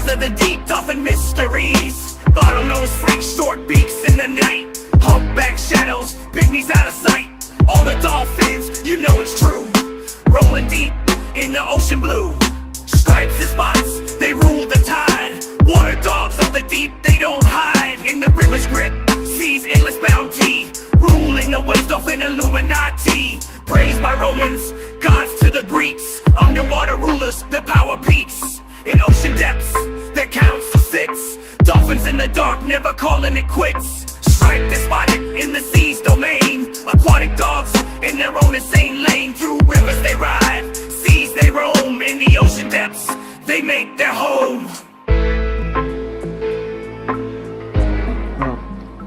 rivers of the deep, dolphin mysteries. Bottlenose freaks, short beaks in the night. Humpback shadows, pygmies out of sight. All the dolphins, you know it's true. Rolling deep in the ocean blue. Stripes and spots, they rule the tide. Water dogs of the deep, they don't hide. In the river's grip, seas endless bounty. Ruling the waves, dolphin Illuminati. Praised by Romans, gods to the Greeks. Underwater rulers, the power peaks. In ocean depths, their counts to 6. Dolphins in the dark, never calling it quits. Striped and spotted in the sea's domain. Aquatic dogs in their own insane lane. Through rivers they ride, seas they roam. In the ocean depths, they make their home. Well,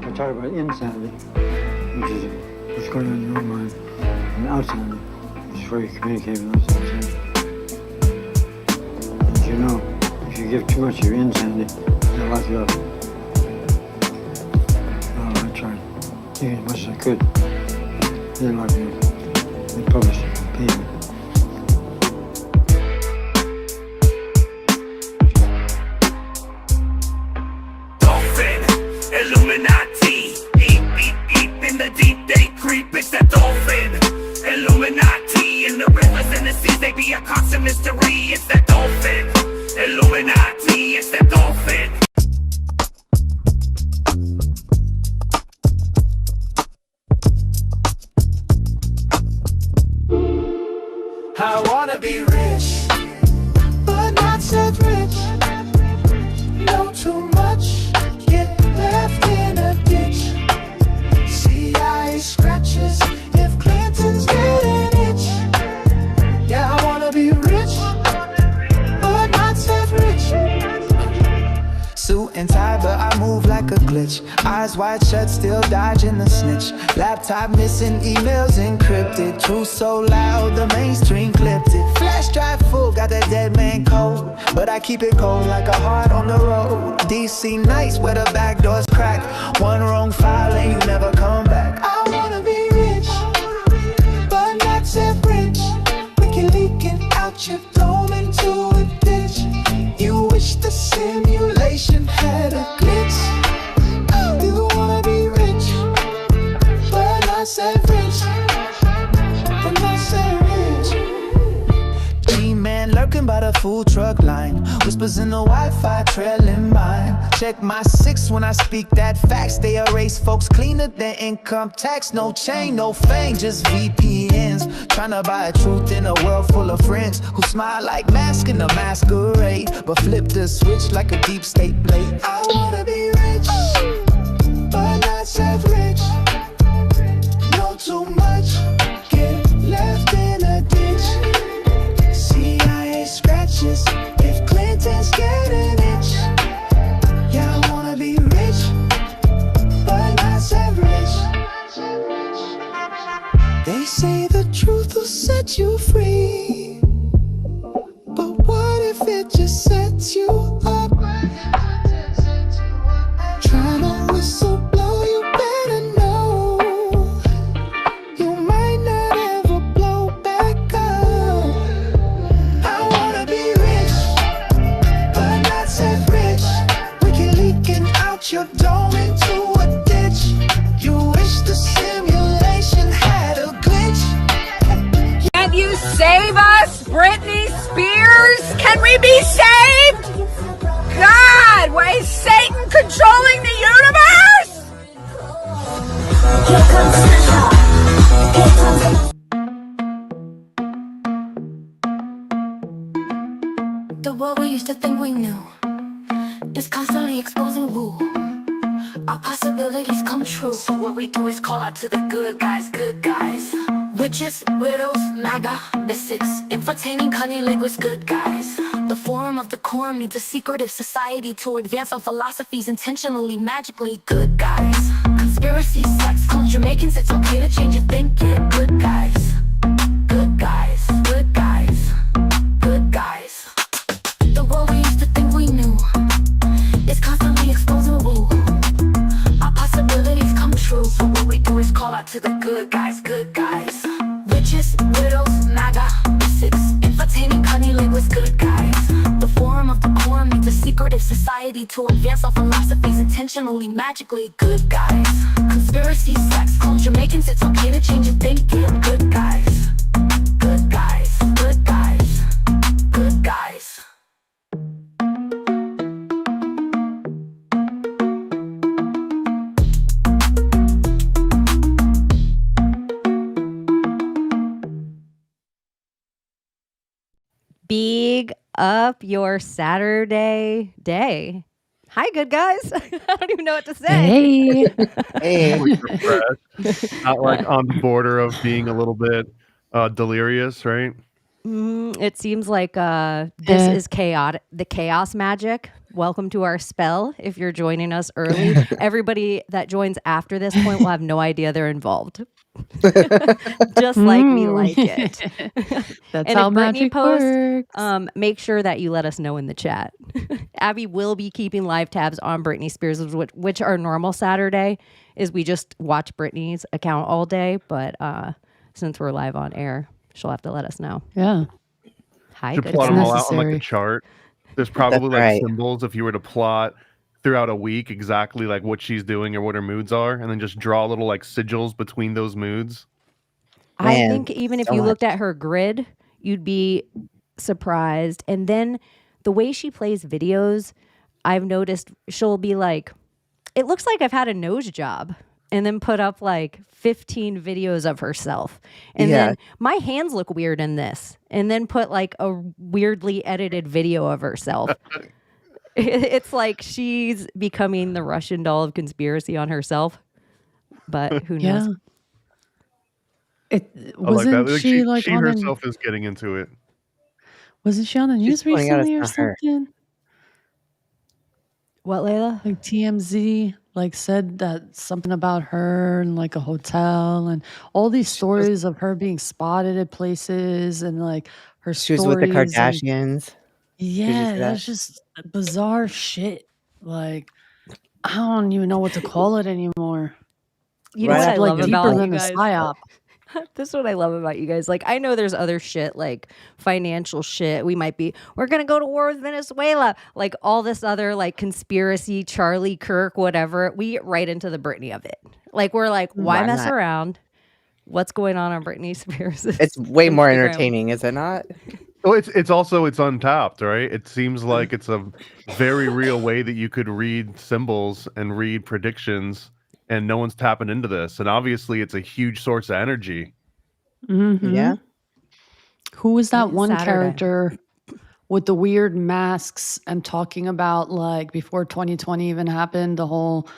I talk about insanity, which is what's going on in your mind, and outside, which is where you communicate with those outside. As you know, if you give too much of your insanity, they'll lock you up. I tried doing as much as I could. They locked me up. They published it, paid me. Dolphin, Illuminati. Deep, deep, deep in the deep they creep. It's that dolphin, Illuminati. In the rivers and the seas they be a constant mystery. It's that dolphin, Illuminati. It's that dolphin. I wanna be rich, but not so rich. Know too much, get left in a ditch. CIA scratches if Clinton's getting itch. Yeah, I wanna be rich, but not so rich. Suit and tie, but I move like a glitch. Eyes wide shut, still dodging the snitch. Laptop missing, emails encrypted. Truth so loud, the mainstream clipped it. Flash drive full, got that dead man code, but I keep it cold like a heart on the road. DC nights where the back door's cracked. One wrong file and you never come back. I wanna be rich, but not so rich. Wiki leaking out your dome into a ditch. You wish the simulation had a glitch. You wanna be rich, but not so rich. But not so rich. G-man lurking by the food truck line. Whispers in the Wi-Fi trailing mine. Check my 6 when I speak that facts. They erase folks cleaner than income tax. No chain, no fame, just VPNs. Tryna buy a truth in a world full of friends who smile like masks in the masquerade, but flip the switch like a deep state blade. I wanna be rich, but not so rich. Know too much, get left in a ditch. CIA scratches if Clinton's getting itch. Yeah, I wanna be rich, but not so rich. They say the truth will set you free, but what if it just sets you up? Tryna whistle blow, you better know you might not ever blow back up. I wanna be rich, but not so rich. Wiki leaking out your dome into a ditch. You wish the simulation had a glitch. Can you save us, Britney Spears? Can we be saved? God, why is Satan controlling the universe? Here comes Santa. Here comes the world we used to think we knew is constantly exposing woo. Our possibilities come true. So what we do is call out to the good guys, good guys. Witches, widows, MAGA, mystics, entertaining cunning linguists, good guys. The forum of the quorum needs a secretive society to advance our philosophies intentionally, magically, good guys. Conspiracy, sex, culture makings, it's okay to change your thinking, good guys. Good guys, good guys, good guys. The world we used to think we knew is constantly exposing woo. Our possibilities come true. So what we do is call out to the good guys, good guys. Witches, widows, MAGA, mystics, entertaining cunning linguists, good guys. The forum of the quorum needs a secret secretive society to advance our philosophies intentionally, magically. Good guys. Conspiracy, sex, culture, making it's okay to change your thinking. Good guys. Good guys. Good guys. Good guys. Big up your Saturday day. Hi, good guys. I don't even know what to say. Hey. Like depressed, not like on the border of being a little bit delirious, right? It seems like this is chaotic. The chaos magic. Welcome to our spell. If you're joining us early, everybody that joins after this point will have no idea they're involved. Just like we like it. That's And how if Brittany magic posts, works. make sure that you let us know in the chat. Abbie will be keeping live tabs on Britney Spears, which our normal Saturday is we just watch Britney's account all day. But since we're live on air, she'll have to let us know. Yeah. Hi, Should good plot them guys. all out on like a necessary. chart. There's probably That's like right. symbols if you were to plot throughout a week exactly like what she's doing or what her moods are, and then just draw little like sigils between those moods. I Man, think even if so you looked much. at her grid, you'd be surprised. And then the way she plays videos, I've noticed she'll be like, it looks like I've had a nose job. And then put up like 15 videos of herself. And Yeah. then my hands look weird in this. And then put like a weirdly edited video of herself. It's like she's becoming the Russian doll of conspiracy on herself. But who knows? Yeah. It I like that. wasn't Like, she like she on the, herself is getting into it. wasn't she on the news She's pointing out recently or it's not her. something? What, Layla? Like TMZ like said that something about her and like a hotel and all these stories of her being spotted at places and like her She was with the stories and Kardashians. yeah, see that's that? just bizarre shit. Like I don't even know what to call it anymore. You know Right what I after, love Like about deeper you than a guys? psyop. This is what I love about you guys. Like, I know there's other shit, like financial shit. We're going to go to war with Venezuela. Like, all this other, like, conspiracy, Charlie Kirk, whatever. We get right into the Britney of it. Like, we're like, why Why mess not? around? What's going on Britney Spears? It's way more Instagram? entertaining, is it not? Well, it's also it's untapped, right? It seems like it's a very real way that you could read symbols and read predictions, and no one's tapping into this. And obviously, it's a huge source of energy. Mhm. Yeah. Who was that one Saturday. character with the weird masks and talking about like before 2020 even happened, the whole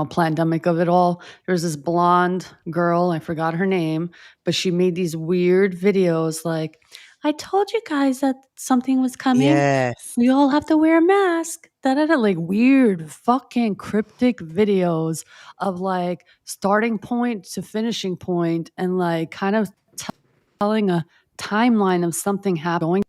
pandemic of it all? There was this blonde girl, I forgot her name, but she made these weird videos like, I told you guys that something was coming. Yes. We all have to wear a mask. Like weird fucking cryptic videos of like starting point to finishing point and like kind of telling a timeline of something going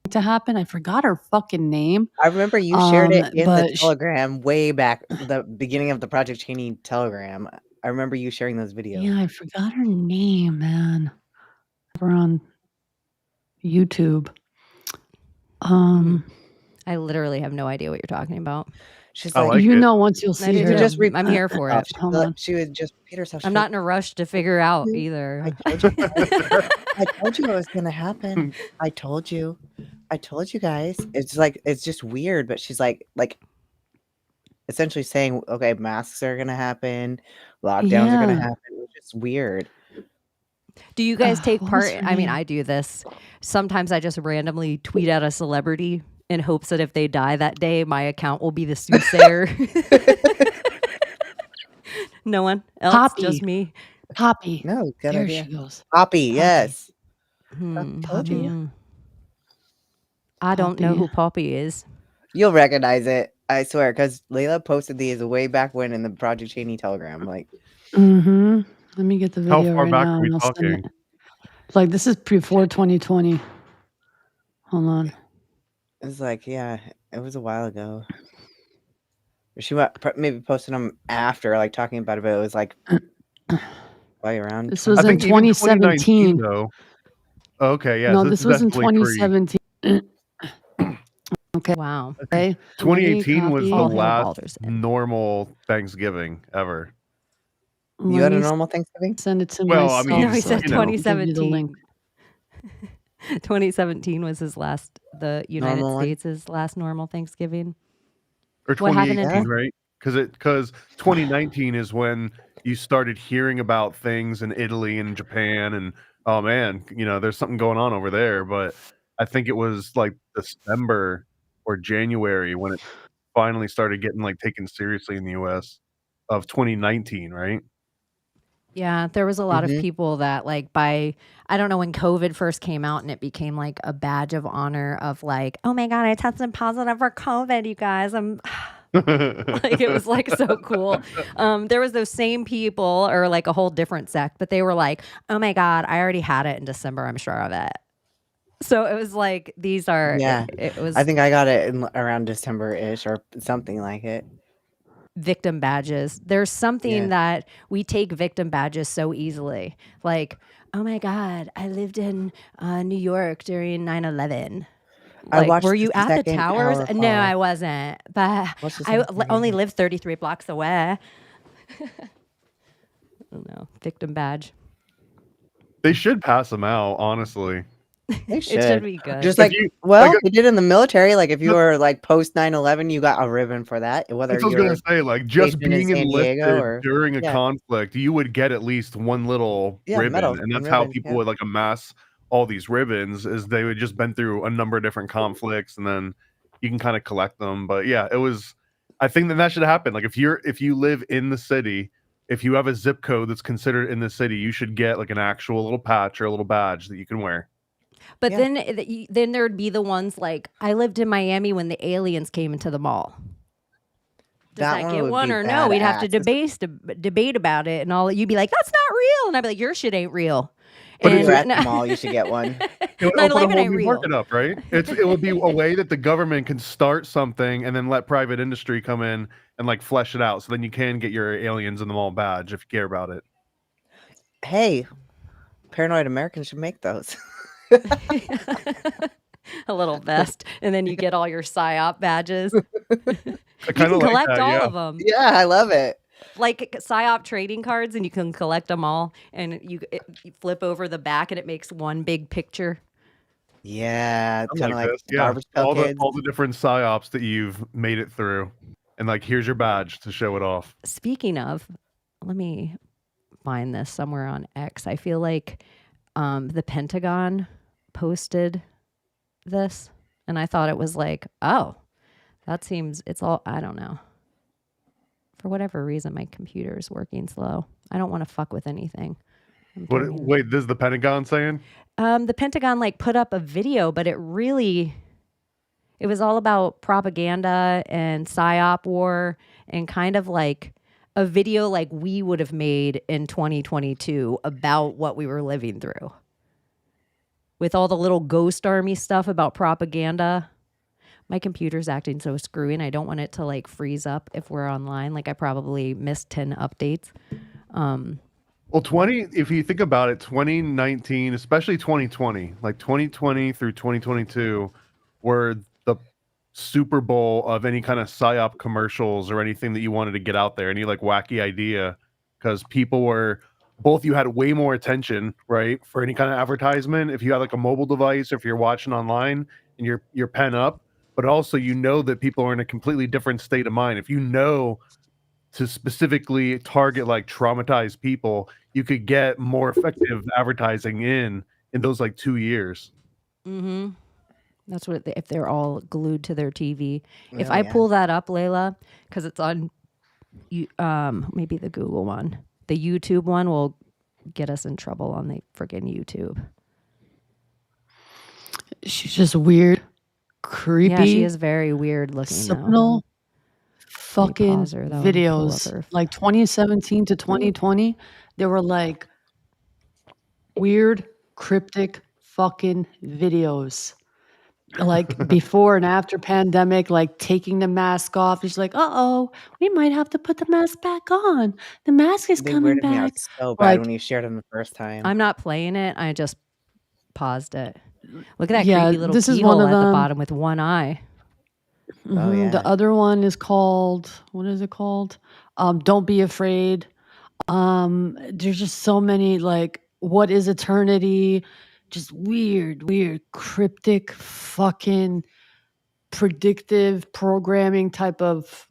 to happen. I forgot her fucking name. I remember you shared it in the but Telegram way back, the beginning of the Project Chaney Telegram. I remember you sharing those videos. yeah, I forgot her name, man. We're on YouTube. I literally have no idea what you're talking about. She's I like, like you it. know once you'll I see do her. too. just I'm here for it. Hold on. she would just repeat herself. I'm She's not like, in a rush to figure out I either. told you. I told you it was gonna happen. I told you guys. It's just weird, but she's like essentially saying, okay, masks are gonna happen, lockdowns are gonna Yeah. happen. It's just weird. Do you guys take What was part? her I mean, name? I do this. Sometimes I just randomly tweet at a celebrity in hopes that if they die that day, my account will be the soothsayer. No one else, Poppy. just me. Poppy. No, good There idea. she goes. Poppy, yes. Hmm. Told you. Hmm. I don't know Poppy. who Poppy is. You'll recognize it, I swear, because Layla posted these way back when in the Project Chaney Telegram. Like, Mm-hmm. Let me get the How video far right back now are we and I'll send talking? it. Like this is before 2020. Hold on. it's like, yeah, it was a while ago. She maybe posted them after, like talking about it, but it was like while you're around. This was I in think even 2017. though. Okay, yeah, No, so this was in definitely pre. 2017. Okay. Wow. Okay. 2018 was the All hail last Baldur's Gate. normal Thanksgiving ever. You had a normal Thanksgiving? Send it to Well, I myself. mean, No, he so I said you know. can give you the link. 2017 was his last, the United Normal one? States' last normal Thanksgiving. Or What happened in 2018, right? Because 2019 is when you started hearing about things in Italy and Japan, and oh man, there's something going on over there. But I think it was like December or January when it finally started getting like taken seriously in the U.S. of 2019, right? Yeah, there was a lot of people that I don't know when COVID first came out and it became like a badge of honor of like, oh my God, I tested positive for COVID, you guys. I'm like, it was like so cool. There was those same people or like a whole different sect, but they were like, oh my God, I already had it in December. I'm sure of it. So it was like, these are, Yeah. it was I think I got it around December-ish or something like it. victim badges. There's something that we take victim badges so easily. Like, oh my God, I lived in New York during 9/11. I Like, watched were the you at the second towers? tower No, fall. I wasn't. But What's the I second only tower? lived 33 blocks away. I don't know. Victim badge. They should pass them out, honestly. They It should should. be good. Just If like, you- well, like a- they did in the military. Like if you No. were like post 9/11, you got a ribbon for that. Whether That's what I was you're gonna say, like just stationed in being San Diego enlisted or during a yeah, conflict, you would get at least one little ribbon, medals and and that's how ribbons. people Yeah. would like amass all these ribbons. Is they would just been through a number of different conflicts, and then you can kind of collect them. But yeah, it was. I think that should happen. Like if you live in the city, if you have a zip code that's considered in the city, you should get like an actual little patch or a little badge that you can wear. But Yeah. then there'd be the ones like, I lived in Miami when the aliens came into the mall. Does That that one get would one be or no? We'd have to badass. debate about it and all. You'd be like, that's not real. And I'd be like, your shit ain't real. But If you're at no- the mall, you should get one. It would 9/11 open a whole ain't new real. market up, right? It would be a way that the government can start something and then let private industry come in and like flesh it out. So then you can get your aliens in the mall badge if you care about it. Hey, paranoid Americans should make those. A little vest, and then you get all your psyop badges. I You kind can of like collect that, all yeah. of them, Yeah, I love it. like psyop trading cards, and you can collect them all. And you flip over the back, and it makes one big picture. Yeah, I kind of like this. the Yeah, Garbage Pail all Kids. the different psyops that you've made it through, and like here's your badge to show it off. Speaking of, let me find this somewhere on X. I feel like the Pentagon posted this, and I thought it was like, oh, that seems, it's all, I don't know. For whatever reason, my computer is working slow. I don't want to fuck with anything. Wait, this is the Pentagon saying? The Pentagon put up a video, but it was all about propaganda and psyop war and kind of like a video like we would have made in 2022 about what we were living through. With all the little ghost army stuff about propaganda. My computer's acting so screwy and I don't want it to freeze up if we're online. I probably missed 10 updates. Well, if you think about it, 2019, especially 2020, 2020 through 2022 were the Super Bowl of any kind of psyop commercials or anything that you wanted to get out there, any wacky idea, because people were, both you had way more attention, right, for any kind of advertisement. If you had a mobile device or if you're watching online and you're pen up, but also that people are in a completely different state of mind. If to specifically target traumatized people, you could get more effective advertising in those 2 years. Mm-hmm. That's what if they're all glued to their TV. If Oh, I yeah. pull that up, Layla, because it's on, maybe the Google one, the YouTube one will get us in trouble on the freaking YouTube. She's just weird, creepy. Yeah, she is very weird looking. Though. Subliminal fucking pause her, though, and pull up videos. her- 2017 to 2020, they were weird, cryptic fucking videos. Before and after pandemic, taking the mask off. She's uh-oh, we might have to put the mask back on. The mask is They coming weirded me out back. so bad when you shared them the first time. I'm not playing it. I just paused it. Look at that Yeah, creepy little this is keyhole one of at the them. bottom with one eye. Oh The yeah. other one is called, what is it called? Don't Be Afraid. There's just so many, like, what is eternity? Just weird, cryptic, fucking predictive programming type of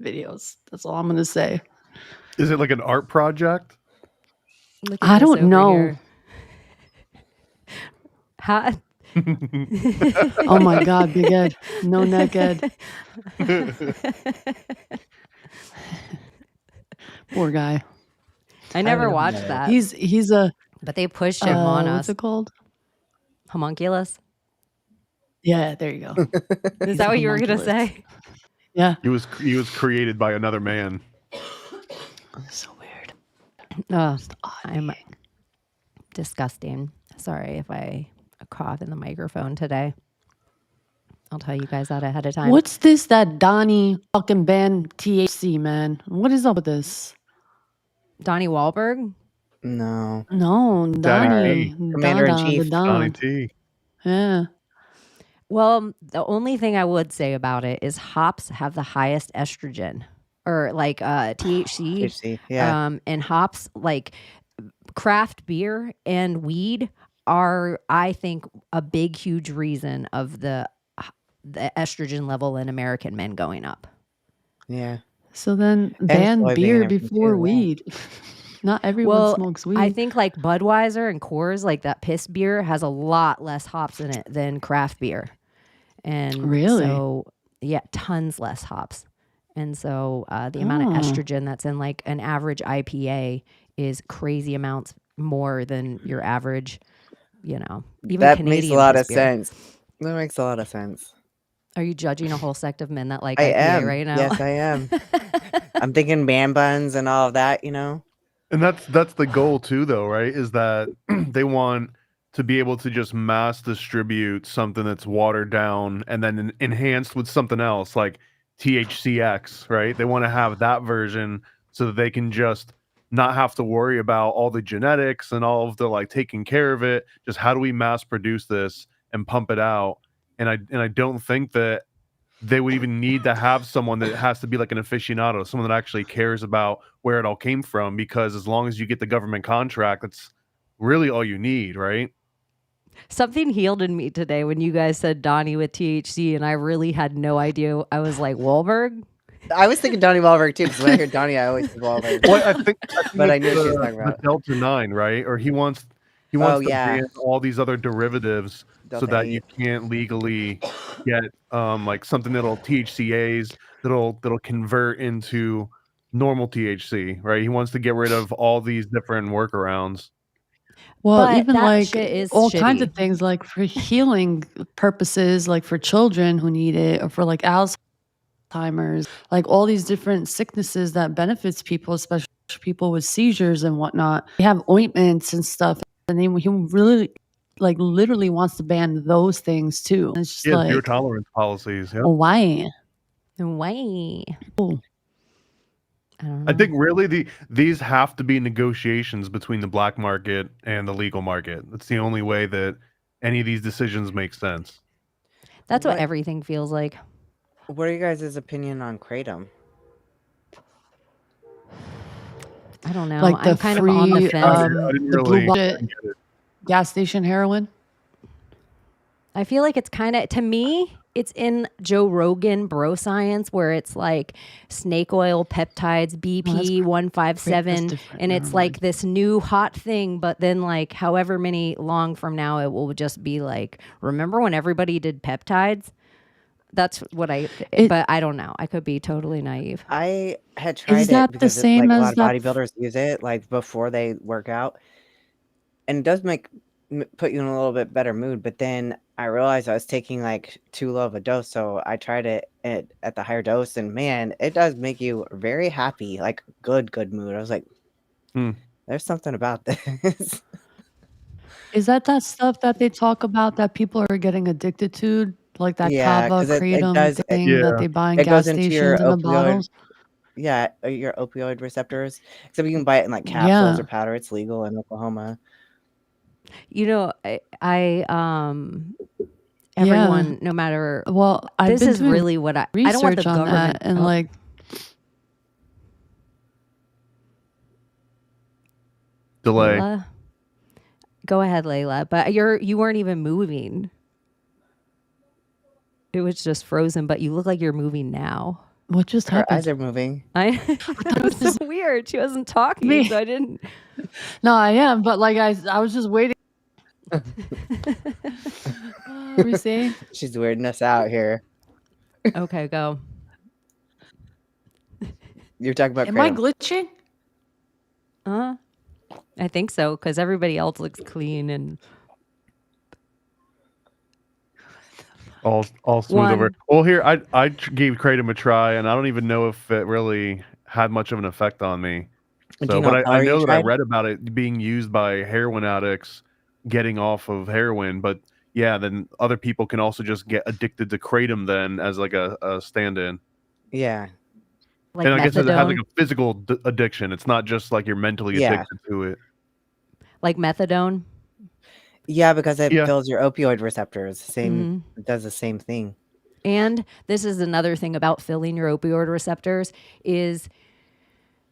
videos. That's all I'm gonna say. Is it like an art project? Look at I this don't over know. here. How, Oh my god, Big Ed. No neck Ed. Poor guy. I never don't watched know. that, He's a but they pushed him on what's us. it called? Homunculus. Yeah, there you go. Is He's that a what you were gonna homunculus. say? Yeah. He was created by another man. So weird. Oh, Just odd I'm being. disgusting. Sorry if I cough in the microphone today. I'll tell you guys that ahead of time. What's this that Donnie fucking banned THC, man? What is up with this? Donnie Wahlberg? No. No, Daddy Donnie. Commander-in-Chief. The Donnie Don. T. Yeah. Well, the only thing I would say about it is hops have the highest estrogen or like THC. THC, yeah. And hops, like craft beer and weed, are, I think, a big, huge reason of the estrogen level in American men going up. Yeah. So then ban soybean beer and everything before too, yeah. weed. Not everyone Well, smokes weed. I think like Budweiser and Coors, like that piss beer, has a lot less hops in it than craft beer. And Really? so, yeah, tons less hops. And so the amount of estrogen that's in like an average IPA is crazy amounts more than your average, even That Canadian makes a lot piss of beer. sense. That makes a lot of sense. Are you judging a whole sect of men that like I IPA am. right now? Yes, I am. I'm thinking man buns and all of that, And that's the goal too, though, right? Is that they want to be able to just mass distribute something that's watered down and then enhanced with something else like THCX, right? They want to have that version so that they can just not have to worry about all the genetics and all of the like taking care of it. Just how do we mass produce this and pump it out? And I don't think that they would even need to have someone that has to be like an aficionado, someone that actually cares about where it all came from, because as long as you get the government contract, that's really all you need, right? Something healed in me today when you guys said Donnie with THC, and I really had no idea. I was like, Wahlberg? I was thinking Donnie Wahlberg too, because when I hear Donnie, I always think Wahlberg. Well, I think But I it's knew what she was talking the about. Delta 9, right? Or he wants Oh, to yeah. ban all these other derivatives so Delta that you 8. can't legally get like something that'll THCAs that'll convert into normal THC, right? He wants to get rid of all these different workarounds. Well, But even that like shit is all kinds shitty. of things, like for healing purposes, like for children who need it, or for like Alzheimer's, like all these different sicknesses that benefits people, especially people with seizures and whatnot. They have ointments and stuff, and he really, like, literally wants to ban those things too. And it's just Yeah, zero like, tolerance policies. Yeah. why? Why? People. I don't know. I think really these have to be negotiations between the black market and the legal market. That's the only way that any of these decisions make sense. That's what What- everything feels like. What are you guys' opinion on kratom? I don't know. Like the I'm kind of on the free, fence. I didn't the really blue get bucket it. gas station heroin. I feel like it's kind of, to me, it's in Joe Rogan bro science, where it's like snake oil peptides, BP 157, different. and it's Never like mind. this new hot thing. But then, like, however many long from now, it will just be like, remember when everybody did peptides? That's what but I don't know. I could be totally naive. I had tried Is it that the because same like a as lot of that? bodybuilders use it like before they work out, and it does put you in a little bit better mood. But then I realized I was taking like too low of a dose, so I tried it at the higher dose, and man, it does make you very happy, like good mood. I was like, there's something about this. Is that stuff that they talk about that people are getting addicted to? Like that Yeah, kava 'cause it kratom does- thing Yeah. that they buy in it gas goes into your stations in the opioid. bottles? Yeah, your opioid receptors. Except you can buy it in like capsules Yeah. or powder. It's legal in Oklahoma. You know, I everyone, no matter. Well, I've This been is doing really what I don't want the research on government. that, and Oh, like, Delay. Layla, go ahead, Layla. But you weren't even moving. It was just frozen. But you look like you're moving now. what just Her eyes happened? are moving. It was so weird. She wasn't talking, Me. so I didn't. No, I am, but like I was just waiting. We see. She's weirding us out here. Okay, go. You're talking about Am I Kratom. glitching? I think so because everybody else looks clean and All smooth over. one. Well, here I gave Kratom a try, and I don't even know if it really had much of an effect on me. Do So, you know but what I color you know that I tried? read about it being used by heroin addicts getting off of heroin. But yeah, then other people can also just get addicted to Kratom then as like a stand-in. Yeah. Like And I guess it has like methadone. a physical addiction. It's not just like you're mentally Yeah. addicted to it. Like methadone. Yeah, because it Yeah. fills your opioid receptors. Same, Mhm. it does the same thing. And this is another thing about filling your opioid receptors is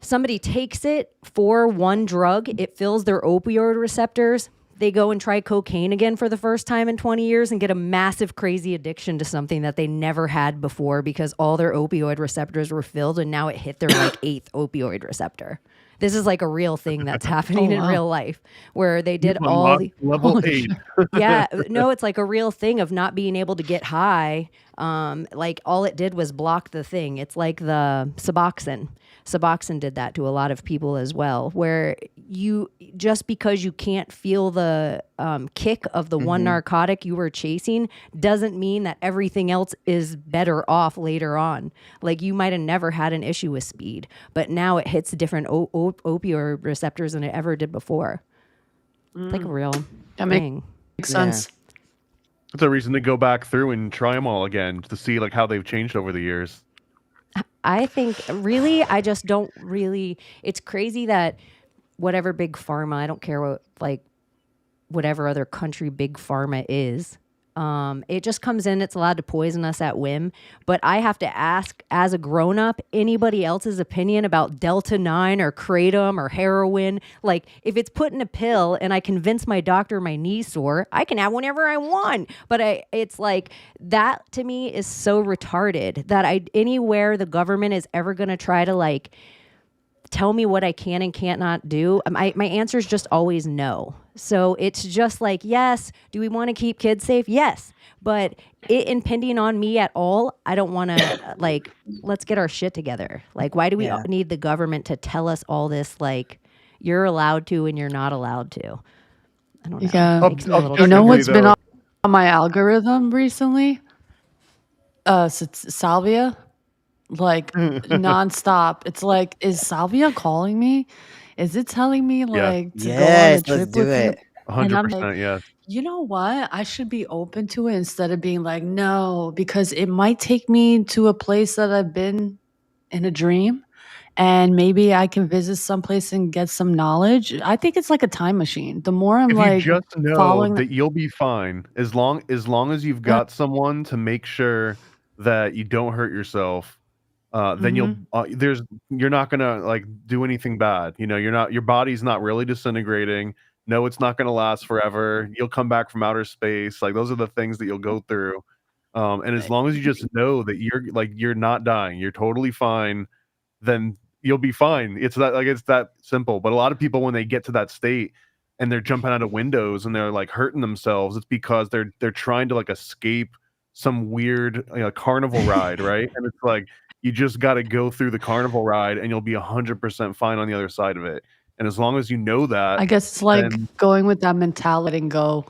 somebody takes it for one drug, it fills their opioid receptors. They go and try cocaine again for the first time in 20 years and get a massive crazy addiction to something that they never had before because all their opioid receptors were filled and now it hit their like 8th opioid receptor. This is like a real thing that's happening in wow. real life where they did You've all unlocked the level Holy 8. yeah, no, it's like a real thing of not being able to get high. Like all it did was block the thing. It's like the Suboxone. Suboxone did that to a lot of people as well, where you just because you can't feel the kick of the one narcotic you were chasing doesn't mean that everything else is better off later on. Like you might have never had an issue with speed, but now it hits different opioid receptors than it ever did before. It's like a real That thing. makes sense. It's a reason to go back through and try them all again to see like how they've changed over the years. I think really, I just don't really. It's crazy that whatever big pharma, I don't care what like whatever other country big pharma is. It just comes in. It's allowed to poison us at whim. But I have to ask, as a grown up, anybody else's opinion about Delta 9 or Kratom or heroin. Like, if it's put in a pill and I convince my doctor my knee's sore, I can have whenever I want. But it's like that to me is so retarded that anywhere the government is ever going to try to like tell me what I can and can't not do, my answer is just always no. So it's just like, yes, do we want to keep kids safe? Yes. But it impending on me at all, I don't want to, like, let's get our shit together. Like, why do we need the government to tell us all this, like, you're allowed to and you're not allowed to? I don't know. Yeah. It makes me a little You know what's Technically, been though- on my algorithm recently? Salvia. Like nonstop. It's like, is Salvia calling me? Is it telling me like to Yes, go on a let's trip do with it. you? And I'm 100%, like, yes. you know what? I should be open to it instead of being like, no, because it might take me to a place that I've been in a dream. And maybe I can visit someplace and get some knowledge. I think it's like a time machine. The more I'm If like you just know following that you'll be fine, as long as you've got someone to make sure that you don't hurt yourself, then you'll you're not gonna like do anything bad. You know, your body's not really disintegrating. No, it's not gonna last forever. You'll come back from outer space. Like those are the things that you'll go through. And as long as you just know that you're not dying, you're totally fine, then you'll be fine. It's that simple. But a lot of people, when they get to that state and they're jumping out of windows and they're like hurting themselves, it's because they're trying to like escape some weird carnival ride, right? And it's like you just got to go through the carnival ride and you'll be 100% fine on the other side of it. And as long as you know that, I guess it's like then- going with that mentality and go.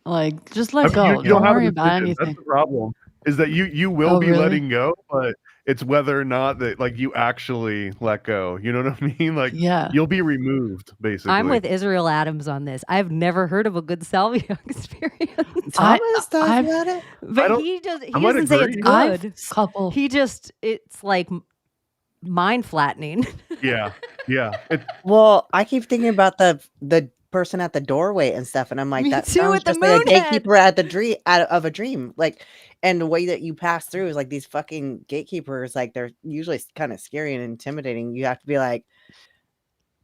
Like, just let I mean, go. you don't Don't have a worry about decision. That's anything. the problem. Is that you will Oh, be really? letting go, but it's whether or not that like you actually let go. You know what I mean? Like Yeah. you'll be removed, basically. I'm with Israel Adams on this. I've never heard of a good salvia experience. Thomas talks I've- about it. But he I might doesn't say it's agree. good. Couple. It's like mind flattening. Yeah. It, Well, I keep thinking about the person at the doorway and stuff, and I'm like, Me that too, sounds with the just like a moon head. gatekeeper at the dream out of a dream. Like, and the way that you pass through is like these fucking gatekeepers, like they're usually kind of scary and intimidating. You have to be like,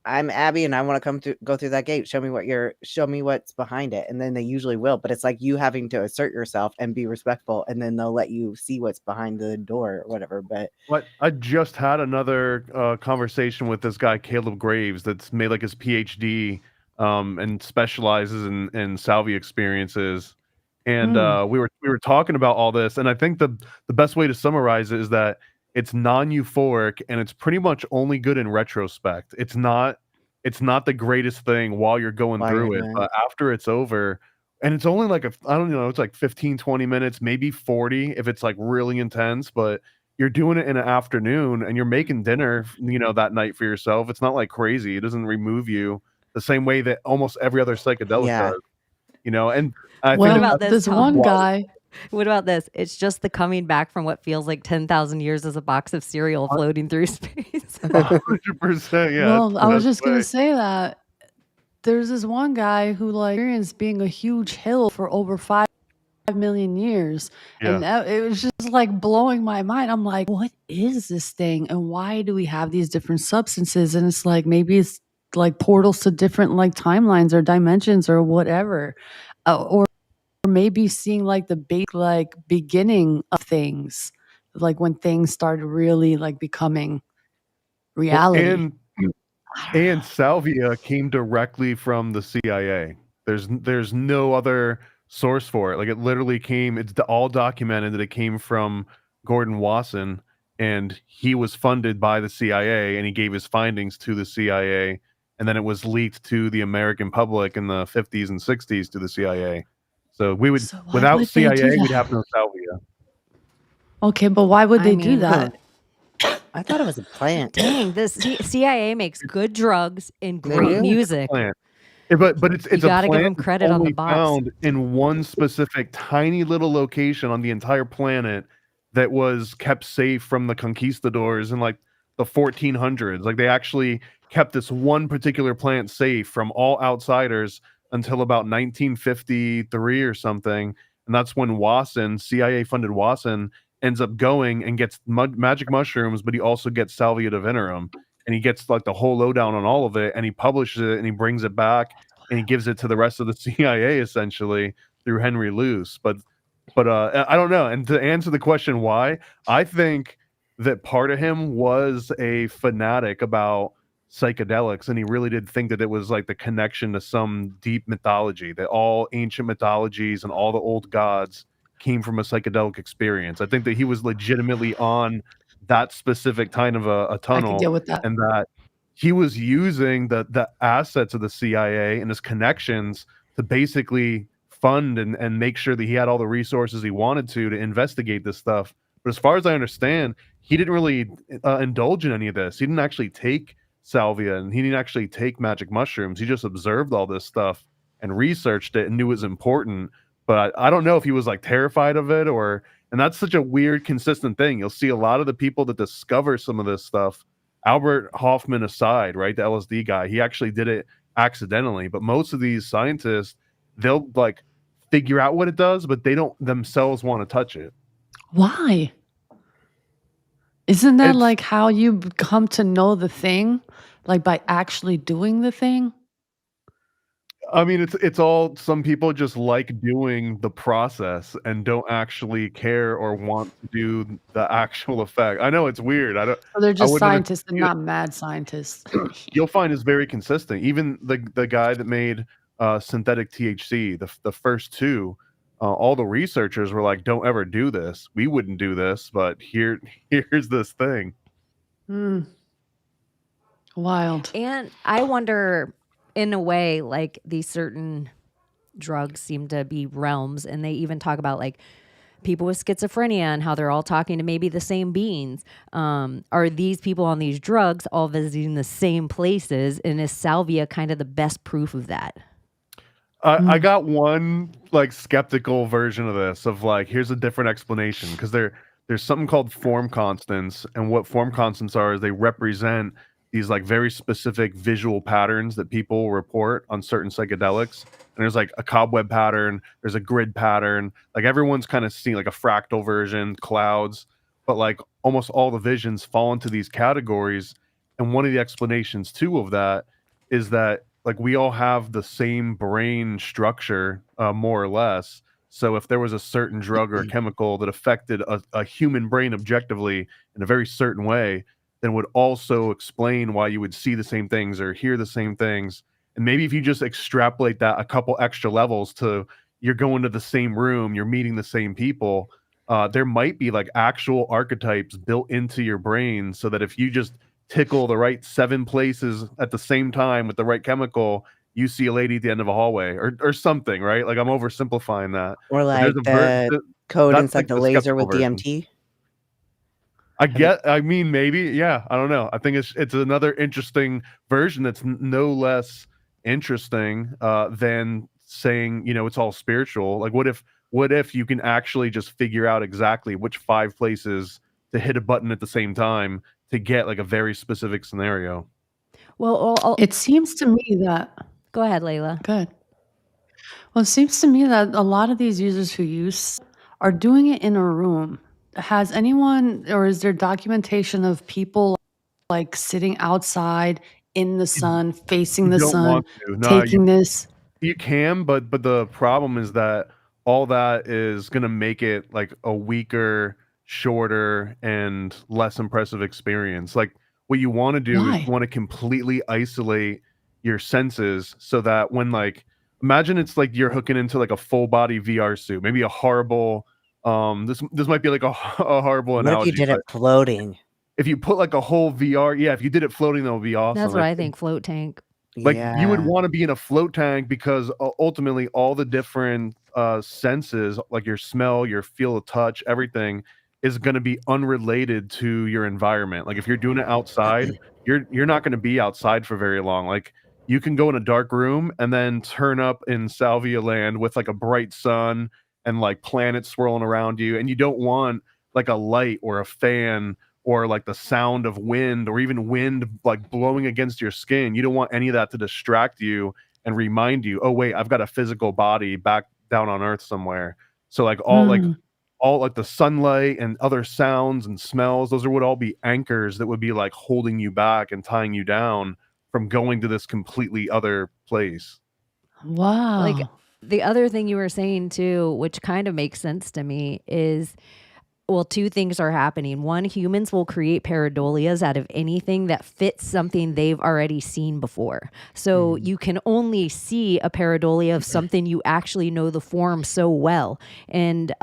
I'm Abbie and I want to go through that gate. Show me what's behind it. And then they usually will, but it's like you having to assert yourself and be respectful, and then they'll let you see what's behind the door or whatever. But I just had another conversation with this guy Caleb Graves that's made like his PhD and specializes in salvia experiences. And we were talking about all this, and I think the best way to summarize it is that it's non-euphoric and it's pretty much only good in retrospect. It's not the greatest thing while you're going through it, but after it's over, and it's only like I don't know, it's like 15, 20 minutes, maybe 40 if it's like really intense, but you're doing it in an afternoon and you're making dinner, that night for yourself. It's not like crazy. It doesn't remove you the same way that almost every other psychedelic does. And I Well, think about this, this Tom? one guy. What about this? It's just the coming back from what feels like 10,000 years as a box of cereal floating through space. 100%, yeah. Well, I was that's just the way. gonna say that there's this one guy who like experienced being a huge hill for over 5 million years, and it was just like blowing my mind. I'm like, what is this thing, and why do we have these different substances? And it's like maybe it's like portals to different like timelines or dimensions or whatever, or maybe seeing like the beginning of things, like when things started really like becoming Well, reality. and salvia came directly from the CIA. There's no other source for it. Like it literally came. It's all documented that it came from Gordon Wasson, and he was funded by the CIA, and he gave his findings to the CIA, and then it was leaked to the American public in the 50s and 60s to the CIA. So we would, So why without would they do CIA, we'd that? have no salvia. Okay, but why would I they do mean, that? I thought it was a plant. Dang, the CIA makes good drugs and They great do. music. Plant. Yeah, but it's You a gotta give plant them that's credit on the only box. found in one specific tiny little location on the entire planet that was kept safe from the conquistadors in like the 1400s. Like they actually kept this one particular plant safe from all outsiders until about 1953 or something, and that's when Wasson, CIA funded Wasson, ends up going and gets magic mushrooms, but he also gets salvia divinerum, and he gets like the whole lowdown on all of it, and he publishes it and he brings it back and he gives it to the rest of the CIA essentially through Henry Luce. But I don't know. And to answer the question why, I think that part of him was a fanatic about psychedelics, and he really did think that it was like the connection to some deep mythology, that all ancient mythologies and all the old gods came from a psychedelic experience. I think that he was legitimately on that specific kind of a I could tunnel, get with that. and that he was using the assets of the CIA and his connections to basically fund and make sure that he had all the resources he wanted to investigate this stuff. But as far as I understand, he didn't really indulge in any of this. He didn't actually take salvia, and he didn't actually take magic mushrooms. He just observed all this stuff and researched it and knew it was important. But I don't know if he was like terrified of it, and that's such a weird, consistent thing. You'll see a lot of the people that discover some of this stuff, Albert Hoffman aside, right? The LSD guy, he actually did it accidentally. But most of these scientists, they'll like figure out what it does, but they don't themselves want to touch it. Why? Isn't that It's- like how you come to know the thing? Like by actually doing the thing? I mean, it's all, some people just like doing the process and don't actually care or want to do the actual effect. I know it's weird. So they're just wouldn't scientists and understand not mad scientists. You'll find is very consistent. Even the guy that made synthetic THC, the first two, all the researchers were like, "Don't ever do this. We wouldn't do this, but here's this thing." Hmm. Wild. And I wonder, in a way, like these certain drugs seem to be realms, and they even talk about like people with schizophrenia and how they're all talking to maybe the same beings. Are these people on these drugs all visiting the same places? And is salvia kind of the best proof of that? I got one like skeptical version of this, of like, here's a different explanation, because there's something called form constants, and what form constants are is they represent these like very specific visual patterns that people report on certain psychedelics. And there's like a cobweb pattern, there's a grid pattern, like everyone's kind of seeing like a fractal version, clouds, but like almost all the visions fall into these categories. And one of the explanations too of that is that like we all have the same brain structure, more or less. So if there was a certain drug or chemical that affected a human brain objectively in a very certain way, then would also explain why you would see the same things or hear the same things. And maybe if you just extrapolate that a couple extra levels to you're going to the same room, you're meeting the same people, there might be like actual archetypes built into your brain so that if you just tickle the right 7 places at the same time with the right chemical, you see a lady at the end of a hallway or something, right? Like I'm oversimplifying that. Or But like there's the code that's inside like the the laser skeptical with version. DMT. I mean, maybe, yeah. I don't know. I think it's another interesting version that's no less interesting than saying, it's all spiritual. Like, what if you can actually just figure out exactly which 5 places to hit a button at the same time to get like a very specific scenario? Well, It seems to me that go ahead, Layla. good. Well, it seems to me that a lot of these users who use are doing it in a room. Has anyone, or is there documentation of people like sitting outside in the sun, facing You the don't sun, want to. No, taking this? you can, but the problem is that all that is gonna make it like a weaker, shorter, and less impressive experience. Like what you want to do is you Why? want to completely isolate your senses so that when like imagine it's like you're hooking into like a full body VR suit, maybe a horrible this might be like a, a horrible What if you analogy, did it but floating? if you put like a whole VR, yeah, if you did it floating, that would be awesome. That's what I think. Float tank. Like you would Yeah. want to be in a float tank because ultimately all the different senses, like your smell, your feel of touch, everything is going to be unrelated to your environment. Like if you're doing it outside, you're not going to be outside for very long. Like you can go in a dark room and then turn up in Salvia land with like a bright sun and like planets swirling around you, and you don't want like a light or a fan or like the sound of wind or even wind like blowing against your skin. You don't want any of that to distract you and remind you, oh wait, I've got a physical body back down on earth somewhere. So like all like the sunlight and other sounds and smells, those would all be anchors that would be like holding you back and tying you down from going to this completely other place. Wow. Like the other thing you were saying too, which kind of makes sense to me, is well, 2 things are happening. One, humans will create pareidolias out of anything that fits something they've already seen before. So you can only see a pareidolia of something you actually know the form so well. And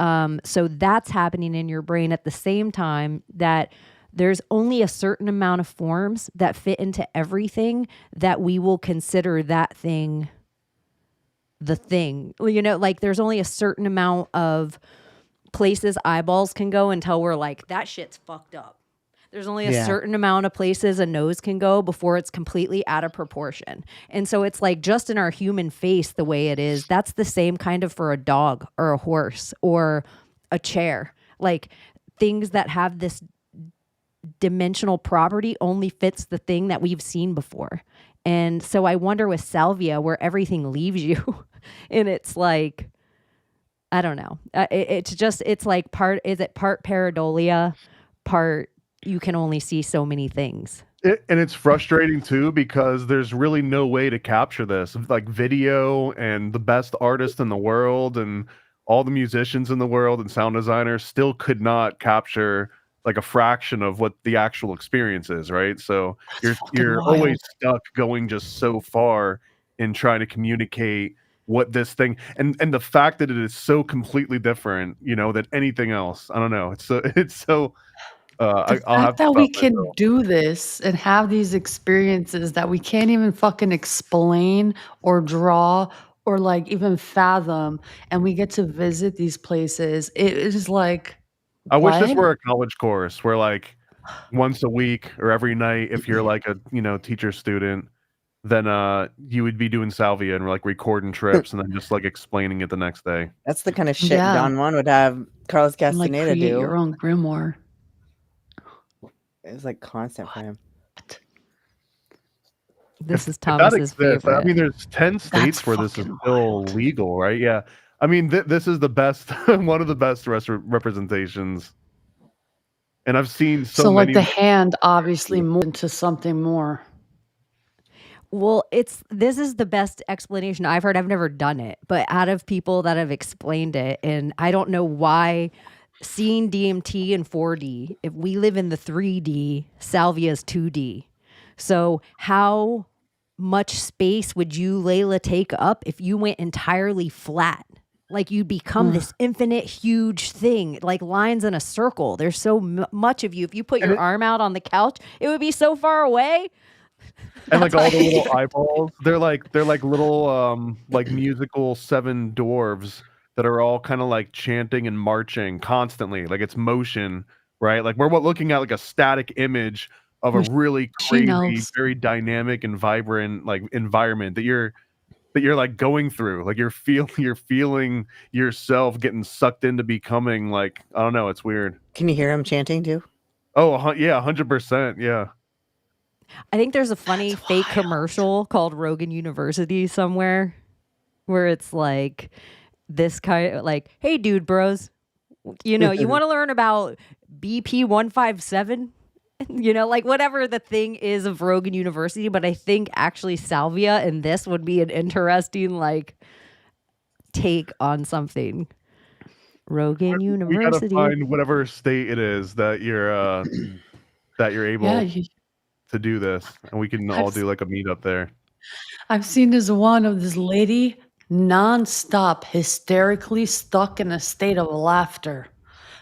so that's happening in your brain at the same time that there's only a certain amount of forms that fit into everything that we will consider that thing the thing. Like there's only a certain amount of places eyeballs can go until we're like, that shit's fucked up. There's only a certain amount of places a nose can go before it's completely out of proportion. And so it's like just in our human face the way it is, that's the same kind of for a dog or a horse or a chair. Like things that have this dimensional property only fits the thing that we've seen before. And so I wonder with salvia where everything leaves you and it's like, I don't know. It's like part pareidolia, part you can only see so many things. And it's frustrating too because there's really no way to capture this. Like video and the best artists in the world and all the musicians in the world and sound designers still could not capture like a fraction of what the actual experience is, right? So you're always stuck going just so far in trying to communicate what this thing and the fact that it is so completely different, than anything else. I don't know. It's so The I'll have fact to that we stop can myself. do this and have these experiences that we can't even fucking explain or draw or like even fathom, and we get to visit these places, it is like, I wish this what? were a college course where like once a week or every night, if you're like a teacher student, then you would be doing salvia and like recording trips and then just like explaining it the next day. That's the kind of shit Yeah. Don Juan would have Carlos And like Castaneda create do. your own grimoire. It was like constant for him. This is If that Thomas's exists, I favorite. mean, there's 10 states where this is fucking still wild. legal, right? Yeah. I mean, this is the best, one of the best representations. And I've seen so So like many. the hand obviously moved into something more. Well, this is the best explanation I've heard. I've never done it, but out of people that have explained it, and I don't know why seeing DMT in 4D, if we live in the 3D, salvia is 2D. So how much space would you, Layla, take up if you went entirely flat? Like you become this infinite, huge thing, like lines in a circle. There's so much of you. If you put your arm out on the couch, it would be so far away. And like all the little eyeballs, they're like little like musical 7 dwarves that are all kind of like chanting and marching constantly, like it's motion, right? Like we're looking at like a static image of a really She crazy, knows. very dynamic and vibrant like environment that you're like going through. Like you're feeling yourself getting sucked into becoming like, I don't know, it's weird. Can you hear him chanting too? Oh yeah, 100%, yeah. I think there's a funny fake commercial called Rogan University somewhere where it's like this kind of like, hey, dude, bros, you know, you want to learn about BP 157? You know, like whatever the thing is of Rogan University. But I think actually salvia and this would be an interesting like take on something. Rogan We University. gotta find whatever state it is that you're able Yeah, to do this, and we can all do like a meetup there. I've seen this one of this lady nonstop, hysterically stuck in a state of laughter,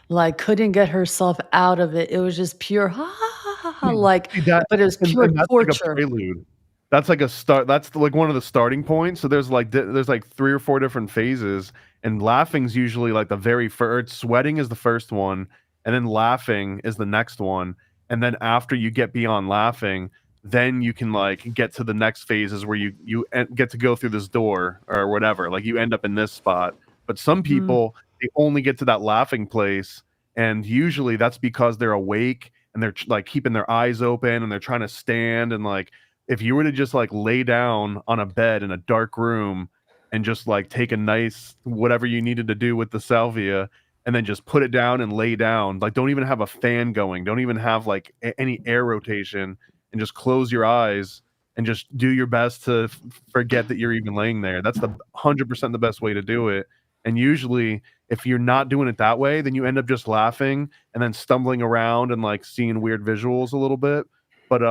like couldn't get herself out of it. It was just pure ha ha ha ha, like, See, that, but it was pure and that's like a torture. prelude. That's like a start. That's like one of the starting points. So there's like 3 or 4 different phases, and laughing's usually like the very first. Sweating is the first one, and then laughing is the next one, and then after you get beyond laughing, then you can like get to the next phases where you get to go through this door or whatever. Like you end up in this spot. But some people they only get to that laughing place, and usually that's because they're awake and they're like keeping their eyes open and they're trying to stand. And like if you were to just like lay down on a bed in a dark room and just like take a nice whatever you needed to do with the salvia and then just put it down and lay down, like don't even have a fan going, don't even have like any air rotation, and just close your eyes and just do your best to forget that you're even laying there. That's the 100% the best way to do it. And usually if you're not doing it that way, then you end up just laughing and then stumbling around and like seeing weird visuals a little bit. But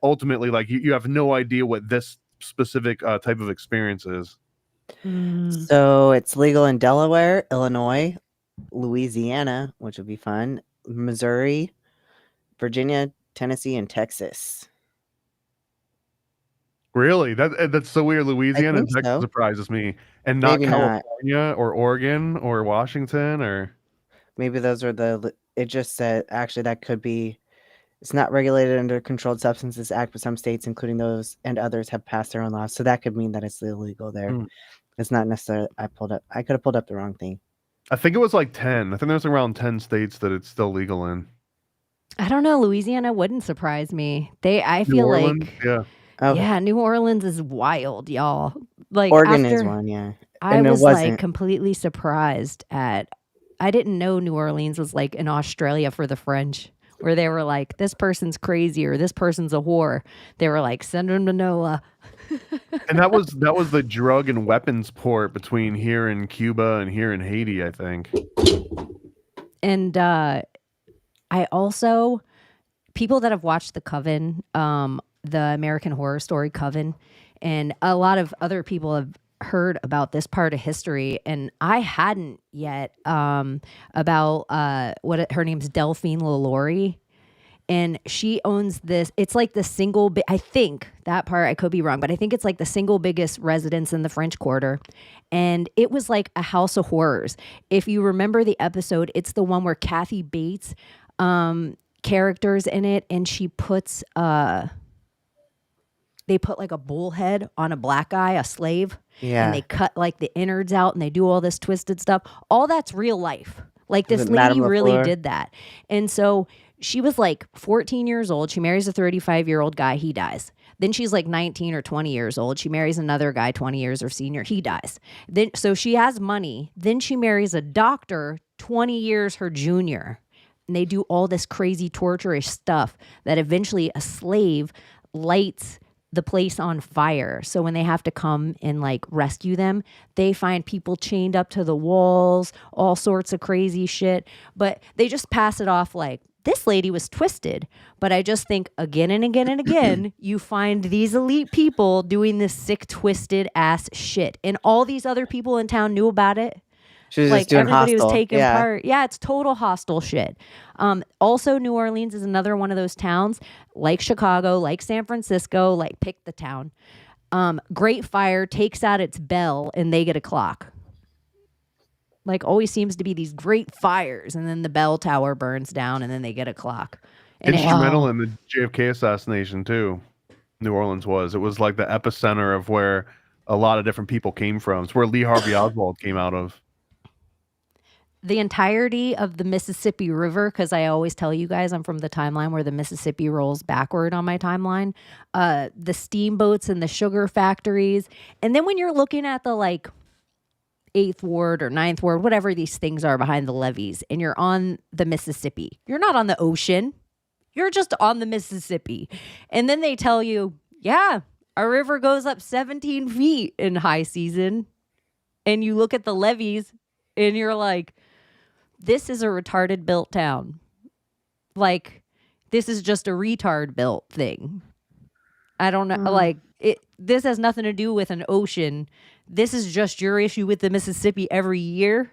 ultimately, like you have no idea what this specific type of experience is. So it's legal in Delaware, Illinois, Louisiana, which would be fun, Missouri, Virginia, Tennessee, and Texas. Really? That's so weird. Louisiana and think Texas so. surprises me, and not Maybe not. California or Oregon or Washington or. Maybe those are it just said, actually, that could be, it's not regulated under Controlled Substances Act, but some states, including those and others, have passed their own laws. So that could mean that it's illegal there. It's not necessarily, I could have pulled up the wrong thing. I think it was like 10. I think there's around 10 states that it's still legal in. I don't know. Louisiana wouldn't surprise me. I New feel Orleans, like yeah. Oh, yeah, New Orleans is wild, y'all. Like Oregon is after one, yeah. I And it was like wasn't. completely surprised at I didn't know New Orleans was like in Australia for the French, where they were like, this person's crazy or this person's a whore. They were like, send them to NOLA. And that was the drug and weapons port between here in Cuba and here in Haiti, I think. And I also, people that have watched The Coven, the American Horror Story Coven, and a lot of other people have heard about this part of history, and I hadn't yet, about her name's Delphine LaLaurie. And she owns this. It's like the single. I think that part, I could be wrong, but I think it's like the single biggest residence in the French Quarter. And it was like a house of horrors. If you remember the episode, it's the one where Kathy Bates characters in it, and she puts they put like a bullhead on a black guy, a slave, Yeah. and they cut like the innards out, and they do all this twisted stuff. All that's real life. Like Was this it Madame lady really LaFleur? did that. And so she was like 14 years old. She marries a 35-year-old guy. He dies. Then she's like 19 or 20 years old. She marries another guy 20 years her senior. He dies. Then so she has money. Then she marries a doctor 20 years her junior. And they do all this crazy torturous stuff that eventually a slave lights the place on fire. So when they have to come and like rescue them, they find people chained up to the walls, all sorts of crazy shit. But they just pass it off like, this lady was twisted. But I just think again and again and again, you find these elite people doing this sick, twisted ass shit. And all these other people in town knew about it. She was Like just doing everybody hostile. was taking Yeah. part. Yeah, it's total hostile shit. Also, New Orleans is another one of those towns, like Chicago, like San Francisco, like pick the town. Great Fire takes out its bell and they get a clock. Like always seems to be these great fires, and then the bell tower burns down, and then they get a clock. And Instrumental in the JFK assassination too. New Orleans was. It was like the epicenter of where a lot of different people came from. It's where Lee Harvey Oswald came out of. the entirety of the Mississippi River, because I always tell you guys I'm from the timeline where the Mississippi rolls backward on my timeline, the steamboats and the sugar factories. And then when you're looking at the like 8th Ward or 9th Ward, whatever these things are behind the levees, and you're on the Mississippi, you're not on the ocean. You're just on the Mississippi. And then they tell you, yeah, our river goes up 17 feet in high season. And you look at the levees and you're like, this is a retarded built town. Like, this is just a retard built thing. I don't know. Like, this has nothing to do with an ocean. This is just your issue with the Mississippi every year.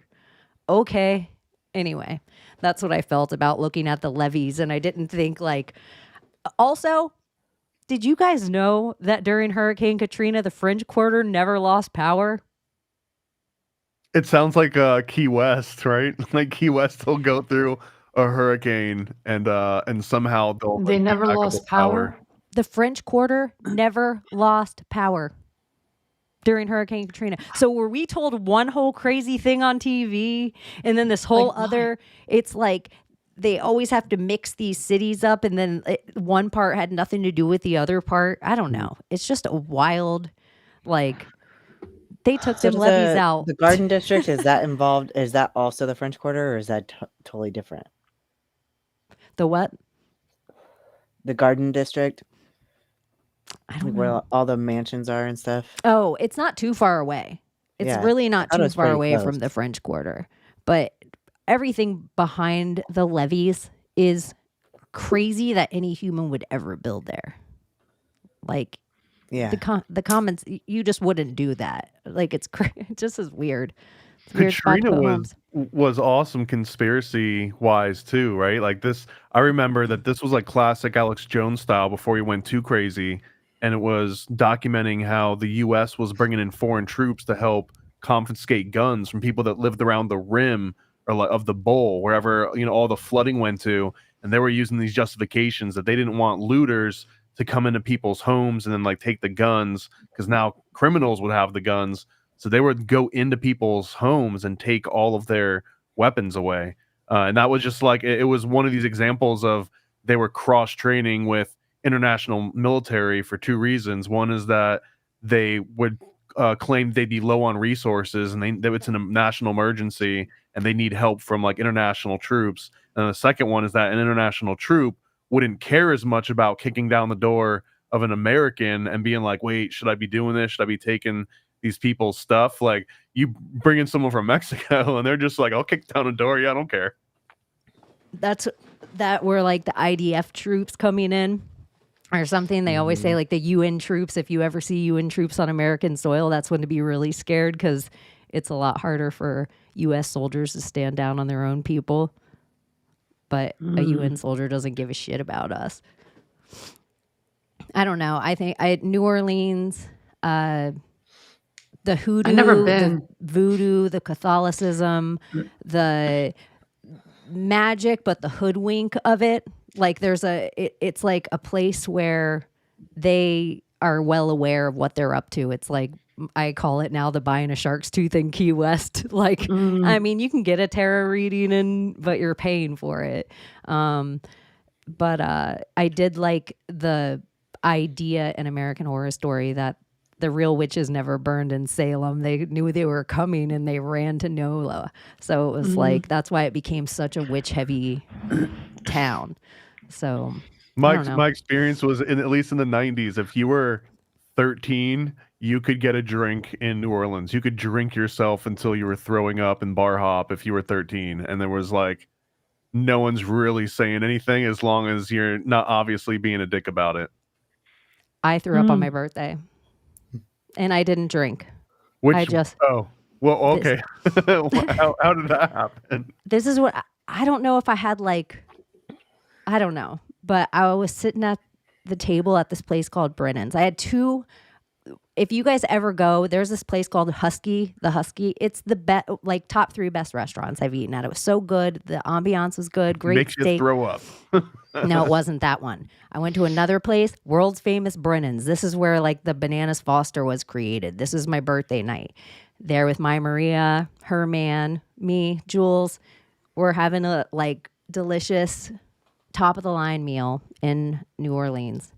Okay. Anyway, that's what I felt about looking at the levees. And I didn't think like, also, did you guys know that during Hurricane Katrina, the French Quarter never lost power? It sounds like Key West, right? Like Key West will go through a hurricane and somehow They never lost power. The French Quarter never lost power during Hurricane Katrina. So were we told one whole crazy thing on TV and then this whole other, it's like they always have to mix these cities up and then one part had nothing to do with the other part. I don't know. It's just a wild, like, they took them levees out. The Garden District, is that involved? Is that also the French Quarter or is that totally different? The what? The Garden District? I don't Where know. all the mansions are and stuff? Oh, it's not too far away. It's Yeah, really not I thought it too was far pretty away close. from the French Quarter. But everything behind the levees is crazy that any human would ever build there. Like, Yeah. the comments, you just wouldn't do that. Like, it's it just is weird. It's a weird spot to Katrina put was homes. was awesome conspiracy wise too, right? Like this, I remember that this was like classic Alex Jones style before he went too crazy, and it was documenting how the U.S. was bringing in foreign troops to help confiscate guns from people that lived around the rim or like of the bowl, wherever all the flooding went to, and they were using these justifications that they didn't want looters to come into people's homes and then like take the guns because now criminals would have the guns. So they would go into people's homes and take all of their weapons away. And that was just like, it was one of these examples of they were cross training with international military for two reasons. One is that they would claim they'd be low on resources and it's in a national emergency and they need help from like international troops. And the second one is that an international troop wouldn't care as much about kicking down the door of an American and being like, wait, should I be doing this? Should I be taking these people's stuff? Like, you bring in someone from Mexico and they're just like, I'll kick down a door. Yeah, I don't care. That's that were like the IDF troops coming in or something. They always say like the UN troops, if you ever see UN troops on American soil, that's when to be really scared because it's a lot harder for US soldiers to stand down on their own people. But a UN soldier doesn't give a shit about us. I don't know. I think New Orleans, the hoodoo, I've never been. the voodoo, the Catholicism, the magic, but the hoodwink of it. Like it's like a place where they are well aware of what they're up to. It's like, I call it now the buying a shark's tooth in Key West. Like, I mean, you can get a tarot reading but you're paying for it. But I did like idea in American Horror Story that the real witches never burned in Salem. They knew they were coming and they ran to NOLA. So it was like, that's why it became such a witch heavy town. So I don't know. My experience was at least in the 90s, if you were 13, you could get a drink in New Orleans. You could drink yourself until you were throwing up and bar hop if you were 13. And there was like, no one's really saying anything as long as you're not obviously being a dick about it. I threw up on my birthday and I didn't drink. Oh, well, okay. How did that happen? This is what I don't know if I had like, I don't know, but I was sitting at the table at this place called Brennan's. I had two. If you guys ever go, there's this place called The Husky. It's the like top 3 best restaurants I've eaten at. It was so good. The ambiance was good. Great Makes steak. you throw up. No, it wasn't that one. I went to another place, world's famous Brennan's. This is where like the Bananas Foster was created. This is my birthday night. There with my Maria, her man, me, Jules. We're having a like delicious top of the line meal in New Orleans.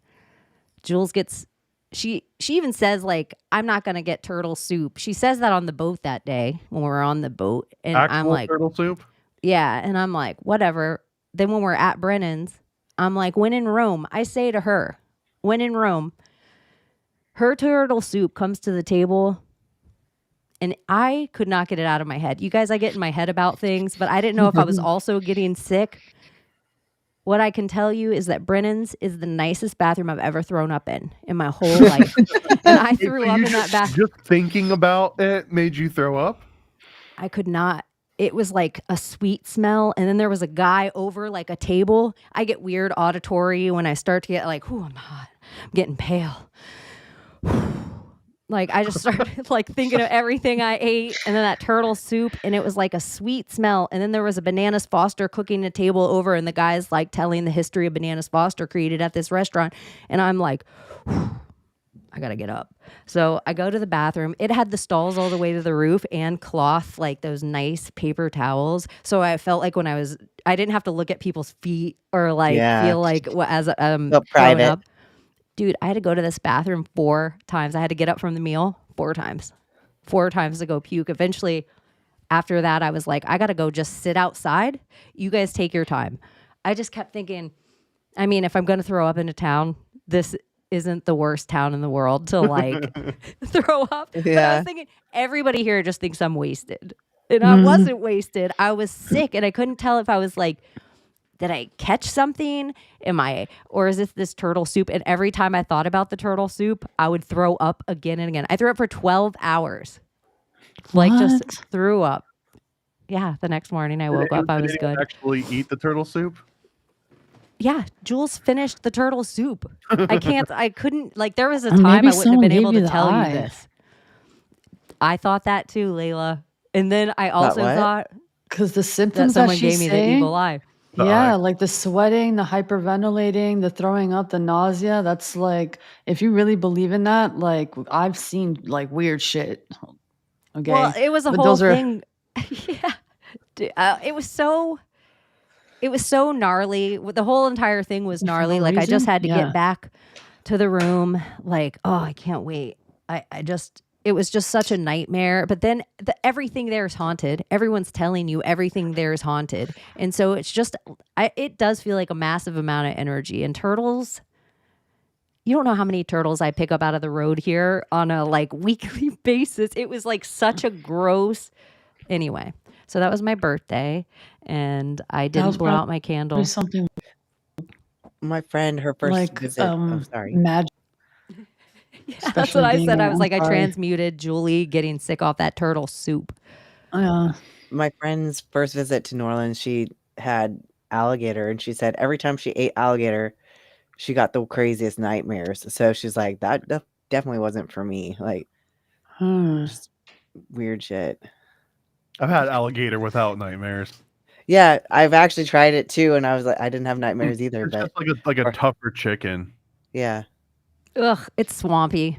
Jules gets she even says like, I'm not gonna get turtle soup. She says that on the boat that day when we were on the boat, and I'm like, turtle soup. Yeah, and I'm like, whatever. Then when we're at Brennan's, I'm like, when in Rome, I say to her, when in Rome, her turtle soup comes to the table, and I could not get it out of my head. You guys, I get in my head about things, but I didn't know if I was also getting sick. What I can tell you is that Brennan's is the nicest bathroom I've ever thrown up in my whole life. And I threw up in that bathroom. Just thinking about it made you throw up? I could not. It was like a sweet smell. And then there was a guy over like a table. I get weird auditory when I start to get like, I'm hot. I'm getting pale. Like I just started like thinking of everything I ate, and then that turtle soup, and it was like a sweet smell. And then there was a Bananas Foster cooking a table over, and the guy's like telling the history of Bananas Foster created at this restaurant. And I'm like, I gotta get up. So I go to the bathroom. It had the stalls all the way to the roof and cloth, like those nice paper towels. So I felt like when I didn't have to look at people's feet or like feel like as private. up. Dude, I had to go to this bathroom 4 times. I had to get up from the meal 4 times. 4 times to go puke. Eventually, after that, I was like, I got to go just sit outside. You guys take your time. I just kept thinking, I mean, if I'm going to throw up in a town, this isn't the worst town in the world to like throw up. But I was thinking, everybody here just thinks I'm wasted. And I wasn't wasted. I was sick, and I couldn't tell if I was like, did I catch something? Or is this turtle soup? And every time I thought about the turtle soup, I would throw up again and again. I threw up for 12 hours. Like just threw up. Yeah, the next morning I woke up, I was good. Actually eat the turtle soup? Yeah, Jules finished the turtle soup. I couldn't, like there was a time I wouldn't have been able to tell you this. I thought that too, Layla. And then I also thought because the symptoms that someone that she's gave me saying, the evil eye. Yeah, like the sweating, the hyperventilating, the throwing up, the nausea. That's like, if you really believe in that, like I've seen like weird shit. Okay. Well, it was a whole thing. Yeah. It was so gnarly. The whole entire thing was gnarly. Like I just had to get back to the room. Like, oh, I can't wait. It was just such a nightmare. But then everything there is haunted. Everyone's telling you everything there is haunted. And so it's just, it does feel like a massive amount of energy. And turtles, you don't know how many turtles I pick up out of the road here on a like weekly basis. It was like such a gross, anyway. So that was my birthday. And I didn't blow out my candle. Something My friend, her first like visit. Sorry. magic. Yeah, that's what I said. I was like, I transmuted Julie getting sick off that turtle soup. My friend's first visit to New Orleans, she had alligator, and she said every time she ate alligator, she got the craziest nightmares. So she's like, that definitely wasn't for me. Like, just weird shit. I've had alligator without nightmares. Yeah, I've actually tried it too, and I was like, I didn't have nightmares either. It's But just like a tougher chicken. yeah. Ugh, it's swampy.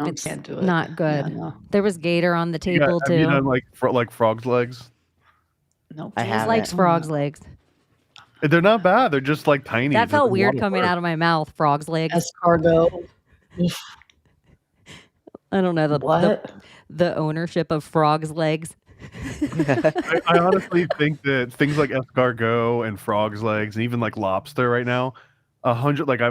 It's can't do it. not good. Yeah, no. There was gator on the table Have you too. done like frog's legs? Nope. I Jules haven't. likes frog's legs. They're not bad. They're just like tiny. That felt weird coming out of my mouth. Frog's legs. Escargot. I don't know What? the ownership of frog's legs. I honestly think that things like escargot and frog's legs and even like lobster right now, 100 like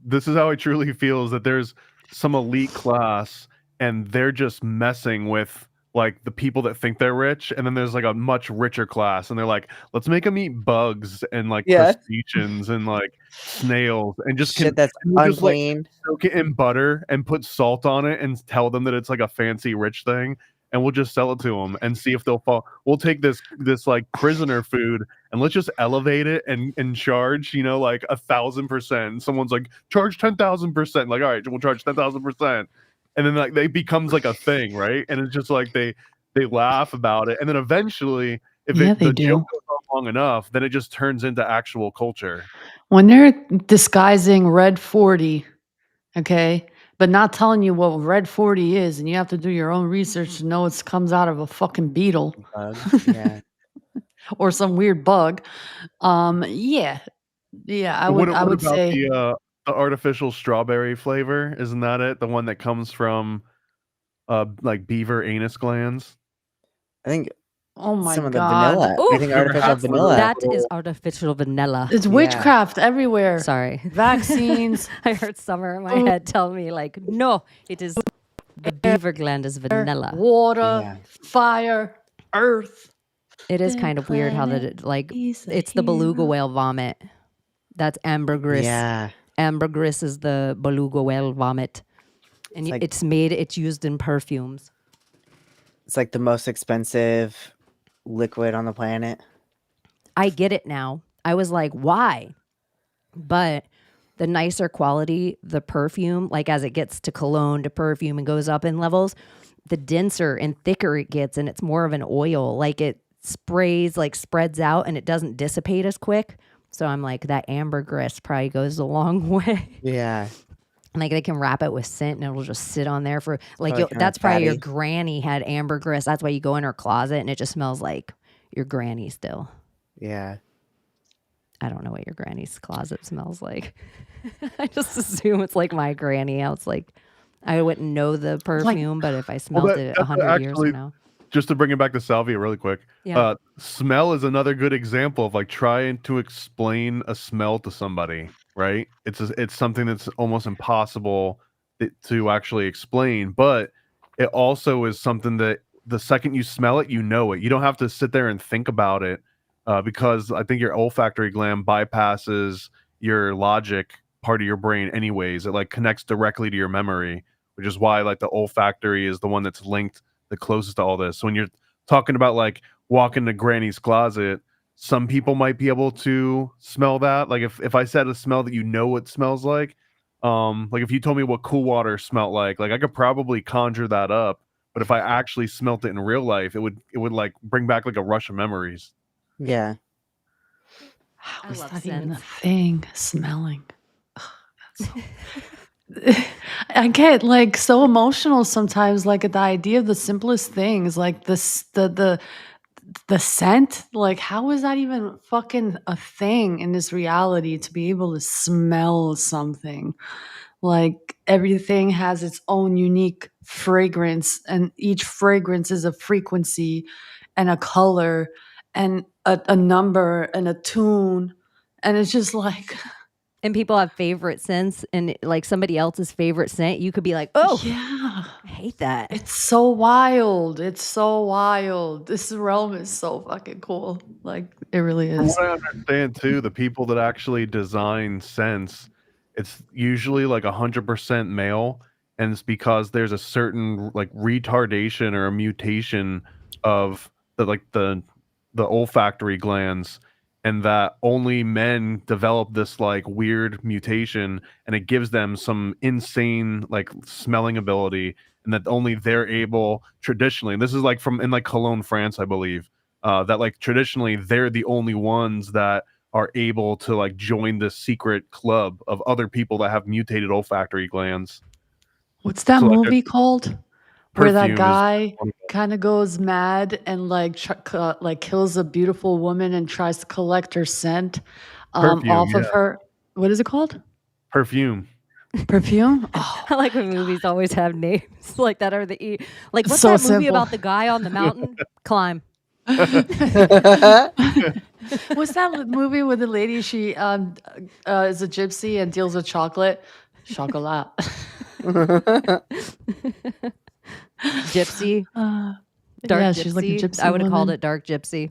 this is how I truly feel, is that there's some elite class and they're just messing with like the people that think they're rich, and then there's like a much richer class and they're like, let's make them eat bugs and like crustaceans and like snails and just Shit that's just, like, unclean. soak it in butter and put salt on it and tell them that it's like a fancy rich thing, and we'll just sell it to them and see if they'll fall. We'll take this like prisoner food and let's just elevate it and charge, like 1,000%. Someone's like, charge 10,000%. Like, all right, we'll charge 10,000%. And then like they becomes like a thing, right? And it's just like they laugh about it, and then eventually, if the joke goes on long enough, then it just turns into actual culture. When they're disguising Red 40, okay, but not telling you what Red 40 is, and you have to do your own research to know it comes out of a fucking beetle Yeah. or some weird bug. Yeah, I would say the artificial strawberry flavor, isn't that it? The one that comes from like beaver anus glands. I think oh my some of god. the vanilla. Ooh, I think artificial vanilla. That is artificial vanilla. It's witchcraft everywhere. Sorry. Vaccines. I heard Summer in my head tell me like, no, it is the beaver gland is vanilla. Water, fire, earth. It is kind of weird how it's the beluga whale vomit. That's ambergris. Yeah. Ambergris is the beluga whale vomit. And it's used in perfumes. It's like the most expensive liquid on the planet. I get it now. I was like, why? But the nicer quality, the perfume, like as it gets to cologne to perfume and goes up in levels, the denser and thicker it gets, and it's more of an oil. Like it sprays, like spreads out, and it doesn't dissipate as quick. So I'm like, that ambergris probably goes a long way. Yeah. Like they can wrap it with scent and it'll just sit on there for like Probably that's probably your fatty. granny had ambergris. That's why you go in her closet and it just smells like your granny still. Yeah. I don't know what your granny's closet smells like. I just assume it's like my granny. It's like I wouldn't know the perfume, but if I smelled it 100 years from now. Just to bring it back to salvia really quick. Yeah. Smell is another good example of like trying to explain a smell to somebody, right? It's something that's almost impossible to actually explain, but it also is something that the second you smell it, you know it. You don't have to sit there and think about it because I think your olfactory gland bypasses your logic part of your brain anyways. It like connects directly to your memory, which is why like the olfactory is the one that's linked the closest to all this. So when you're talking about like walking to granny's closet, some people might be able to smell that. Like if I said a smell that you know what smells like if you told me what cool water smelled like I could probably conjure that up. But if I actually smelt it in real life, it would like bring back like a rush of memories. Yeah. How I is love that even a scents. thing? Smelling. Ugh, that's so I get like so emotional sometimes, like at the idea of the simplest things, like the scent. Like, how is that even fucking a thing in this reality to be able to smell something? Like everything has its own unique fragrance, and each fragrance is a frequency and a color and a number and a tune. And it's just like, And people have favorite scents, and like somebody else's favorite scent, you could be like, oh, yeah, I hate that. it's so wild. It's so wild. This realm is so fucking cool. Like, it really From is. what I understand too, the people that actually design scents, it's usually like 100% male, and it's because there's a certain like retardation or a mutation of the olfactory glands, and that only men develop this like weird mutation, and it gives them some insane like smelling ability, and that only they're able traditionally. And this is like from in like Cologne, France, I believe. That like traditionally they're the only ones that are able to like join this secret club of other people that have mutated olfactory glands. What's that So, like, movie called? Where that Perfume is guy one of kind of goes mad and like kills a beautiful woman and tries to collect her scent Perfume, off yeah. of her. What is it called? Perfume. Perfume? Oh, I like when movies always have names like that are the E. Like, what's so that movie simple. about the guy on the mountain? Climb. What's that movie with the lady? She is a gypsy and deals with chocolate. Chocolat. Gypsy. Dark yeah, Gypsy. she's like a gypsy I would have called woman. it Dark Gypsy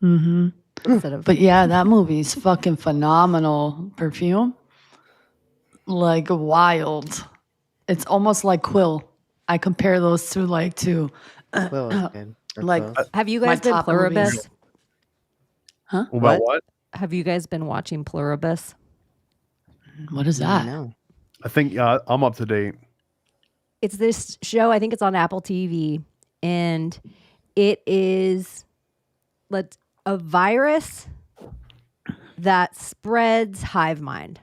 Mm-hmm. instead of. But yeah, that movie's fucking phenomenal. Perfume, like wild. It's almost like Quill. I compare those two like to Quill is good. Or like Quill. Have you my guys been top movies. Pluribus? About what? Have you guys been watching Pluribus? What is that? No. I think I'm up to date. It's this show. I think it's on Apple TV, and it is a virus that spreads hive mind.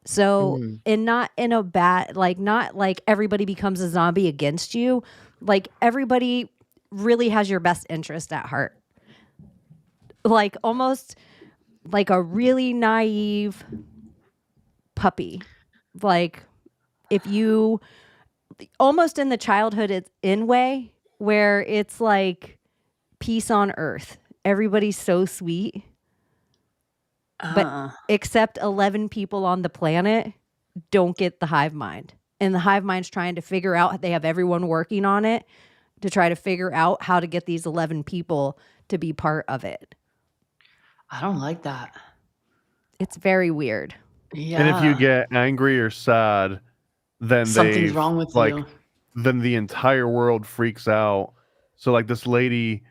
So, and not in a bad, like, not like everybody becomes a zombie against you. Like, everybody really has your best interest at heart. Like, almost like a really naive puppy. Like, if you almost in the childhood it's in way where it's like peace on earth. Everybody's so sweet. But except 11 people on the planet don't get the hive mind. And the hive mind's trying to figure out, they have everyone working on it to try to figure out how to get these 11 people to be part of it. I don't like that. It's very weird. Yeah. And if you get angry or sad, then something's wrong with you. then the entire world freaks out. So like this lady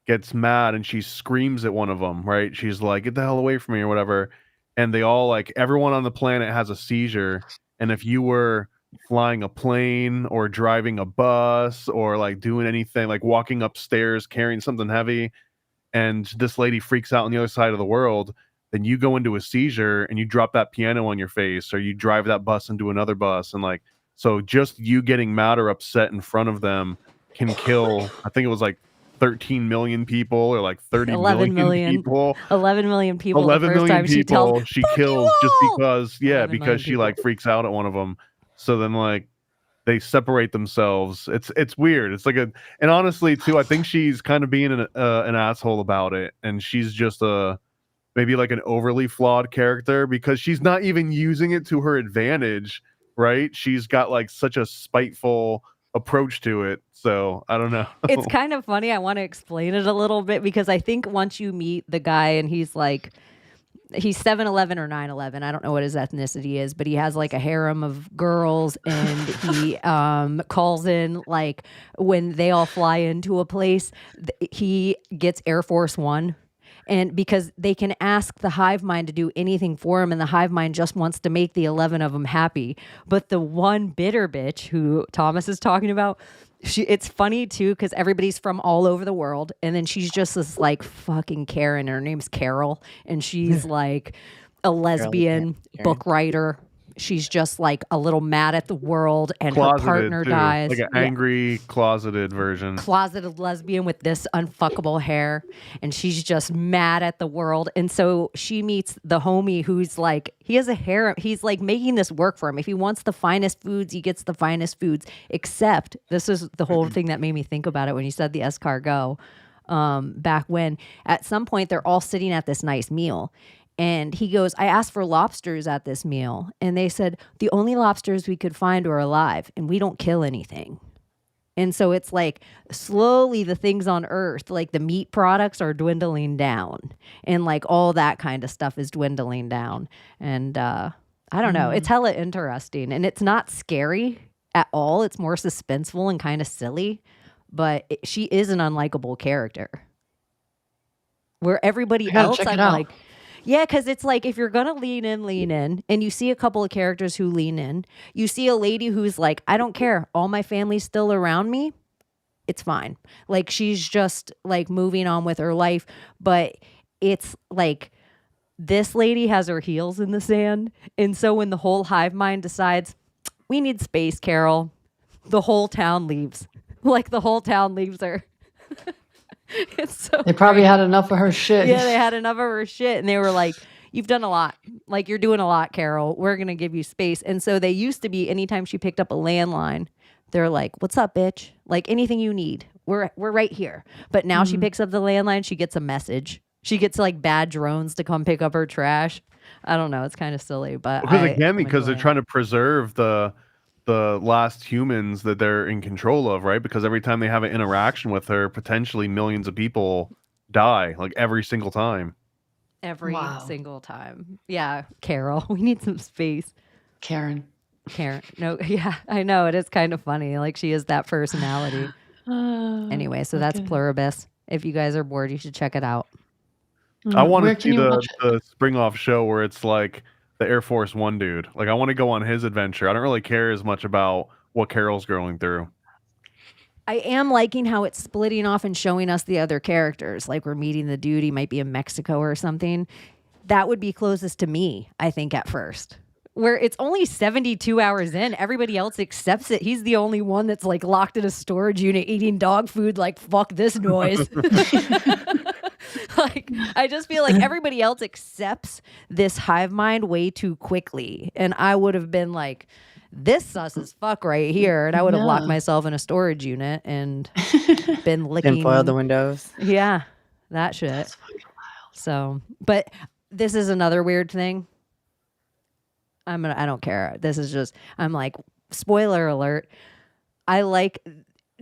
gets mad and she screams at one of them, right? She's like, "Get the hell away from me," or whatever. And they all like, everyone on the planet has a seizure. And if you were flying a plane or driving a bus or like doing anything, like walking upstairs carrying something heavy, and this lady freaks out on the other side of the world, then you go into a seizure and you drop that piano on your face, or you drive that bus into another bus. And like, so just you getting mad or upset in front of them can kill, I think it was like 13 million people or like 30 11 million people. 11 million people. 11 the first million time people she tells, kills just all! because, 11 because million she like freaks out at one of them. So then like they separate themselves. It's weird. It's like and honestly too, I think she's kind of being an asshole about it, and she's just maybe like an overly flawed character because she's not even using it to her advantage, right? She's got like such a spiteful approach to it. So I don't know. It's kind of funny. I want to explain it a little bit because I think once you meet the guy and he's 7'11" or 9'11", I don't know what his ethnicity is, but he has like a harem of girls, and he calls in like when they all fly into a place, he gets Air Force One. And because they can ask the hive mind to do anything for him, and the hive mind just wants to make the 11 of them happy. But the one bitter bitch who Thomas is talking about, it's funny too because everybody's from all over the world, and then she's just this like fucking Karen. Her name's Carol, and she's like a lesbian book writer. She's just like a little mad at the world, and Closeted, her partner too. dies. Like an angry, closeted version. Closeted lesbian with this unfuckable hair, and she's just mad at the world. And so she meets the homie who's like, he has a harem. He's like making this work for him. If he wants the finest foods, he gets the finest foods. Except this is the whole thing that made me think about it when you said the escargot. Back when at some point they're all sitting at this nice meal. And he goes, "I asked for lobsters at this meal, and they said the only lobsters we could find were alive, and we don't kill anything." And so it's like slowly the things on earth, like the meat products are dwindling down, and like all that kind of stuff is dwindling down. And I don't know, it's hella interesting, and it's not scary at all. It's more suspenseful and kind of silly, but she is an unlikable character. Where everybody else, I'm like, yeah, because it's like if you're going to lean in, and you see a couple of characters who lean in, you see a lady who's like, "I don't care. All my family's still around me. It's fine." Like she's just like moving on with her life. But it's like this lady has her heels in the sand. And so when the whole hive mind decides, "We need space, Carol," the whole town leaves. Like the whole town leaves her. It's so They probably great. had enough of her shit. Yeah, they had enough of her shit, and they were like, "You've done a lot. Like you're doing a lot, Carol. We're gonna give you space." And so they used to be, anytime she picked up a landline, they're like, "What's up, bitch? Like anything you need, we're right here." But now she picks up the landline, she gets a message. She gets like bad drones to come pick up her trash. I don't know. It's kind of silly, but because they're trying to preserve the last humans that they're in control of, right? Because every time they have an interaction with her, potentially millions of people die, like every single time. every single time. Yeah, Carol, we need some space. Karen. No, yeah, I know. It is kind of funny. Like she is that personality. Anyway, so that's Pluribus. If you guys are bored, you should check it out. I want Where to can see you watch it? the spring off show where it's like the Air Force One dude. Like I want to go on his adventure. I don't really care as much about what Carol's going through. I am liking how it's splitting off and showing us the other characters. Like we're meeting the dude. He might be in Mexico or something. That would be closest to me, I think, at first. Where it's only 72 hours in. Everybody else accepts it. He's the only one that's like locked in a storage unit eating dog food like, fuck this noise. Like, I just feel like everybody else accepts this hive mind way too quickly. And I would have been like, this sus as fuck right here. And I would have locked myself in a storage unit and been licking. And foil the windows. Yeah, that shit. That's fucking wild. So, but this is another weird thing. I don't care. This is just, I'm like, spoiler alert.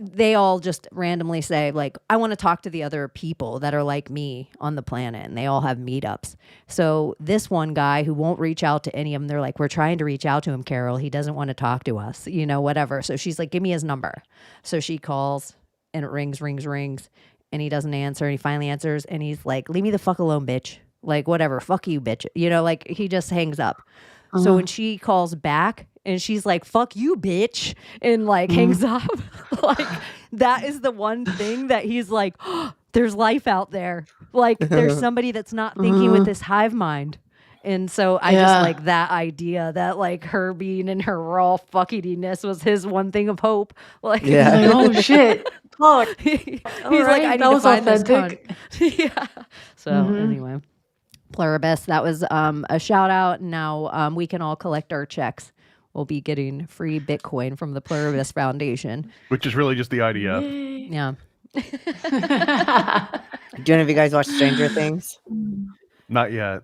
They all just randomly say, like, I want to talk to the other people that are like me on the planet. And they all have meetups. So this one guy who won't reach out to any of them, they're like, we're trying to reach out to him, Carol. He doesn't want to talk to us, whatever. So she's like, give me his number. So she calls and it rings. And he doesn't answer. And he finally answers. And he's like, leave me the fuck alone, bitch. Like, whatever. Fuck you, bitch. Like he just hangs up. So when she calls back and she's like, fuck you, bitch, and like hangs up, like that is the one thing that he's like, oh, there's life out there. Like there's somebody that's not thinking with this hive mind. And so I just like that idea that like her being in her raw fuckidiness was his one thing of hope. Like, oh shit. Fuck. He's like, I need to find this cunt. Yeah. So anyway. Pluribus, that was a shout out. Now we can all collect our checks. We'll be getting free Bitcoin from the Pluribus Foundation, which is really just the idea. Yeah. Do any of you guys watch Stranger Things? Not yet.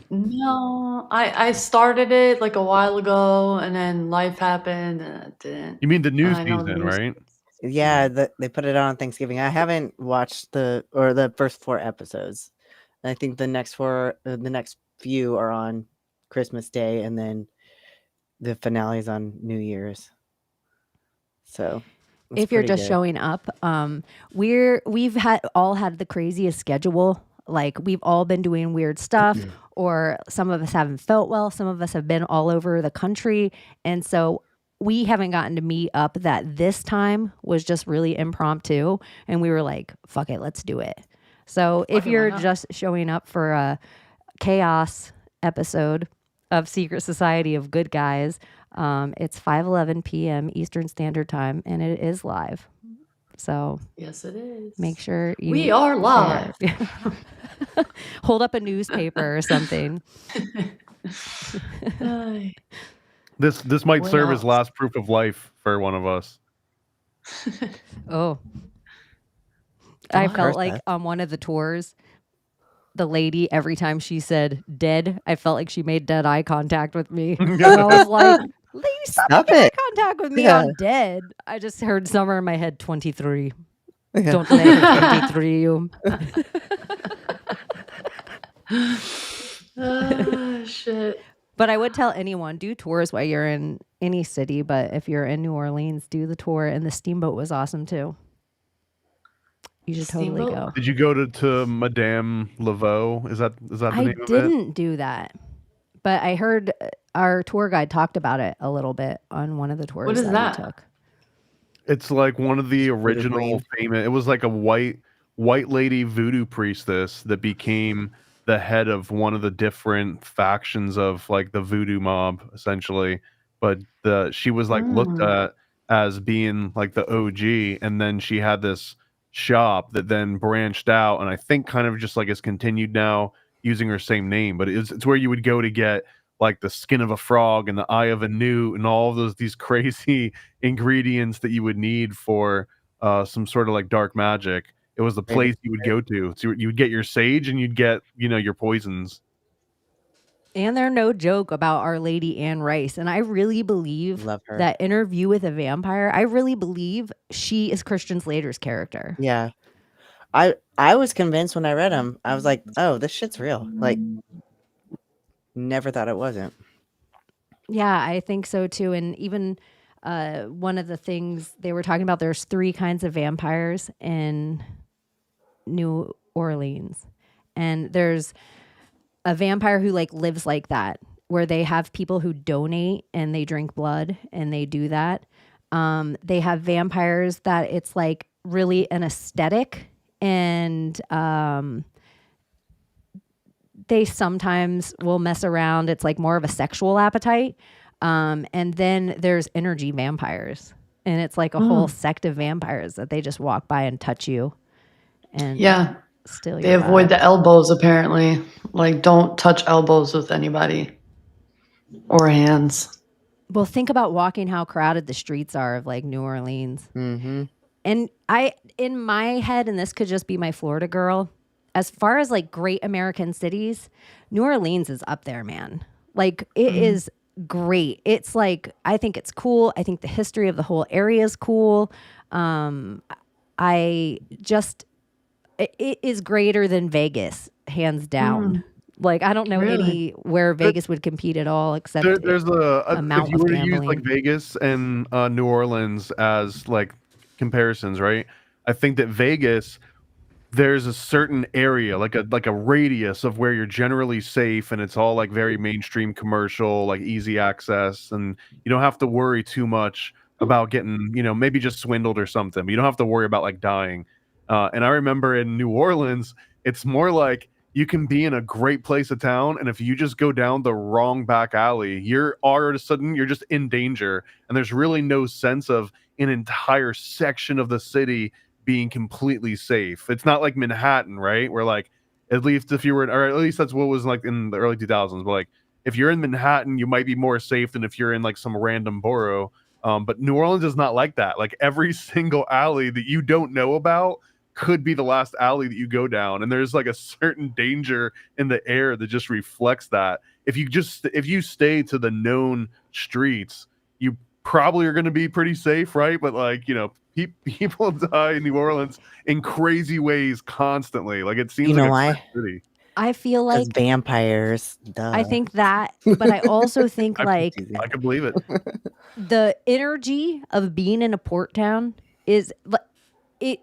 No, I started it like a while ago, and then life happened, and I didn't. You mean the new season, right? Yeah, they put it on Thanksgiving. I haven't watched the first 4 episodes. I think the next few are on Christmas Day, and then the finale is on New Year's. So, if you're just showing up, we've all had the craziest schedule. Like we've all been doing weird stuff, or some of us haven't felt well. Some of us have been all over the country, and so we haven't gotten to meet up. That this time was just really impromptu, and we were like, "Fuck it, let's do it." So if you're just showing up for a chaos episode of Secret Society of Good Guys, it's 5:11 p.m. Eastern Standard Time, and it is live. So yes, it is. Make sure we are live. Hold up a newspaper or something. This might serve as last proof of life for one of us. Oh. I felt like on one of the tours, the lady, every time she said dead, I felt like she made dead eye contact with me. And I was like, lady, stop making eye contact with me. I'm dead. I just heard somewhere in my head, 23. Don't let her 23 you. Shit. But I would tell anyone, do tours while you're in any city. But if you're in New Orleans, do the tour. And the steamboat was awesome too. You should totally go. Did you go to Madame Laveau? Is that the name of it? I didn't do that, but I heard our tour guide talked about it a little bit on one of the tours that we took. It's like one of the original famous. It was like a white lady voodoo priestess that became the head of one of the different factions of like the voodoo mob, essentially. But she was like looked at as being like the OG, and then she had this shop that then branched out, and I think kind of just like has continued now using her same name. But it's where you would go to get like the skin of a frog and the eye of a newt and all of these crazy ingredients that you would need for some sort of like dark magic. It was the place you would go to. So you would get your sage and you'd get, your poisons. And they're no joke about Our Lady Anne Rice. And I really believe Love her. that Interview with a Vampire, I really believe she is Christian Slater's character. Yeah. I was convinced when I read them. I was like, oh, this shit's real. Like, never thought it wasn't. Yeah, I think so too. And even one of the things they were talking about, there's 3 kinds of vampires in New Orleans. And there's a vampire who like lives like that, where they have people who donate and they drink blood and they do that. They have vampires that it's like really an aesthetic, and they sometimes will mess around. It's like more of a sexual appetite. And then there's energy vampires, and it's like a whole sect of vampires that they just walk by and touch you. And Yeah. steal They your avoid vibe. the elbows, apparently. Like, don't touch elbows with anybody or hands. Well, think about walking how crowded the streets are of like New Orleans. Mm-hmm. And in my head, and this could just be my Florida girl, as far as like great American cities, New Orleans is up there, man. Like it is great. It's like, I think it's cool. I think the history of the whole area is cool. It is greater than Vegas, hands down. Like, I don't know anywhere Vegas would compete at all, except There's a amount if you of were to use gambling. like Vegas and New Orleans as like comparisons, right? I think that Vegas, there's a certain area, like a radius of where you're generally safe, and it's all like very mainstream commercial, like easy access, and you don't have to worry too much about getting, maybe just swindled or something. But you don't have to worry about like dying. And I remember in New Orleans, it's more like you can be in a great place of town, and if you just go down the wrong back alley, you're all of a sudden you're just in danger, and there's really no sense of an entire section of the city being completely safe. It's not like Manhattan, right? Where like, at least if you were, or at least that's what was like in the early 2000s. But like, if you're in Manhattan, you might be more safe than if you're in like some random borough. But New Orleans is not like that. Like every single alley that you don't know about could be the last alley that you go down, and there's like a certain danger in the air that just reflects that. If you stay to the known streets, you probably are going to be pretty safe, right? But like, people die in New Orleans in crazy ways constantly. Like it seems You know like a why? city. I feel As like vampires. Duh. I think that, but I also think like I can believe it. the energy of being in a port town is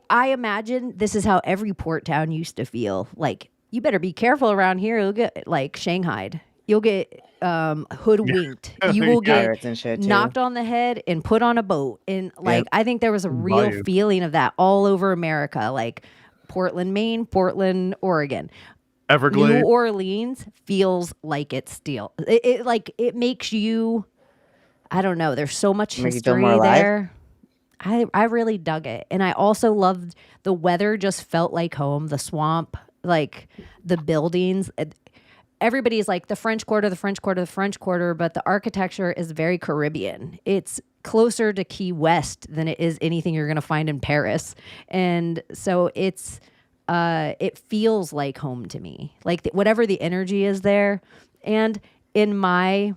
I imagine this is how every port town used to feel. Like, you better be careful around here. You'll get like shanghaied. You'll get hoodwinked. You will get Pirates and shit, too. knocked on the head and put on a boat. And like, I think there was a real Bayou. feeling of that all over America, like Portland, Maine, Portland, Oregon. Everglades. New Orleans feels like it's still. It makes you. I don't know. There's so much Make you feel history more alive? there. I really dug it, and I also loved the weather. Just felt like home. The swamp, like the buildings. Everybody's like the French Quarter, the French Quarter, the French Quarter, but the architecture is very Caribbean. It's closer to Key West than it is anything you're going to find in Paris, and so it feels like home to me. Like whatever the energy is there, and in my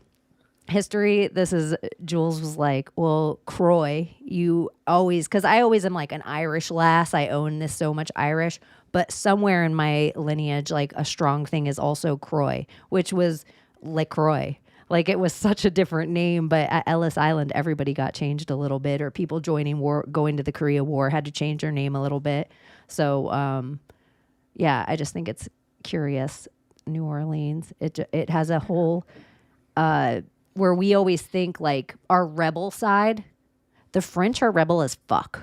history, this is Jules was like, well, Croy, you always, because I always am like an Irish lass. I own this so much Irish, but somewhere in my lineage, like a strong thing is also Croy, which was LaCroix. Like it was such a different name, but at Ellis Island, everybody got changed a little bit, or people joining war, going to the Korea War had to change their name a little bit. So, yeah, I just think it's curious. New Orleans, it has a whole, where we always think like our rebel side, the French are rebel as fuck.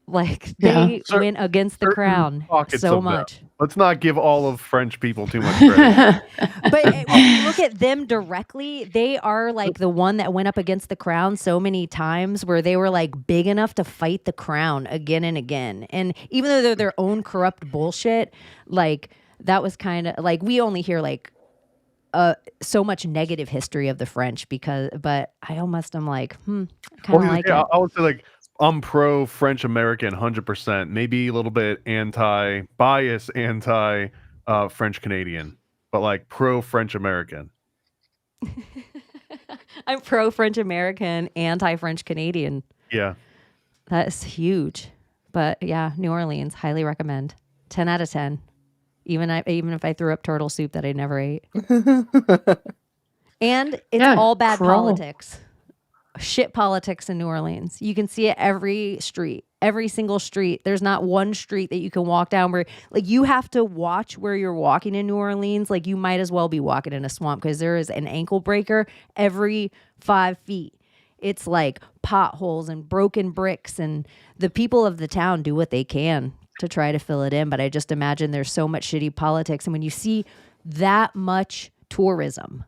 Like they went against the certain crown pockets so of them. much. Let's not give all of French people too much credit. But when you look at them directly, they are like the one that went up against the crown so many times where they were like big enough to fight the crown again and again. And even though they're their own corrupt bullshit, like that was kind of like we only hear like so much negative history of the French but I almost am like, kind of like it. I would say like I'm pro French American 100%, maybe a little bit anti French Canadian, but like pro French American. I'm pro French American, anti French Canadian. Yeah. That's huge. But yeah, New Orleans, highly recommend. 10 out of 10. Even if I threw up turtle soup that I never ate. And it's all bad politics. Shit politics in New Orleans. You can see it every street, every single street. There's not one street that you can walk down where like you have to watch where you're walking in New Orleans. Like you might as well be walking in a swamp because there is an ankle breaker every 5 feet. It's like potholes and broken bricks, and the people of the town do what they can to try to fill it in. But I just imagine there's so much shitty politics. And when you see that much tourism,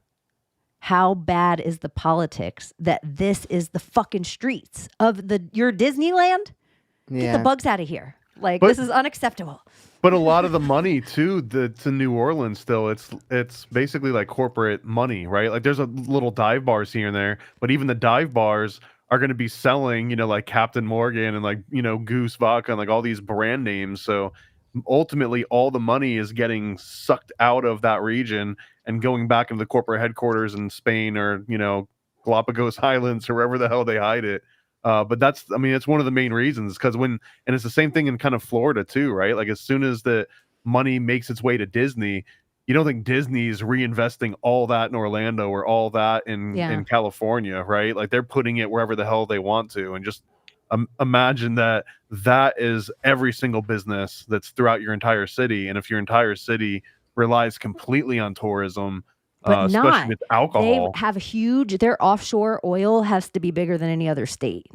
how bad is the politics that this is the fucking streets of your Disneyland? Get the bugs out of here. Like, this is unacceptable. But a lot of the money too, to New Orleans still, it's basically like corporate money, right? Like there's a little dive bars here and there, but even the dive bars are going to be selling, like Captain Morgan and like, Goose Vodka and like all these brand names. So ultimately all the money is getting sucked out of that region and going back into the corporate headquarters in Spain or, Galapagos Islands or wherever the hell they hide it. But it's one of the main reasons because and it's the same thing in kind of Florida too, right? Like as soon as the money makes its way to Disney, you don't think Disney's reinvesting all that in Orlando or all that in California, right? Like they're putting it wherever the hell they want to. And just imagine that is every single business that's throughout your entire city. And if your entire city relies completely on tourism, but especially with alcohol, they have their offshore oil has to be bigger than any other state.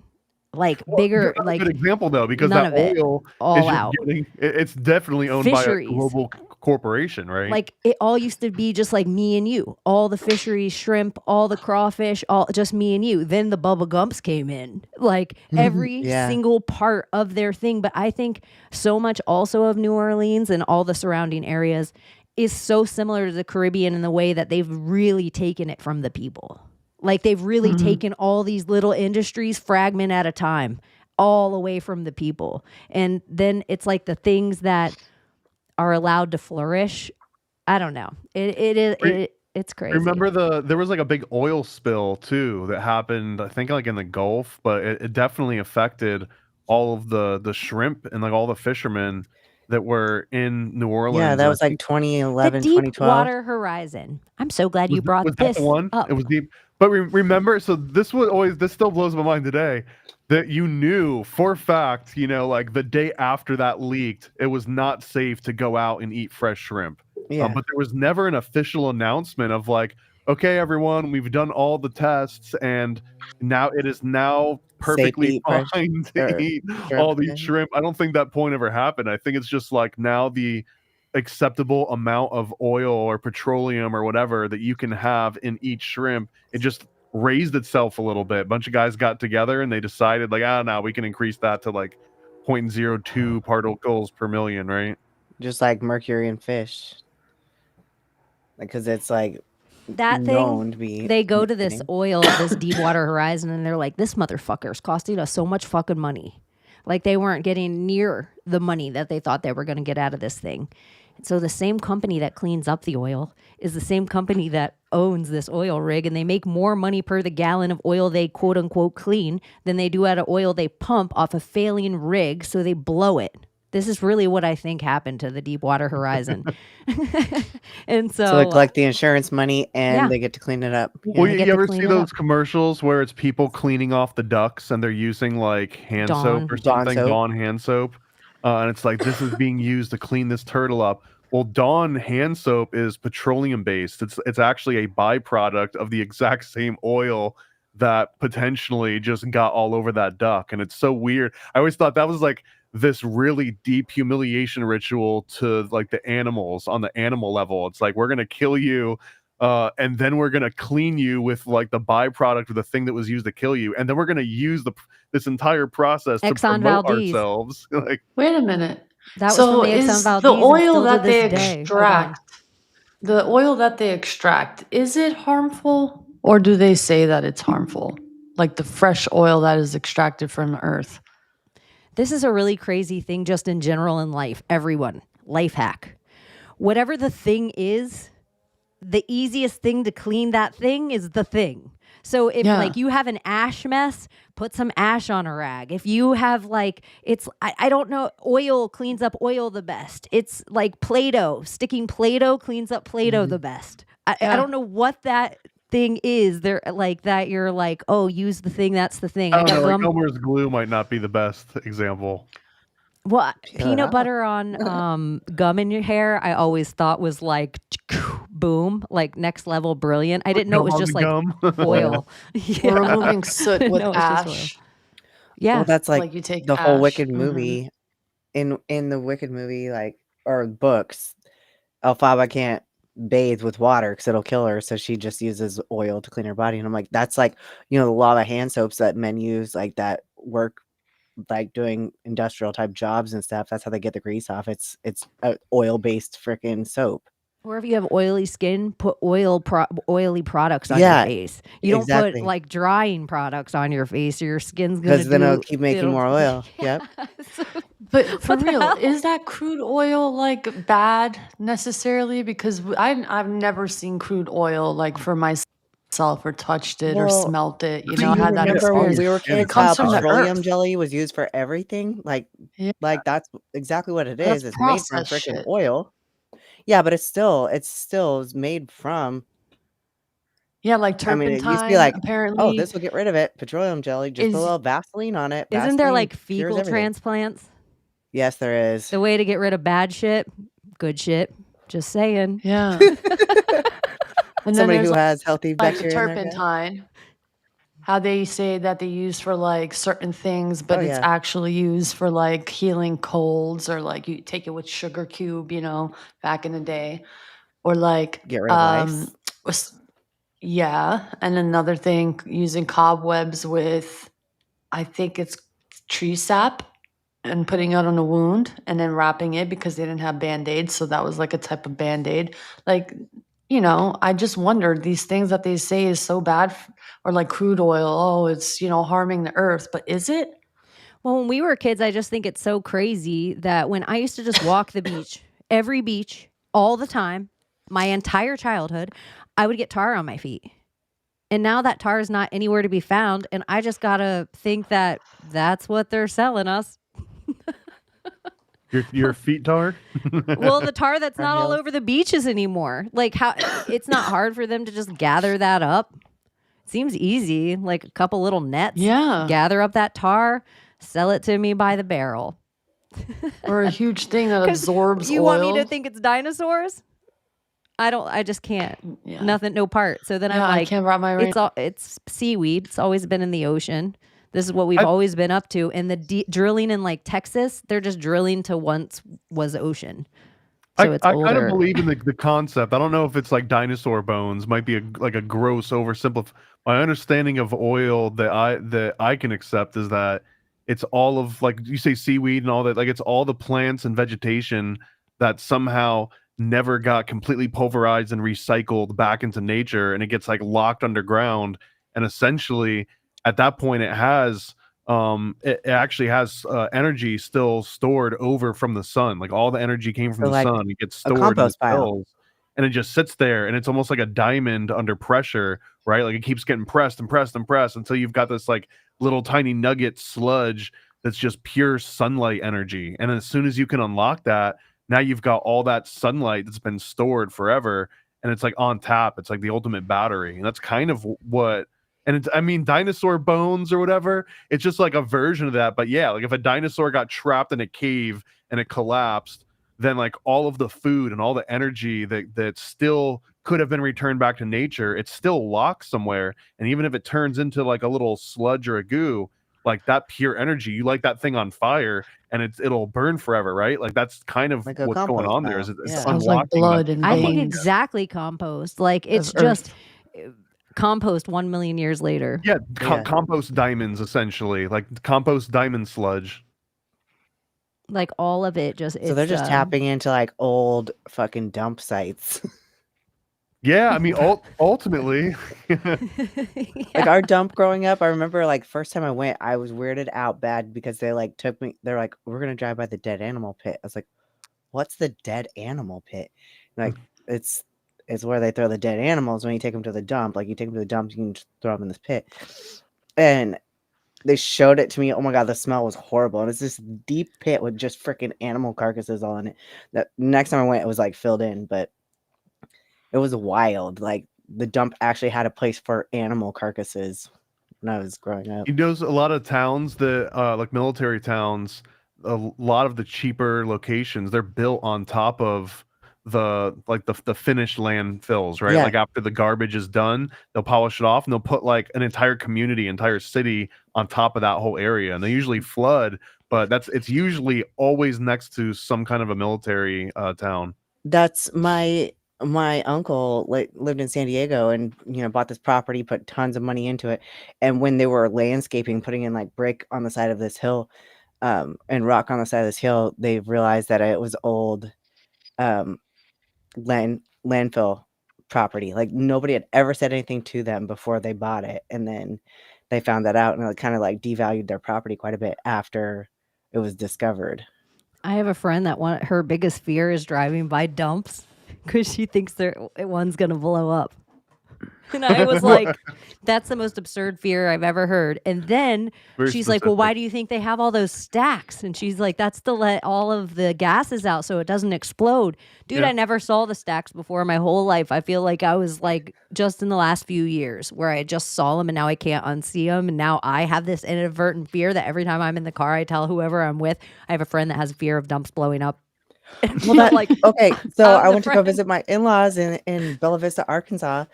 Like bigger, like a good example though, because none that of oil all out. It's definitely owned Fisheries. by a global corporation, right? Like it all used to be just like me and you, all the fisheries, shrimp, all the crawfish, all just me and you. Then the Bubba Gumps came in, like every single part of their thing. But I think so much also of New Orleans and all the surrounding areas is so similar to the Caribbean in the way that they've really taken it from the people. Like they've really taken all these little industries fragment at a time, all away from the people. And then it's like the things that are allowed to flourish. I don't know. It's crazy. Remember there was like a big oil spill too that happened, I think like in the Gulf, but it definitely affected all of the shrimp and like all the fishermen that were in New Orleans. Yeah, that was like 2011, 2012. Deepwater Horizon. I'm so glad you brought this up. It was deep. But remember, so this still blows my mind today that you knew for a fact, like the day after that leaked, it was not safe to go out and eat fresh shrimp. Yeah. But there was never an official announcement of like, okay, everyone, we've done all the tests and now it is now perfectly fine to eat all these shrimp. I don't think that point ever happened. I think it's just like now the acceptable amount of oil or petroleum or whatever that you can have in each shrimp, it just raised itself a little bit. A bunch of guys got together and they decided like, now we can increase that to like 0.02 particles per million, right? Just like mercury in fish. Because it's like that thing, they go to this oil, this Deepwater Horizon, and they're like, this motherfucker's costing us so much fucking money. Like they weren't getting near the money that they thought they were going to get out of this thing. And so the same company that cleans up the oil is the same company that owns this oil rig, and they make more money per the gallon of oil they quote unquote clean than they do out of oil they pump off a failing rig, so they blow it. This is really what I think happened to the Deepwater Horizon. And so they collect the insurance money and they get to clean it up. Well, you ever see those commercials where it's people cleaning off the ducts and they're using like hand soap or something, Dawn hand soap? And it's like, this is being used to clean this turtle up. Well, Dawn hand soap is petroleum based. It's actually a byproduct of the exact same oil that potentially just got all over that duck. And it's so weird. I always thought that was like this really deep humiliation ritual to like the animals on the animal level. It's like, we're going to kill you. And then we're going to clean you with like the byproduct of the thing that was used to kill you. And then we're going to use this entire process to Exxon promote Valdez. ourselves. Like, Wait a minute. That was So from the is Exxon Valdez the and oil still to that they this day. extract, the oil that they extract, is it harmful, or do they say that it's harmful? Like the fresh oil that is extracted from the earth. This is a really crazy thing just in general in life. Everyone, life hack. Whatever the thing is, the easiest thing to clean that thing is the thing. So if like you have an ash mess, put some ash on a rag. If you have like, I don't know, oil cleans up oil the best. It's like Play-Doh. Sticking Play-Doh cleans up Play-Doh the best. I don't know what that thing is there, like that you're like, oh, use the thing, that's the thing. I don't know, like Elmer's glue might not be the best example. Well, peanut butter on gum in your hair, I always thought was like boom, like next level brilliant. I didn't know it was just like oil. Yeah. We're removing soot with ash. Yeah, well, that's like you take the whole ash. Wicked movie. In the Wicked movie, like, or books, Elphaba can't bathe with water because it'll kill her, so she just uses oil to clean her body. And I'm like, that's like, you know, a lot of hand soaps that men use, like that work like doing industrial type jobs and stuff. That's how they get the grease off. It's oil based freaking soap. Or if you have oily skin, put oily products on your face. You don't put like drying products on your face, or your skin's gonna. Because then it'll keep making more oil. Yep. But for real, is that crude oil like bad necessarily? Because I've never seen crude oil like for myself or touched it or smelt it. You know, I had that remember when experience. we were kids, It comes how from the petroleum earth. jelly was used for everything? Like that's exactly what it is. That's It's made from processed freaking shit. oil. Yeah, but it's still is made from. Yeah, like I mean, it used to be turpentine like, oh, apparently. this will get rid of it. Petroleum jelly, just put a little Vaseline on it. Isn't there Vaseline like cures fecal everything. transplants? Yes, there is. The way to get rid of bad shit, good shit. Just saying. Yeah. And Somebody then who there's has healthy like bacteria. turpentine. How they say that they use for like certain things, but it's actually used for like healing colds, or like you take it with sugar cube, you know, back in the day. Or like Get rid of lice. Yeah. And another thing, using cobwebs with, I think it's tree sap, and putting it on a wound and then wrapping it because they didn't have Band-Aids. So that was like a type of Band-Aid. Like, you know, I just wondered, these things that they say is so bad, or like crude oil, oh, it's, you know, harming the earth. But is it? Well, when we were kids, I just think it's so crazy that when I used to just walk the beach, every beach, all the time, my entire childhood, I would get tar on my feet. And now that tar is not anywhere to be found. And I just got to think that that's what they're selling us. Your feet tar? Well, the tar that's not all over the beaches anymore. Like, how it's not hard for them to just gather that up. Seems easy, like a couple little nets. Yeah. Gather up that tar, sell it to me by the barrel. Or a huge thing that absorbs you oil. want me to think it's dinosaurs? I just can't. Yeah. Nothing, no part. So then I'm I like, can't wrap my brain. it's seaweed. It's always been in the ocean. This is what we've always been up to. And the drilling in like Texas, they're just drilling to once was ocean. So it's I older. kind of believe in the concept. I don't know if it's like dinosaur bones. Might be like a gross oversimplify. My understanding of oil that I can accept is that it's all of, like you say, seaweed and all that. Like it's all the plants and vegetation that somehow never got completely pulverized and recycled back into nature, and it gets like locked underground. And essentially, at that point, it has it actually has energy still stored over from the sun. Like all the energy came from the sun. It gets stored in the cells, and it just sits there, and it's almost like a diamond under pressure, right? Like it keeps getting pressed and pressed and pressed until you've got this like little tiny nugget sludge that's just pure sunlight energy. And as soon as you can unlock that, now you've got all that sunlight that's been stored forever, and it's like on tap. It's like the ultimate battery, and that's kind of what. And it's, I mean, dinosaur bones or whatever, it's just like a version of that. But yeah, like if a dinosaur got trapped in a cave and it collapsed, then like all of the food and all the energy that still could have been returned back to nature, it's still locked somewhere. And even if it turns into like a little sludge or a goo, like that pure energy, you light that thing on fire and it'll burn forever, right? Like that's kind of Like a what's going compost on there. pile. Is it's Yeah. Sounds like unlocking blood and I think veins exactly compost. Like it's of just earth. compost 1 million years later. Yeah, Yeah. compost diamonds essentially, like compost diamond sludge. Like all of it just So they're it's just tapping into like old fucking dump sites. Yeah, I mean, ultimately, Like our dump growing up, I remember like first time I went, I was weirded out bad because they like took me. They're like, "We're gonna drive by the dead animal pit." I was like, "What's the dead animal pit?" Like it's where they throw the dead animals when you take them to the dump. Like you take them to the dump, you can just throw them in this pit. And they showed it to me. Oh my god, the smell was horrible. And it's this deep pit with just freaking animal carcasses all in it. That next time I went, it was like filled in, but it was wild. Like the dump actually had a place for animal carcasses when I was growing up. you know, a lot of towns that like military towns, a lot of the cheaper locations, they're built on top of the finished landfills, right? Yeah. Like after the garbage is done, they'll polish it off and they'll put like an entire community, entire city on top of that whole area. And they usually flood, but it's usually always next to some kind of a military town. That's my uncle lived in San Diego and bought this property, put tons of money into it. And when they were landscaping, putting in like brick on the side of this hill, and rock on the side of this hill, they realized that it was old landfill property. Like nobody had ever said anything to them before they bought it, and then they found that out, and it kind of like devalued their property quite a bit after it was discovered. I have a friend that her biggest fear is driving by dumps because she thinks one's gonna blow up. And I was like, that's the most absurd fear I've ever heard. And then Very she's like, well, why specific. do you think they have all those stacks? And she's like, that's to let all of the gases out so it doesn't explode. Dude, Yeah. I never saw the stacks before my whole life. I feel like I was like just in the last few years where I just saw them and now I can't unsee them. And now I have this inadvertent fear that every time I'm in the car, I tell whoever I'm with, I have a friend that has a fear of dumps blowing up. Well, that like, okay. So I'm I the went to go friend. visit my in-laws in Bella Vista, Arkansas,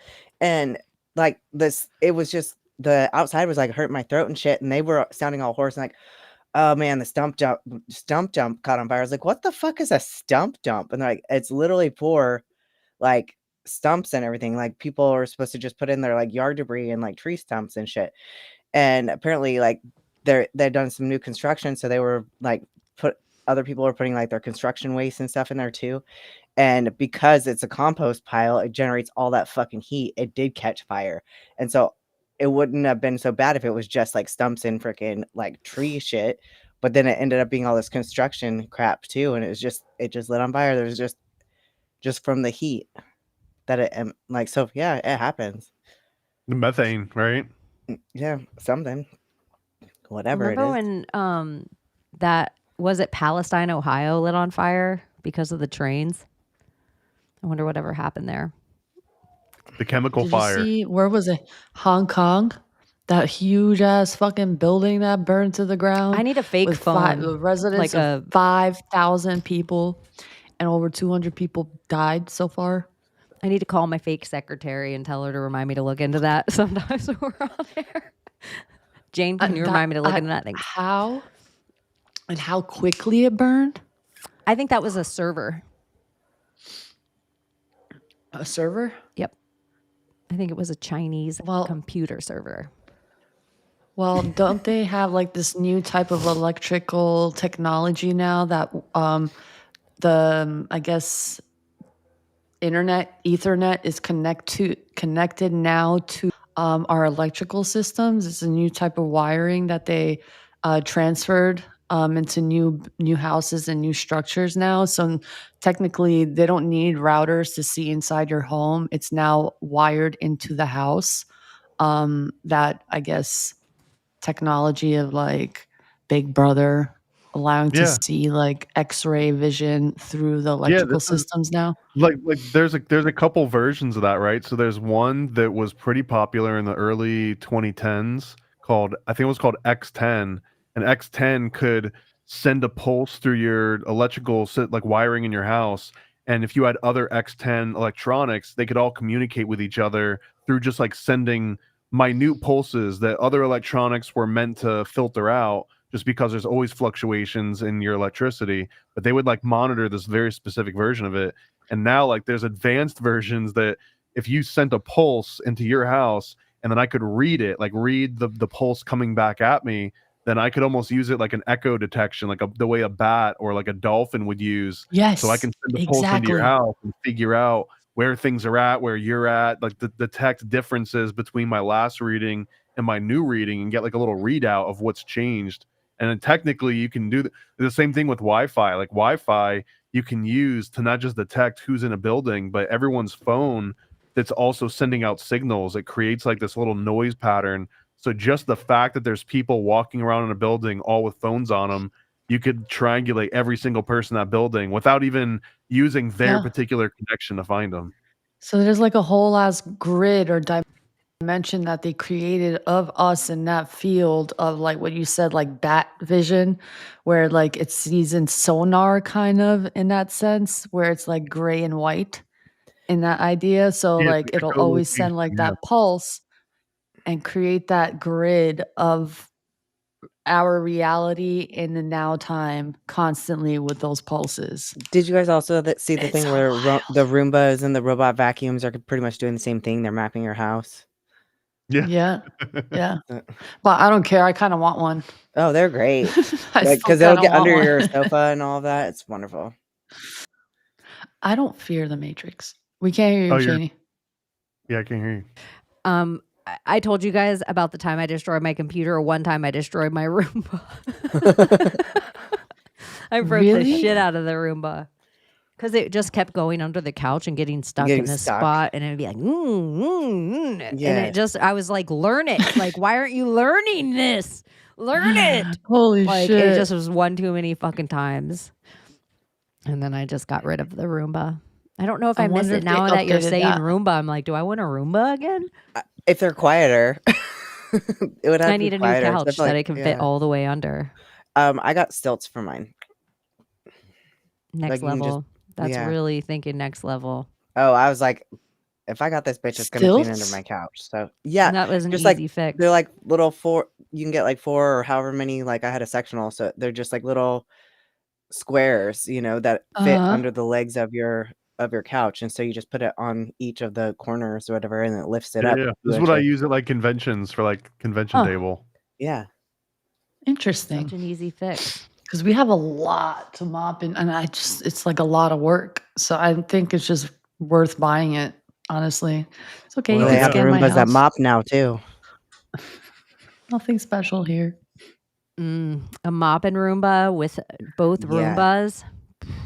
and like this, it was just the outside was like hurting my throat and shit, and they were sounding all hoarse and like, "Oh man, the stump dump caught on fire." I was like, "What the fuck is a stump dump?" And they're like, "It's literally for like stumps and everything. Like people are supposed to just put in their like yard debris and like tree stumps and shit." And apparently, like they've done some new construction, so they were like other people were putting like their construction waste and stuff in there too. And because it's a compost pile, it generates all that fucking heat. It did catch fire. And so it wouldn't have been so bad if it was just like stumps and freaking like tree shit. But then it ended up being all this construction crap too. And it just lit on fire. There was just from the heat that it like, so yeah, it happens. The methane, right? Yeah, something. Whatever it Remember is. when that was it Palestine, Ohio lit on fire because of the trains? I wonder whatever happened there. The chemical Did fire. you see, where was it? Hong Kong? That huge ass fucking building that burned to the ground. I need a fake with phone, residents like of 5,000 people, and over 200 people died so far. I need to call my fake secretary and tell her to remind me to look into that sometimes when we're on there. Jane, can you remind me to look into that thing? How and how quickly it burned? I think that was a server. A server? Yep. I think it was a Chinese computer server. Well, don't they have like this new type of electrical technology now that I guess Ethernet is connected now to our electrical systems. It's a new type of wiring that they transferred into new houses and new structures now. So technically, they don't need routers to see inside your home. It's now wired into the house. That I guess technology of like Big Brother allowing to see like X-ray vision through the electrical systems now. Like there's a couple versions of that, right? So there's one that was pretty popular in the early 2010s I think it was called X10, and X10 could send a pulse through your electrical like wiring in your house. And if you had other X10 electronics, they could all communicate with each other through just like sending minute pulses that other electronics were meant to filter out, just because there's always fluctuations in your electricity. But they would like monitor this very specific version of it. And now like there's advanced versions that if you sent a pulse into your house and then I could read it, like read the pulse coming back at me, then I could almost use it like an echo detection, like the way a bat or like a dolphin would use. Yes. So I can send a pulse into your house and figure out where things are at, where you're at, like detect differences between my last reading and my new reading and get like a little readout of what's changed. And then technically you can do the same thing with Wi-Fi. Like Wi-Fi you can use to not just detect who's in a building, but everyone's phone that's also sending out signals. It creates like this little noise pattern. So just the fact that there's people walking around in a building all with phones on them, you could triangulate every single person in that building without even using their particular connection to find them. So there's like a whole ass grid or dimension that they created of us in that field of like what you said, like bat vision, where like it sees in sonar kind of in that sense, where it's like gray and white in that idea. So Yeah, like it'll always send like that pulse and create that grid of our reality in the now time constantly with those pulses. Did you guys also see the It's thing so where wild. the Roombas and the robot vacuums are pretty much doing the same thing? They're mapping your house. Yeah. Yeah. Yeah. But I don't care. I kind of want one. Oh, they're great. I Like, still because they'll kinda get want under one. your sofa and all of that. It's wonderful. I don't fear the Matrix. We can't hear you, Oh, you're- Chaney. Yeah, I can hear you. I told you guys about the time I destroyed my computer, or one time I destroyed my Roomba. I broke the Really? shit out of the Roomba because it just kept going under the couch and getting stuck Getting in this stuck. spot, and it'd be like, and it Yes. just, I was like, learn it. Like, why aren't you learning this? Learn it. Holy Like, shit. it just was one too many fucking times. And then I just got rid of the Roomba. I don't know if I miss wonder it if they now that you're updated saying that. Roomba. I'm like, do I want a Roomba again? If they're quieter, it would have I to need be a new quieter. couch Except, that like, I can fit yeah. all the way under. I got stilts for mine. Next Like, you can level. That's yeah. really thinking next level. Oh, I was like, if I got this bitch, it's gonna clean under Stilts? my couch. So yeah, And that was an just easy like fix. they're like little four. You can get like 4 or however many. Like I had a sectional, so they're just like little squares, you know, that fit Uh-huh. under the legs of your couch, and so you just put it on each of the corners or whatever, and it lifts it Yeah, up. yeah. You This is what I actually- use at like conventions for like convention Huh. table. Yeah, Interesting. Such an easy fix. Because we have a lot to mop and it's like a lot of work. So I think it's just worth buying it, honestly. It's okay. Well, You they can have scan my Roombas that house. mop now too. Nothing special here. A mop and Roomba with both Yeah. Roombas.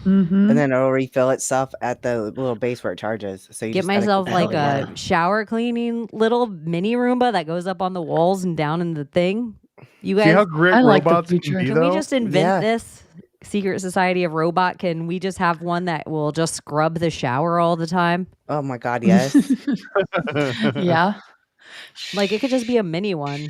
Mm-hmm. And then it'll refill itself at the little base where it charges. So you Get just gotta myself keep like filling it a up. shower cleaning little mini Roomba that goes up on the walls and down in the thing. You See how guys, great I like the robots future. can be, can we though? just invent Yeah. this? Secret Society of Robot, can we just have one that will just scrub the shower all the time? Oh my god, yes. Yeah. Like, it could just be a mini one.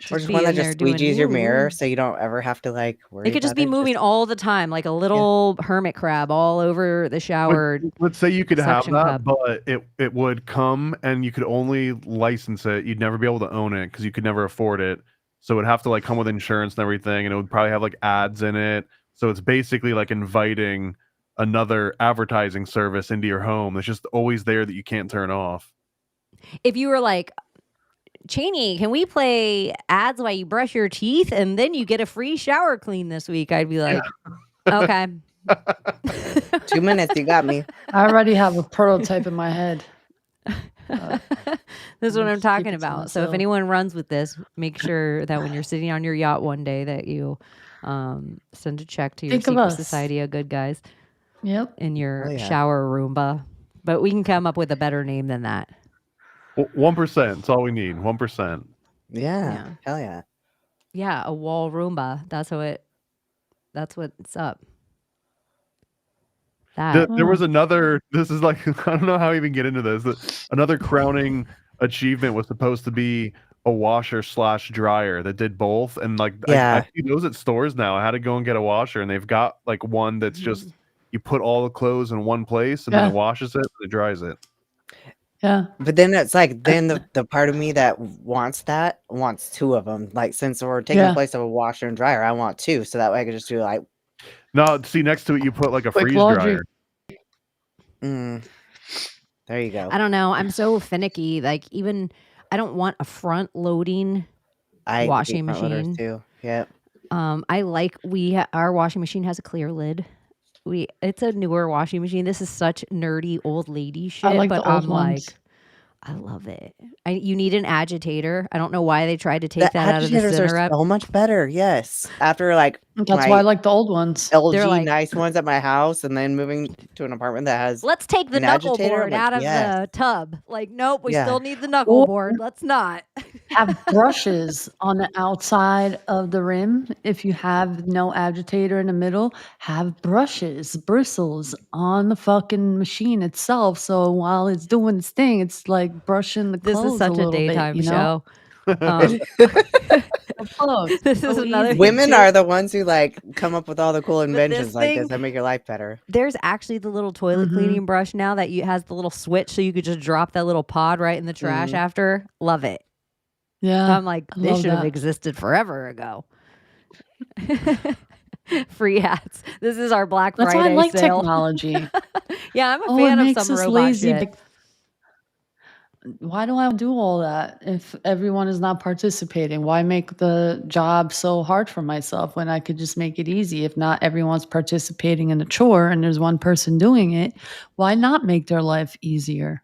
Or just be one that in there just doing, squeejes your "Ooh, mirror, ooh." so you don't ever have to like worry. It could just about be it. moving all the time, like a little hermit crab all over the shower. Let's say you could have suction that, cup. but it would come and you could only license it. You'd never be able to own it because you could never afford it. So it'd have to like come with insurance and everything, and it would probably have like ads in it. So it's basically like inviting another advertising service into your home. It's just always there that you can't turn off. If you were like, Chaney, can we play ads while you brush your teeth and then you get a free shower clean this week? I'd be like, okay. 2 minutes, you got me. I already have a prototype in my head. This is what I'm keep talking it to about. So if myself. anyone runs with this, make sure that when you're sitting on your yacht one day that you send a check to your Think of Secret us. Society of Good Guys Yep. in your Oh, yeah. shower Roomba. But we can come up with a better name than that. 1%. That's all we need. 1%. Yeah. Yeah. Hell yeah. Yeah, a wall Roomba. That's what's up. That There was another. This is like I don't know how I even get into this. Another crowning achievement was supposed to be a washer / dryer that did both, and like I Yeah. see those at stores now. I had to go and get a washer, and they've got like one that's just you put all the clothes in one place, and then it washes it and it dries it. Yeah. But then it's like, then the part of me that wants two of them. Like, since we're taking the place of a washer and dryer, I want two, so that way I could just do like. No, see, next to it you put like a Quick freeze laundry. dryer. There you go. I don't know. I'm so finicky. Like, even I don't want a front loading washing machine too. Yep. I like our washing machine has a clear lid. It's a newer washing machine. This is such nerdy old lady shit, I like but the old I'm ones. like, I love it. You need an agitator. I don't know why they tried to take The that out of the agitators center are so much better. Yes. After like That's why I like the old ones. LG like- nice ones at my house, and then moving to an apartment that has. Let's take the an knuckle agitator, board like, out of yes. the tub. Like, nope, we Yeah. still need the knuckle board. Let's not. Have brushes on the outside of the rim. If you have no agitator in the middle, have bristles on the fucking machine itself. So while it's doing its thing, it's like brushing the This clothes is such a little daytime bit, you know? show. This is another Women thing, too. are the ones who like come up with all the cool this inventions like thing- this that make your life better. There's actually the little toilet cleaning brush now that has the little switch, so you could just drop that little pod right in the trash after. Love it. Yeah. I'm like, I this love should have that. existed forever ago. Free hats. This is our Black That's Friday why I like sale. technology. Yeah, I'm a Oh, fan it of makes some us robot lazy. shit. Like, why do I do all that if everyone is not participating? Why make the job so hard for myself when I could just make it easy? If not everyone's participating in the chore and there's one person doing it, why not make their life easier?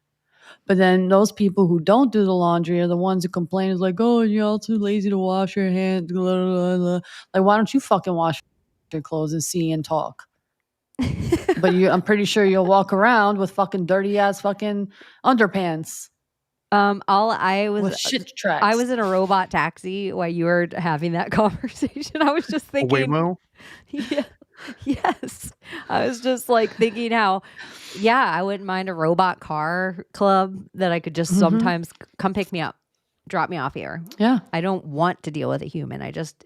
But then those people who don't do the laundry are the ones who complain, is like, oh, you're all too lazy to wash your hands. Blah, blah, blah. Like, why don't you fucking wash your clothes and see and talk? But I'm pretty sure you'll walk around with fucking dirty ass fucking underpants. I With was shit tracks. I was in a robot taxi while you were having that conversation. I was just A thinking, Waymo? yeah, yes. I was just like thinking how, yeah, I wouldn't mind a robot car club that I could just sometimes come pick me up, drop me off here. Yeah. I don't want to deal with a human. I just,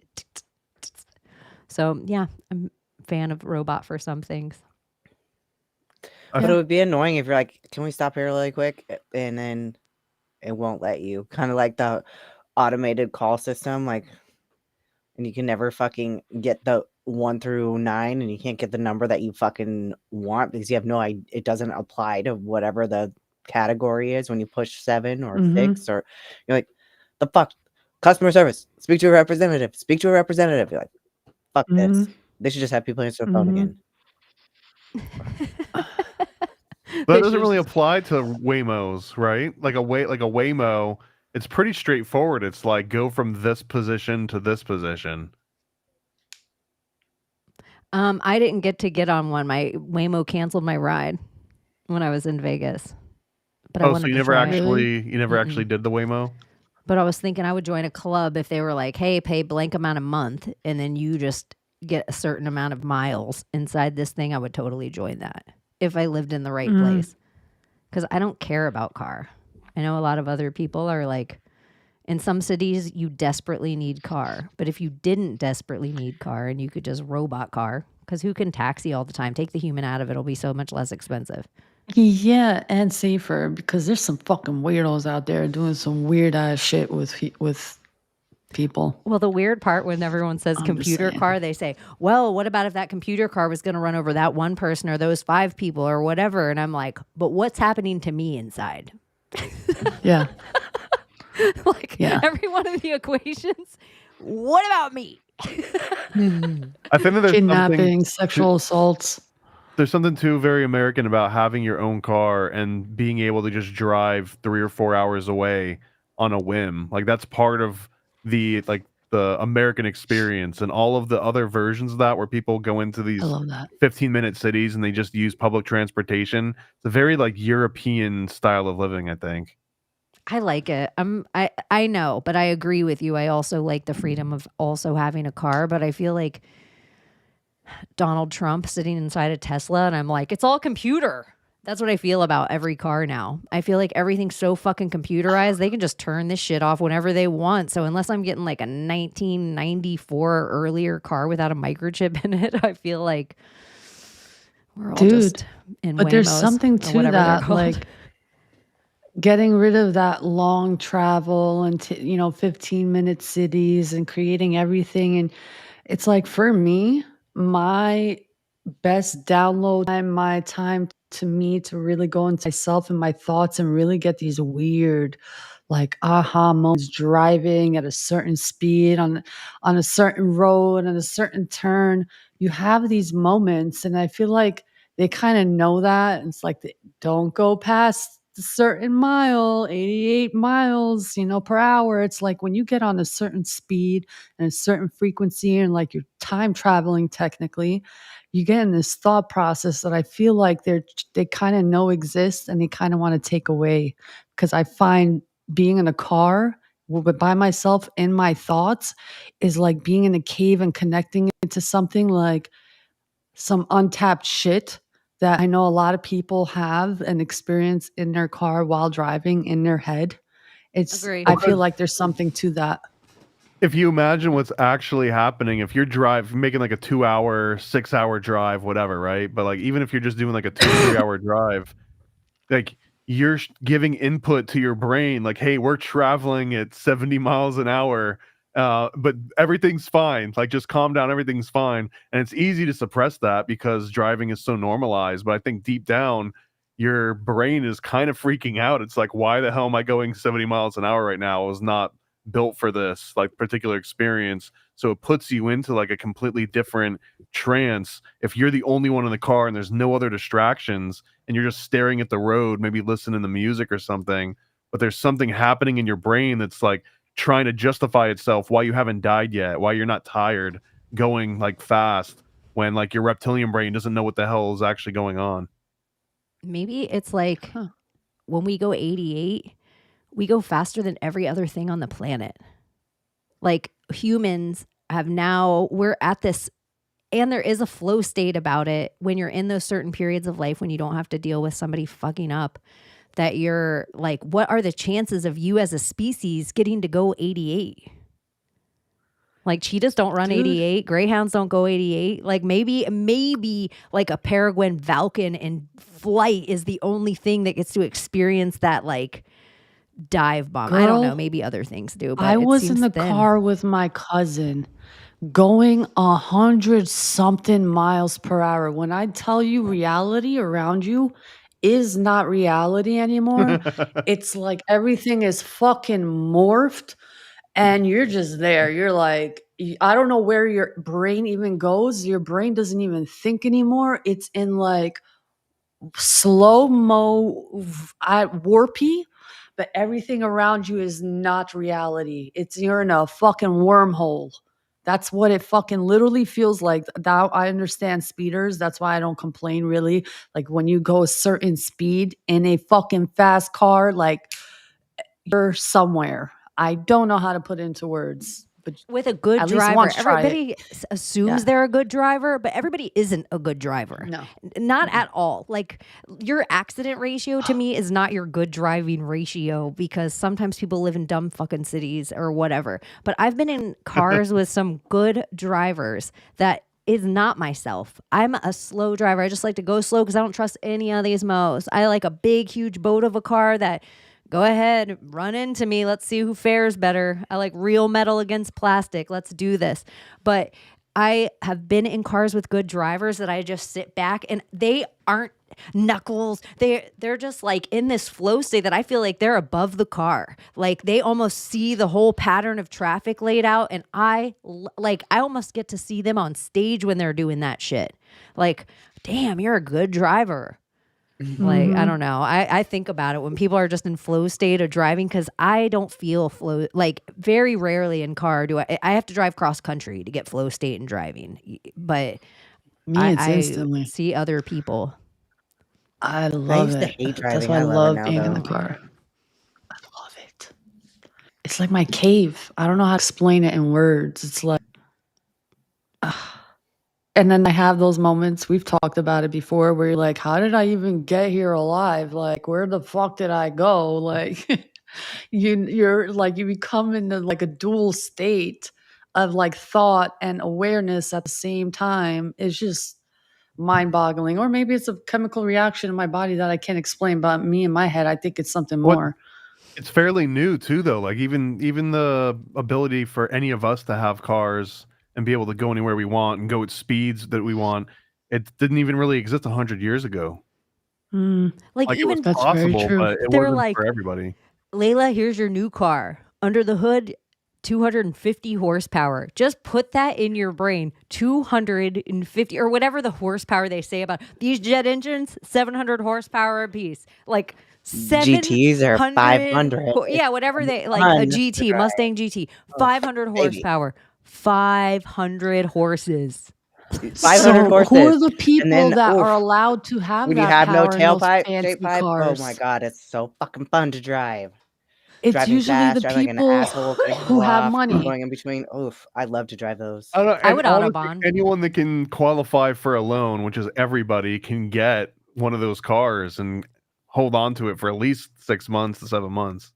so yeah, I'm a fan of robot for some things. But it would be annoying if you're like, can we stop here really quick? And then it won't let you. Kind of like the automated call system, like, and you can never fucking get the 1 through 9, and you can't get the number that you fucking want because you have no idea. It doesn't apply to whatever the category is when you push 7 or 6, or you're like, the fuck, customer service, speak to a representative. You're like, fuck this. They should just have people answer the phone again. But it doesn't really apply to Waymos, right? Like a Waymo, it's pretty straightforward. It's like go from this position to this position. I didn't get on one. My Waymo canceled my ride when I was in Vegas. But I Oh, wanted so you to never try it. actually did the Waymo? But I was thinking I would join a club if they were like, hey, pay blank amount a month, and then you just get a certain amount of miles inside this thing. I would totally join that if I lived in the right place. Because I don't care about car. I know a lot of other people are like, in some cities, you desperately need car. But if you didn't desperately need car and you could just robot car, because who can taxi all the time? Take the human out of it. It'll be so much less expensive. Yeah, and safer, because there's some fucking weirdos out there doing some weird ass shit with people. Well, the weird part when everyone says I'm just computer saying. car, they say, well, what about if that computer car was going to run over that one person or those 5 people or whatever? And I'm like, but what's happening to me inside? Yeah. Like Yeah. every one of the equations, what about me? I think that there's Kidnapping, sexual assaults. there's something too very American about having your own car and being able to just drive 3 or 4 hours away on a whim. Like that's part of the American experience, and all of the other versions of that where people go into these I love that. 15-minute cities and they just use public transportation. It's a very like European style of living, I think. I like it. I know, but I agree with you. I also like the freedom of also having a car, but I feel like Donald Trump sitting inside a Tesla and I'm like, it's all computer. That's what I feel about every car now. I feel like everything's so fucking computerized. They can just turn this shit off whenever they want. So unless I'm getting like a 1994 or earlier car without a microchip in it, I feel like we're all just in but there's Waymos something or to whatever they're that, called. like getting rid of that long travel and 15-minute cities and creating everything. And it's like, for me, my best download time, my time to me to really go into myself and my thoughts and really get these weird like aha moments driving at a certain speed on a certain road and a certain turn. You have these moments, and I feel like they kind of know that. It's like don't go past a certain mile, 88 miles, per hour. It's like when you get on a certain speed and a certain frequency and like you're time traveling technically, you get in this thought process that I feel like they kind of know exists and they kind of want to take away. Because I find being in a car by myself in my thoughts is like being in a cave and connecting it to something like some untapped shit that I know a lot of people have and experience in their car while driving in their head. Agreed. I feel like there's something to that. If you imagine what's actually happening, if you're making like a 2-hour, 6-hour drive, whatever, right? But like even if you're just doing like a 2 or 3 hour drive, like you're giving input to your brain, like, hey, we're traveling at 70 miles an hour, but everything's fine. Like, just calm down, everything's fine. And it's easy to suppress that because driving is so normalized. But I think deep down, your brain is kind of freaking out. It's like, why the hell am I going 70 miles an hour right now? I was not built for this like particular experience. So it puts you into like a completely different trance if you're the only one in the car and there's no other distractions and you're just staring at the road, maybe listening to music or something, but there's something happening in your brain that's like trying to justify itself why you haven't died yet, why you're not tired going like fast when like your reptilian brain doesn't know what the hell is actually going on. Maybe it's like when we go 88, we go faster than every other thing on the planet. Like humans we're at this, and there is a flow state about it when you're in those certain periods of life when you don't have to deal with somebody fucking up, that you're like, what are the chances of you as a species getting to go 88? Like cheetahs don't run 88, greyhounds don't go 88. Like maybe like a peregrine falcon in flight is the only thing that gets to experience that like dive bomb. I don't know. Maybe other things do. But I was in the car with my cousin going 100-something miles per hour. When I tell you reality around you is not reality anymore, it's like everything is fucking morphed and you're just there. You're like, I don't know where your brain even goes. Your brain doesn't even think anymore. It's in like slow-mo warpy. But everything around you is not reality. You're in a fucking wormhole. That's what it fucking literally feels like. Now I understand speeders. That's why I don't complain really. Like when you go a certain speed in a fucking fast car, like you're somewhere. I don't know how to put it into words. But with a good at least driver, once try everybody assumes they're a good driver, but everybody isn't a good driver. No. Not at all. Like your accident ratio to me is not your good driving ratio, because sometimes people live in dumb fucking cities or whatever. But I've been in cars with some good drivers that is not myself. I'm a slow driver. I just like to go slow because I don't trust any of these modes. I like a big, huge boat of a car that, go ahead, run into me. Let's see who fares better. I like real metal against plastic. Let's do this. But I have been in cars with good drivers that I just sit back and they aren't knuckles. They're just like in this flow state that I feel like they're above the car. Like they almost see the whole pattern of traffic laid out. And I almost get to see them on stage when they're doing that shit. Like, damn, you're a good driver. Like, I don't know. I think about it when people are just in flow state of driving, because I don't feel flow. Like very rarely in car do I have to drive cross country to get flow state in driving. But I instantly. see other people. I love used to it. hate That's driving. why I I love it love now, being in the though. car. I love it. It's like my cave. I don't know how to explain it in words. It's like And then I have those moments, we've talked about it before, where you're like, how did I even get here alive? Like, where the fuck did I go? Like, you're like, you become into like a dual state of like thought and awareness at the same time. It's just mind boggling. Or maybe it's a chemical reaction in my body that I can't explain, but me in my head, I think it's something What more. It's fairly new too, though. Like even the ability for any of us to have cars and be able to go anywhere we want and go at speeds that we want, it didn't even really exist 100 years ago. Mm, Like Like it was even that's very possible, true. but it they're wasn't like, for everybody. Layla, here's your new car. Under the hood, 250 horsepower. Just put that in your brain. 250 or whatever the horsepower they say about these jet engines, 700 horsepower a piece. Like GTs are 700 500. yeah, whatever they like, Fun a to GT, drive. Mustang GT, Oh, 500 baby. horsepower, 500 horses. 500 So who horses. are the And people then, that are oof, allowed to have when you that have no power in those tailpipe, fancy pipe, oh my cars? god, it's so fucking fun to drive. It's Driving usually fast, the driving like an people asshole, cutting who people have off, money. going in between. Oof, I love to drive those. I don't know, I and would honestly, Autobahn. anyone that can qualify for a loan, which is everybody, can get one of those cars and hold on to it for at least 6 months to 7 months.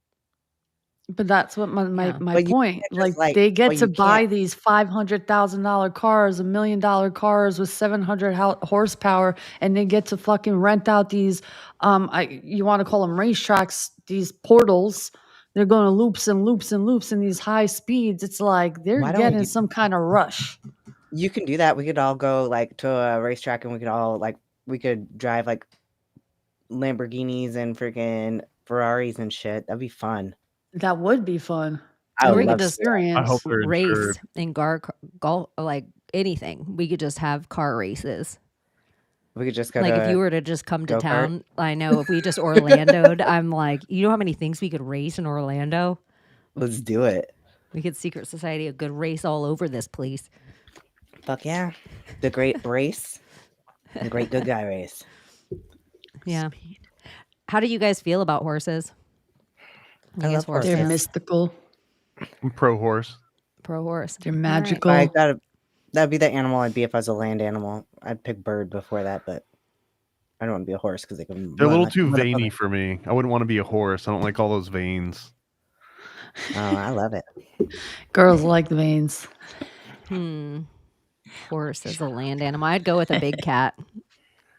But that's what my Yeah. my But you point. can't Like just like, they get but to you buy can't. these $500,000 cars, $1 million cars with 700 horsepower, and they get to fucking rent out these you want to call them racetracks, these portals. They're going to loops and loops and loops in these high speeds. It's like they're Why don't getting you? some kind of rush. You can do that. We could all go like to a racetrack, and we could all like we could drive like Lamborghinis and freaking Ferraris and shit. That'd be fun. That would be fun. I Or would we could love to just do that. I Experience. hope they're race insured. in golf, like anything. We could just have car races. We could just go Like if you to were to just come to go-kart. town, I know if we just Orlando'd, I'm like, you know how many things we could race in Orlando? Let's do it. We could secret society a good race all over this place. Fuck yeah. The great race. The great good guy race. Yeah. How do you guys feel about horses? I love horses. They're Yes. mystical. I'm pro horse. Pro horse. They're All right. magical. That'd be the animal I'd be if I was a land animal. I'd pick bird before that, but I don't want to be a horse because they can. They're a run little like too a veiny motherfucker. for me. I wouldn't want to be a horse. I don't like all those veins. Oh, I love it. Girls like the veins. Horse is a land animal. I'd go with a big cat.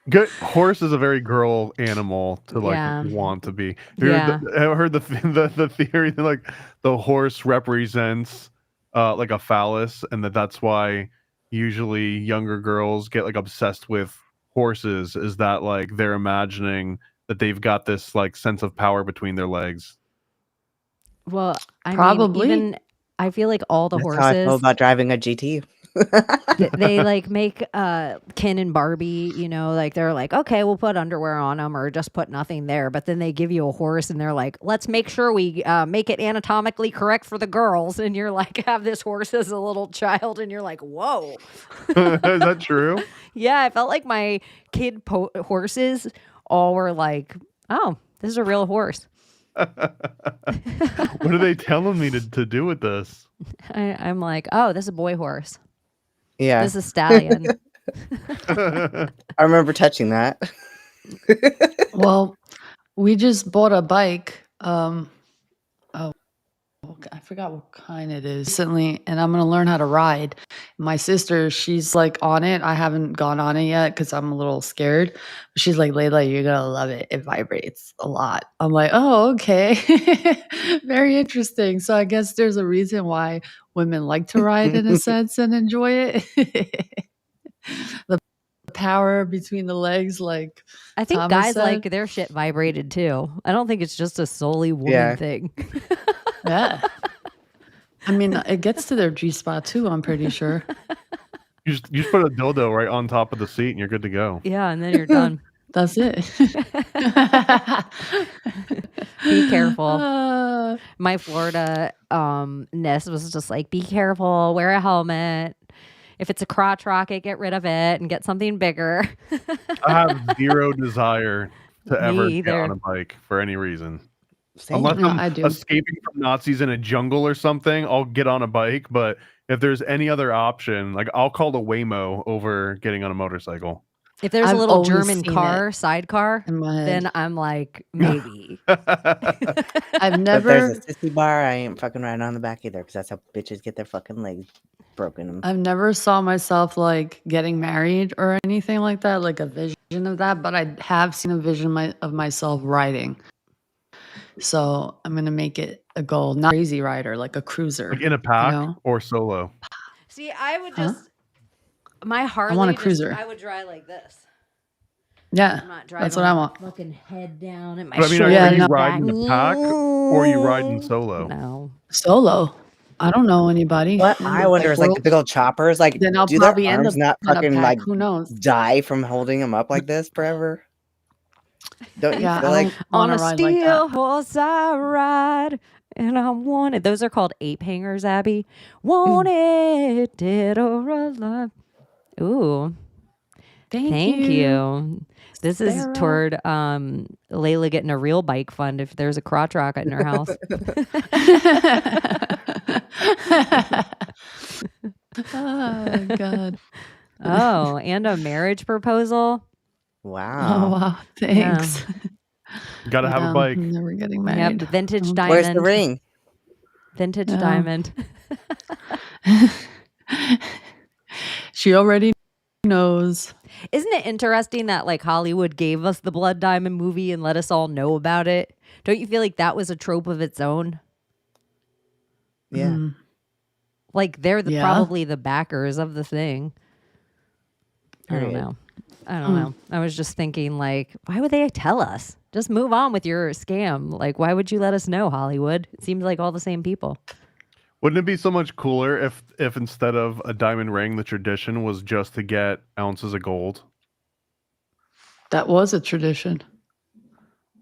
Good horse is a very girl animal to like Yeah. want to be. Yeah. I heard the theory that like the horse represents like a phallus, and that's why usually younger girls get like obsessed with horses. Is that like they're imagining that they've got this like sense of power between their legs? Well, I Probably. mean, even I feel like all the That's how I feel horses about driving a GT. they like make Ken and Barbie, you know, like they're like, okay, we'll put underwear on them or just put nothing there. But then they give you a horse and they're like, let's make sure we make it anatomically correct for the girls. And you're like, have this horse as a little child, and you're like, whoa. Is that true? Yeah, I felt like my kid horses all were like, oh, this is a real horse. What are they telling me to do with this? I'm like, oh, this is a boy horse. Yeah. This is stallion. I remember touching that. Well, we just bought a bike. I forgot what kind it is recently, and I'm gonna learn how to ride. My sister, she's like on it. I haven't gone on it yet because I'm a little scared. But she's like, Layla, you're gonna love it. It vibrates a lot. I'm like, oh, okay. Very interesting. So I guess there's a reason why women like to ride in a sense and enjoy it. The power between the legs, like I think Thomas guys said. like their shit vibrated too. I don't think it's just a solely woman Yeah. thing. Yeah. I mean, it gets to their G spot too, I'm pretty sure. You just put a dildo right on top of the seat and you're good to go. Yeah, and then you're done. That's it. Be careful. Uh, My Florida nest was just like, be careful, wear a helmet. If it's a crotch rocket, get rid of it and get something bigger. I have zero desire to ever Me get on either. a bike for any reason. Same. Unless No, I'm I do. escaping from Nazis in a jungle or something, I'll get on a bike. But if there's any other option, like I'll call the Waymo over getting on a motorcycle. If there's a I've little always German seen car, it sidecar, in my head. then I'm like, maybe. I've But never there's a sissy bar, I ain't fucking riding on the back either, because that's how bitches get their fucking legs broken. I've never saw myself like getting married or anything like that, like a vision of that, but I have seen a vision of myself riding. So I'm gonna make it a goal, not crazy rider, like a cruiser. Like in a pack know? or solo. See, I would Huh? just my Harley. want a cruiser. I would drive like this. Yeah, I'm not driving. that's what I want. Fucking head down and my But I mean, shoulders are you no. riding the pack or are you riding solo? No. Solo. I don't know anybody. What in I the wonder bike is like the world. big old choppers, like Then I'll do their probably end arms up not in a fucking pack. like Who knows? die from holding them up like this forever? Don't you Yeah, feel I like don't On want a to ride steel like that. horse I ride, and I want it. Those are called ape hangers, Abby. Wanted, dead or alive. Ooh, thank you. This is Sparrow. toward Layla getting a real bike fund if there's a crotch rocket in her house. Oh God. Oh, and a marriage proposal. Oh wow. wow. Thanks. Gotta have a bike. I'm never getting Yep, married. vintage diamond. Where's the ring? Vintage Yeah. diamond. She already knows. Isn't it interesting that like Hollywood gave us the Blood Diamond movie and let us all know about it? Don't you feel like that was a trope of its own? Yeah. Mm. Like they're Yeah. probably the backers of the thing. I don't Period. know. I don't know. I was just thinking like, why would they tell us? Just move on with your scam. Like, why would you let us know, Hollywood? It seems like all the same people. Wouldn't it be so much cooler if instead of a diamond ring, the tradition was just to get ounces of gold? That was a tradition.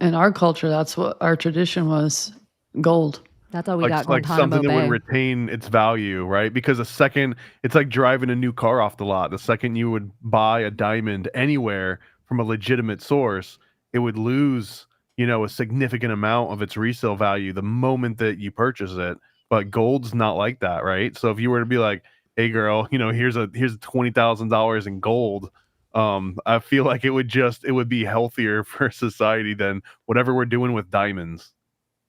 In our culture, that's what our tradition was. Gold. That's all we got. Like Guantanamo something that would Bay. retain its value, right? Because the second it's like driving a new car off the lot. The second you would buy a diamond anywhere from a legitimate source, it would lose, a significant amount of its resale value the moment that you purchase it. But gold's not like that, right? So if you were to be like, "Hey, girl, here's $20,000 in gold," I feel like it would be healthier for society than whatever we're doing with diamonds.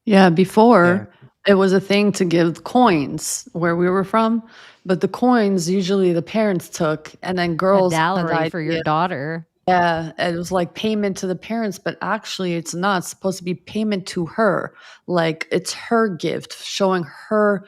Yeah, before it was a thing to give coins where we were from, but the coins usually the parents took, and then A girls had the dowry for your idea- daughter. Yeah, it was like payment to the parents, but actually it's not. It's supposed to be payment to her. Like it's her gift, showing her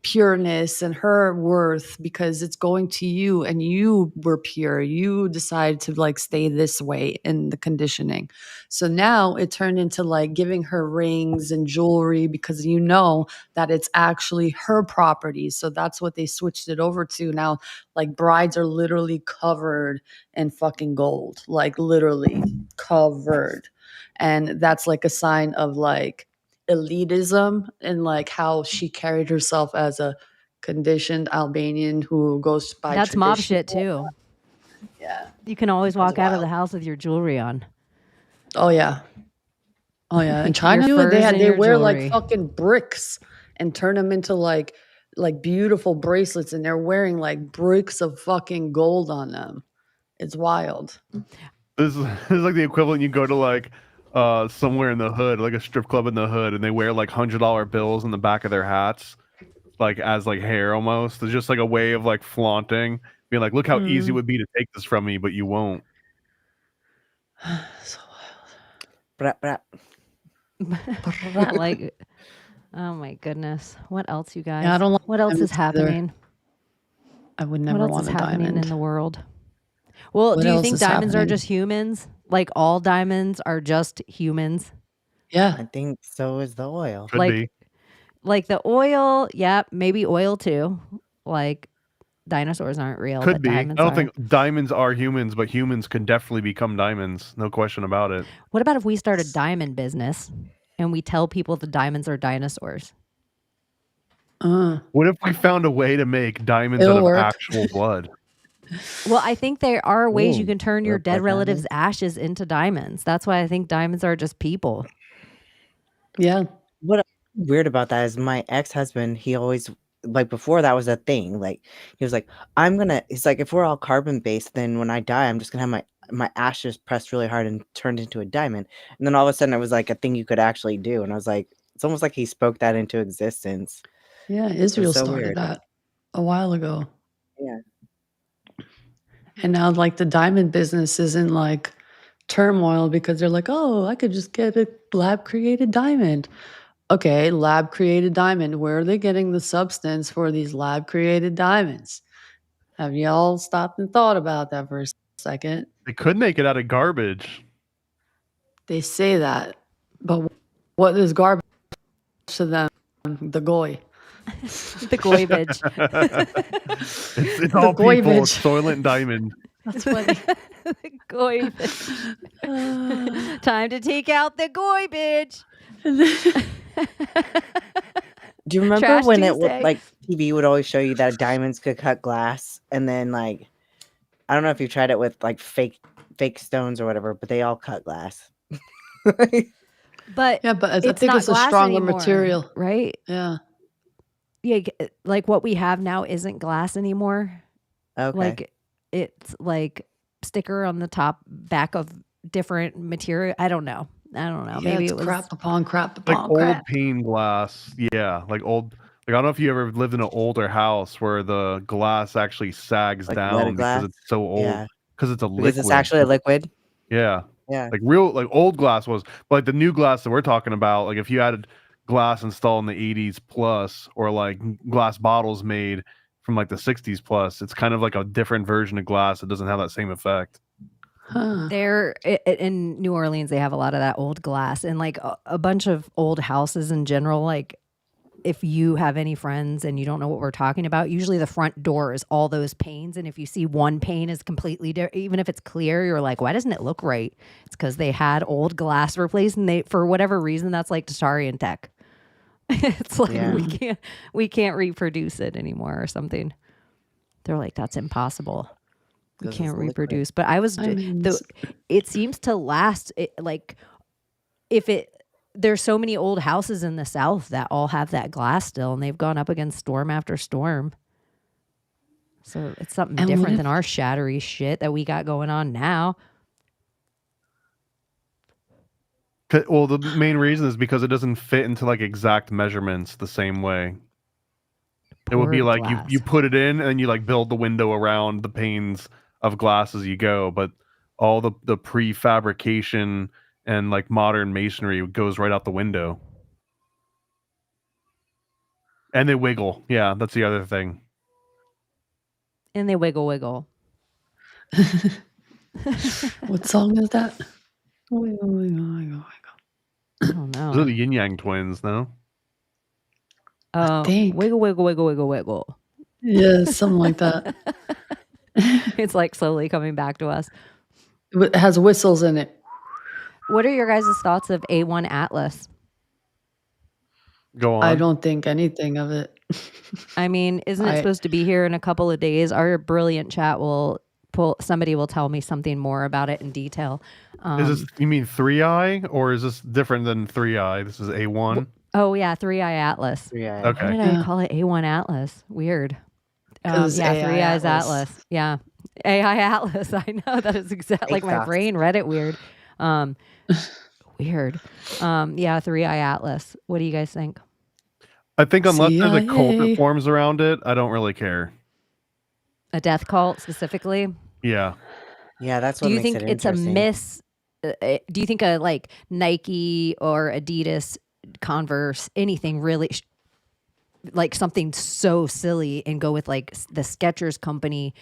pureness and her worth because it's going to you and you were pure. You decided to like stay this way in the conditioning. So now it turned into like giving her rings and jewelry because you know that it's actually her property. So that's what they switched it over to. Now like brides are literally covered in fucking gold, like literally covered. And that's like a sign of like elitism and like how she carried herself as a conditioned Albanian who goes by That's mob tradition. shit too. Yeah. You can always walk out of wild. the house with your jewelry on. Oh yeah. Oh yeah. In Your China furs they and your wear jewelry. like fucking bricks and turn them into like beautiful bracelets, and they're wearing like bricks of fucking gold on them. It's wild. This is like the equivalent. You go to like somewhere in the hood, like a strip club in the hood, and they wear like $100 bills in the back of their hats, like as like hair almost. It's just like a way of like flaunting, being like, look how easy it would be to take this from me, but you won't. So Brap, brap. Like, oh my goodness. What else, you guys? I don't like what else is diamonds either. happening? I would What never else want is a happening diamond. in the world? Well, What do you else think is diamonds are happening? just humans? Like all diamonds are just humans? Yeah. I think so is the oil. Could Like- be. Like the oil, yeah, maybe oil too. Like dinosaurs aren't real. Could but be. I diamonds don't are. think diamonds are humans, but humans can definitely become diamonds. No question about it. What about if we start a diamond business and we tell people the diamonds are dinosaurs? What if we found a way to make diamonds It'll out of work. actual blood? Well, I think there are ways you Ooh, can turn your work dead like relatives' diamonds. ashes into diamonds. That's why I think diamonds are just people. Yeah. What weird about that is my ex-husband, he always like before that was a thing. Like he was like, he's like, if we're all carbon based, then when I die, I'm just gonna have my ashes pressed really hard and turned into a diamond. And then all of a sudden it was like a thing you could actually do. And I was like, it's almost like he spoke that into existence. Yeah. It was Israel so started weird. that a while ago. Yeah. And now like the diamond business is in like turmoil because they're like, oh, I could just get a lab created diamond. Okay, lab created diamond. Where are they getting the substance for these lab created diamonds? Have y'all stopped and thought about that for a second? They could make it out of garbage. They say that, but what is garbage to them? The goy. The garbage. It's all people. garbage. It's Soylent Diamond. That's funny. The garbage. Time to take out the garbage. Do you remember Trash when it would Tuesday. like TV would always show you that diamonds could cut glass, and then like I don't know if you tried it with like fake stones or whatever, but they all cut glass. But Yeah, but I it's think not it's a glass stronger anymore, material. right? Yeah. Yeah, like what we have now isn't glass anymore. Okay. Like it's like sticker on the back of different material. I don't know. Maybe it's it was crap upon crap Like upon old crap. pane glass. Yeah, like old. Like I don't know if you ever lived in an older house where the glass actually sags Like down leaded because glass? it's so old. Yeah. Because it's a Because liquid. it's actually a liquid. Yeah. Yeah. Like old glass was, but like the new glass that we're talking about, like if you had glass installed in the 80s plus, or like glass bottles made from like the 60s plus, it's kind of like a different version of glass that doesn't have that same effect. Huh. there in New Orleans. They have a lot of that old glass and like a bunch of old houses in general. Like if you have any friends and you don't know what we're talking about, usually the front door is all those panes. And if you see one pane is completely different, even if it's clear, you're like, why doesn't it look right? It's because they had old glass replaced, and for whatever reason, that's like Tasharian tech. It's like Yeah. we can't reproduce it anymore or something. They're like, that's impossible. We 'Cause can't it's liquid. reproduce. But it seems to last. Like there's so many old houses in the South that all have that glass still, and they've gone up against storm after storm. So it's something And what different if- than our shattery shit that we got going on now. Well, the main reason is because it doesn't fit into like exact measurements the same way. It would be Poured like glass. you put it in and you like build the window around the panes of glass as you go, but all the prefabrication and like modern masonry goes right out the window. And they wiggle. Yeah, that's the other thing. And they wiggle. What song is that? Wiggle, wiggle, wiggle, I don't Those are know. the yin yang twins, no? think. Wiggle. Yeah, something like that. It's like slowly coming back to us. It has whistles in it. What are your guys' thoughts of A1 Atlas? Go on. I don't think anything of it. I mean, isn't it supposed to be here in a couple of days? Our brilliant chat somebody will tell me something more about it in detail. Is this, you mean 3i, or is this different than 3i? This is A1? Oh yeah, 3i Atlas. Yeah. Why Okay. did I call it A1 Atlas? Weird. 'Cause Yeah, AI 3i's Atlas. Atlas. Yeah. AI Atlas. I know that is exactly like my Exact. brain read it weird. Weird. Yeah, 3i Atlas. What do you guys think? I think unless there's a cult CIA. that forms around it, I don't really care. A death cult specifically? Yeah. Yeah, that's Do what you makes think it it's a interesting. miss? Do you think a like Nike or Adidas, Converse, anything really like something so silly and go with like the Skechers company,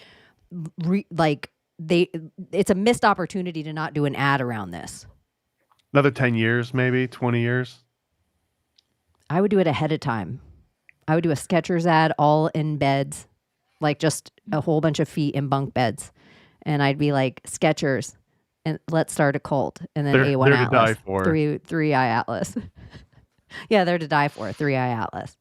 it's a missed opportunity to not do an ad around this. Another 10 years, maybe 20 years. I would do it ahead of time. I would do a Skechers ad all in beds, like just a whole bunch of feet in bunk beds. And I'd be like, Skechers, and let's start a cult. And then They're A1 to Atlas. die for. 3i Atlas. Yeah, they're to die for. 3i Atlas.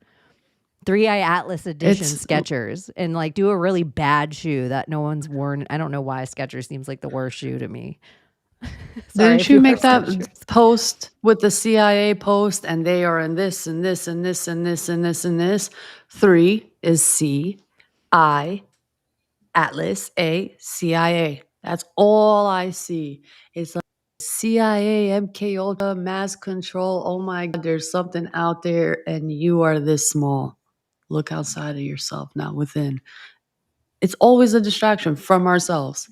3i Atlas edition It's- Skechers. And like do a really bad shoe that no one's worn. I don't know why Skechers seems like the worst shoe to me. Sorry Didn't if you are make that searchers. post with the CIA post and they are in this and this and this and this and this and this? 3 is C, I, Atlas, A, CIA. That's all I see. It's like CIA, MK Ultra, mass control. Oh my God, there's something out there and you are this small. Look outside of yourself, not within. It's always a distraction from ourselves.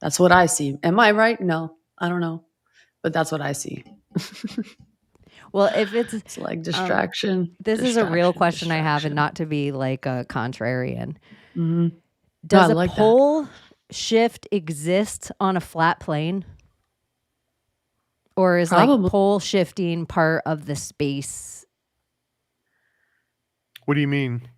That's what I see. Am I right? No, I don't know. But that's what I see. Well, if It's like distraction. this is a real distraction, question I have, and distraction. not to be like a contrarian. Mhm. No, I Does a like that. pole shift exist on a flat plane? Or is like Probably. pole shifting part of the space? What do you mean?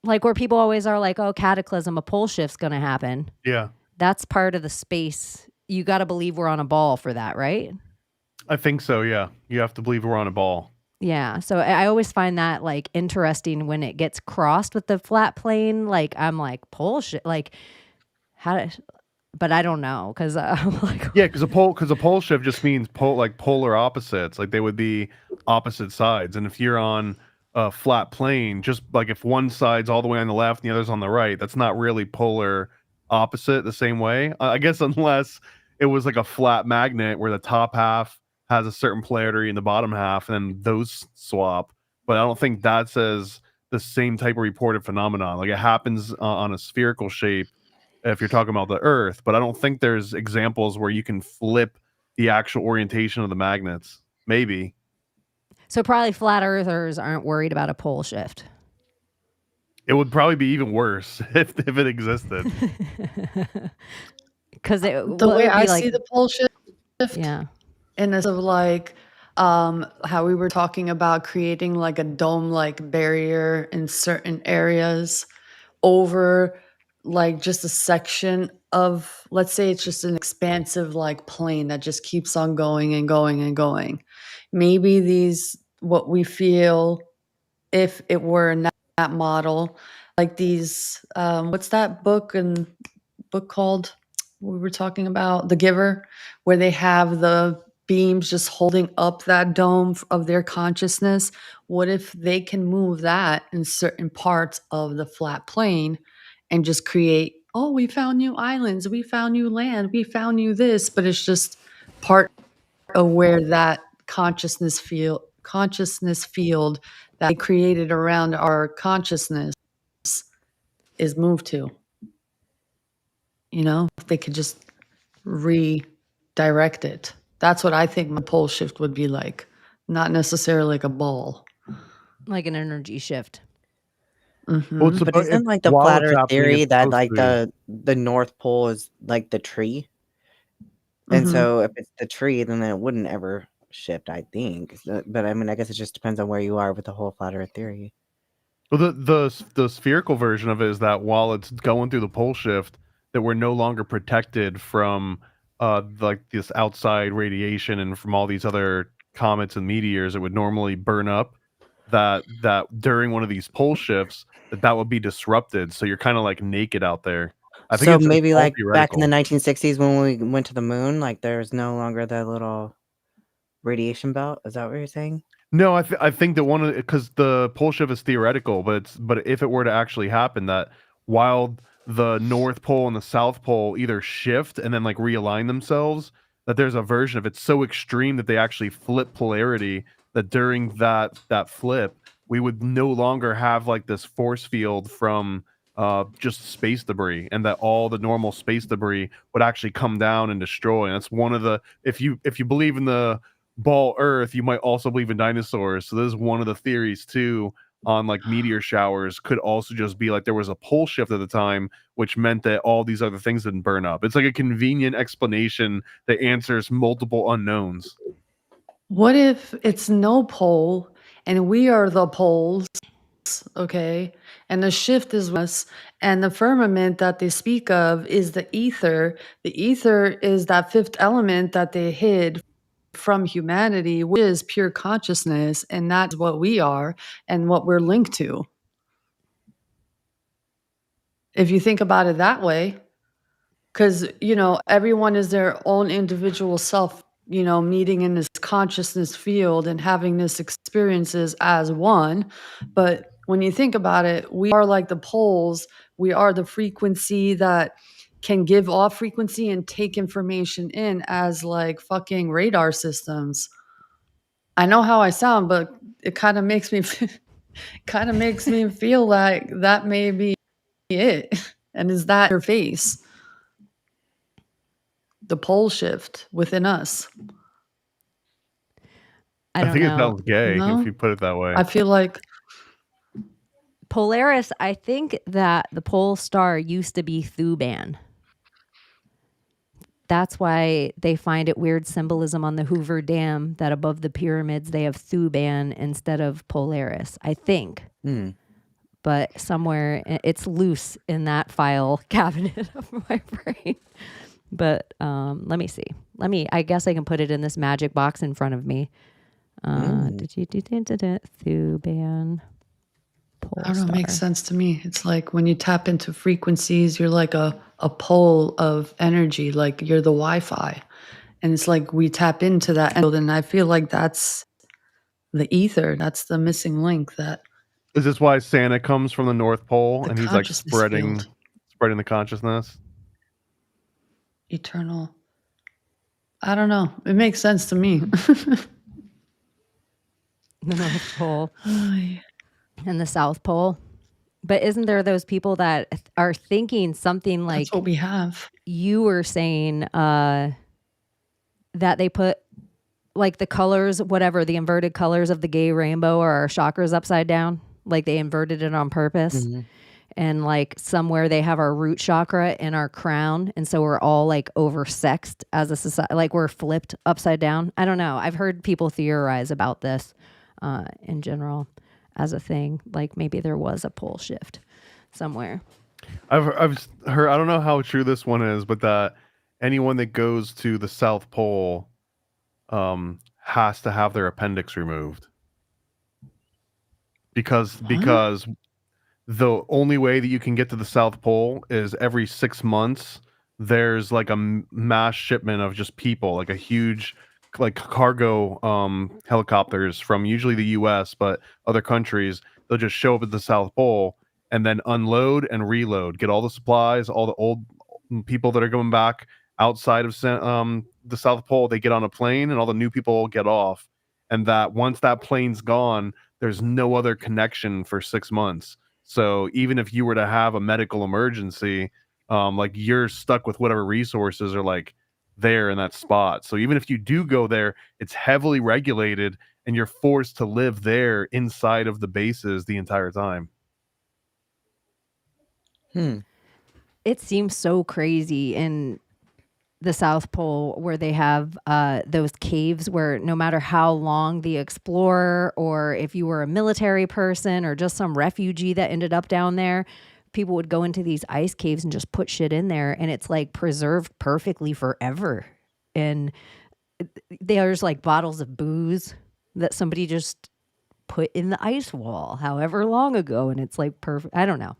Like where people always are like, oh, cataclysm, a pole shift's going to happen. Yeah. That's part of the space. You got to believe we're on a ball for that, right? I think so, yeah. You have to believe we're on a ball. Yeah. So I always find that like interesting when it gets crossed with the flat plane. Like I'm like, pole shift, like but I don't know because I'm like, Yeah, because a pole shift just means polar opposites. Like they would be opposite sides. And if you're on a flat plane, just like if one side's all the way on the left and the other's on the right, that's not really polar opposite the same way. I guess unless it was like a flat magnet where the top half has a certain polarity in the bottom half, and then those swap. But I don't think that says the same type of reported phenomenon. Like it happens on a spherical shape if you're talking about the Earth, but I don't think there's examples where you can flip the actual orientation of the magnets. Maybe. so probably flat earthers aren't worried about a pole shift. It would probably be even worse if it existed. Because The way I see the pole shift, yeah. and it's of like how we were talking about creating like a dome-like barrier in certain areas over like just a section of, let's say it's just an expansive like plane that just keeps on going and going and going. Maybe these, what we feel if it were in that model, like these, what's that book called we were talking about, The Giver, where they have the beams just holding up that dome of their consciousness. What if they can move that in certain parts of the flat plane and just create, oh, we found new islands, we found new land, we found new this, but it's just part of where that consciousness field that they created around our consciousness is moved to. You know, if they could just redirect it. That's what I think my pole shift would be like. Not necessarily like a ball. Like an energy shift. Well, it's But about- isn't like the while flat it's Earth happening, theory it's that supposed like to be. the North Pole is like the tree? And so if it's the tree, then it wouldn't ever shift, I think. But I mean, I guess it just depends on where you are with the whole flat Earth theory. Well, the spherical version of it is that while it's going through the pole shift, that we're no longer protected from like this outside radiation and from all these other comets and meteors that would normally burn up. That during one of these pole shifts, that would be disrupted. So you're kind of like naked out there. I think So it's maybe all like back in the theoretical. 1960s when we went to the moon, like there's no longer that little radiation belt. Is that what you're saying? No, I think that one of because the pole shift is theoretical, but if it were to actually happen, that while the North Pole and the South Pole either shift and then like realign themselves, that there's a version of it so extreme that they actually flip polarity. That during that flip, we would no longer have like this force field from just space debris, and that all the normal space debris would actually come down and destroy. And that's one of the if you believe in the ball Earth, you might also believe in dinosaurs. So this is one of the theories too on like meteor showers could also just be like there was a pole shift at the time, which meant that all these other things didn't burn up. It's like a convenient explanation that answers multiple unknowns. What if it's no pole and we are the poles, okay? And the shift is us, and the firmament that they speak of is the ether. The ether is that fifth element that they hid from humanity, which is pure consciousness, and that's what we are and what we're linked to. If you think about it that way, because everyone is their own individual self, meeting in this consciousness field and having this experiences as one. But when you think about it, we are like the poles. We are the frequency that can give off frequency and take information in as like fucking radar systems. I know how I sound, but it kind of makes me feel like that may be it. And is that your face? The pole shift within us. I I don't think it know. sounds gay if No? you put it that way. I feel like Polaris, I think that the pole star used to be Thuban. That's why they find it weird symbolism on the Hoover Dam that above the pyramids they have Thuban instead of Polaris, I think. Hmm. But somewhere it's loose in that file cabinet of my brain. But let me see. I guess I can put it in this magic box in front of me. Thuban. I don't know, it makes sense to me. It's like when you tap into frequencies, you're like a pole of energy, like you're the Wi-Fi. And it's like we tap into that, and I feel like that's the ether. That's the missing link. That Is this why Santa comes from the North Pole the and he's like consciousness spreading field, the consciousness? eternal. I don't know. It makes sense to me. The North Pole Ay. and the South Pole. But isn't there those people that are thinking something like That's what we have. you were saying, that they put like the colors, whatever, the inverted colors of the gay rainbow or our chakras upside down? Like they inverted it on purpose. Mm-hmm. And like somewhere they have our root chakra in our crown. And so we're all like oversexed as a society, like we're flipped upside down. I don't know. I've heard people theorize about this in general as a thing. Like maybe there was a pole shift somewhere. I've heard, I don't know how true this one is, but that anyone that goes to the South Pole has to have their appendix removed. Because the only way that you can get to the South Pole is every 6 months. There's like a mass shipment of just people, like a huge, like cargo helicopters from usually the U.S. but other countries. They'll just show up at the South Pole and then unload and reload, get all the supplies, all the old people that are going back outside of the South Pole. They get on a plane and all the new people get off. And that once that plane's gone, there's no other connection for 6 months. So even if you were to have a medical emergency, like you're stuck with whatever resources are like there in that spot. So even if you do go there, it's heavily regulated and you're forced to live there inside of the bases the entire time. It seems so crazy in the South Pole where they have those caves where no matter how long the explorer or if you were a military person or just some refugee that ended up down there, people would go into these ice caves and just put shit in there and it's like preserved perfectly forever. And there's like bottles of booze that somebody just put in the ice wall however long ago and it's like perfect. I don't know.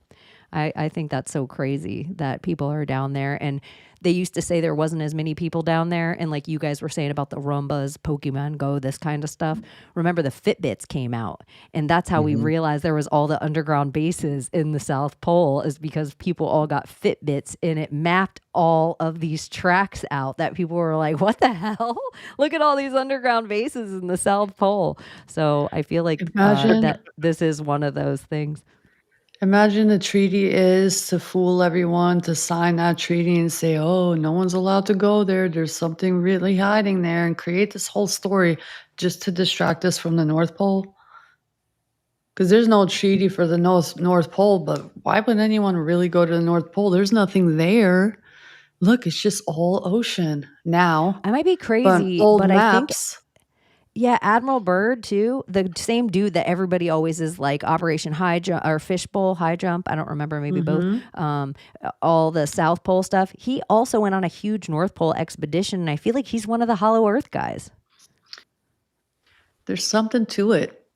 I think that's so crazy that people are down there. And they used to say there wasn't as many people down there. And like you guys were saying about the Rumbas, Pokemon Go, this kind of stuff. Remember the Fitbits came out. And that's how we realized there was all the underground bases in the South Pole is because people all got Fitbits and it mapped all of these tracks out that people were like, what the hell? Look at all these underground bases in the South Pole. So I feel like that this is one of those things. Imagine the treaty is to fool everyone to sign that treaty and say, oh, no one's allowed to go there. There's something really hiding there and create this whole story just to distract us from the North Pole. Because there's no treaty for the North Pole, but why would anyone really go to the North Pole? There's nothing there. Look, it's just all ocean now. I might be crazy, but I think... Yeah, Admiral Byrd too. The same dude that everybody always is like Operation High Jump or Fishbowl High Jump. I don't remember, maybe both. All the South Pole stuff. He also went on a huge North Pole expedition, and I feel like he's one of the Hollow Earth guys. There's something to it.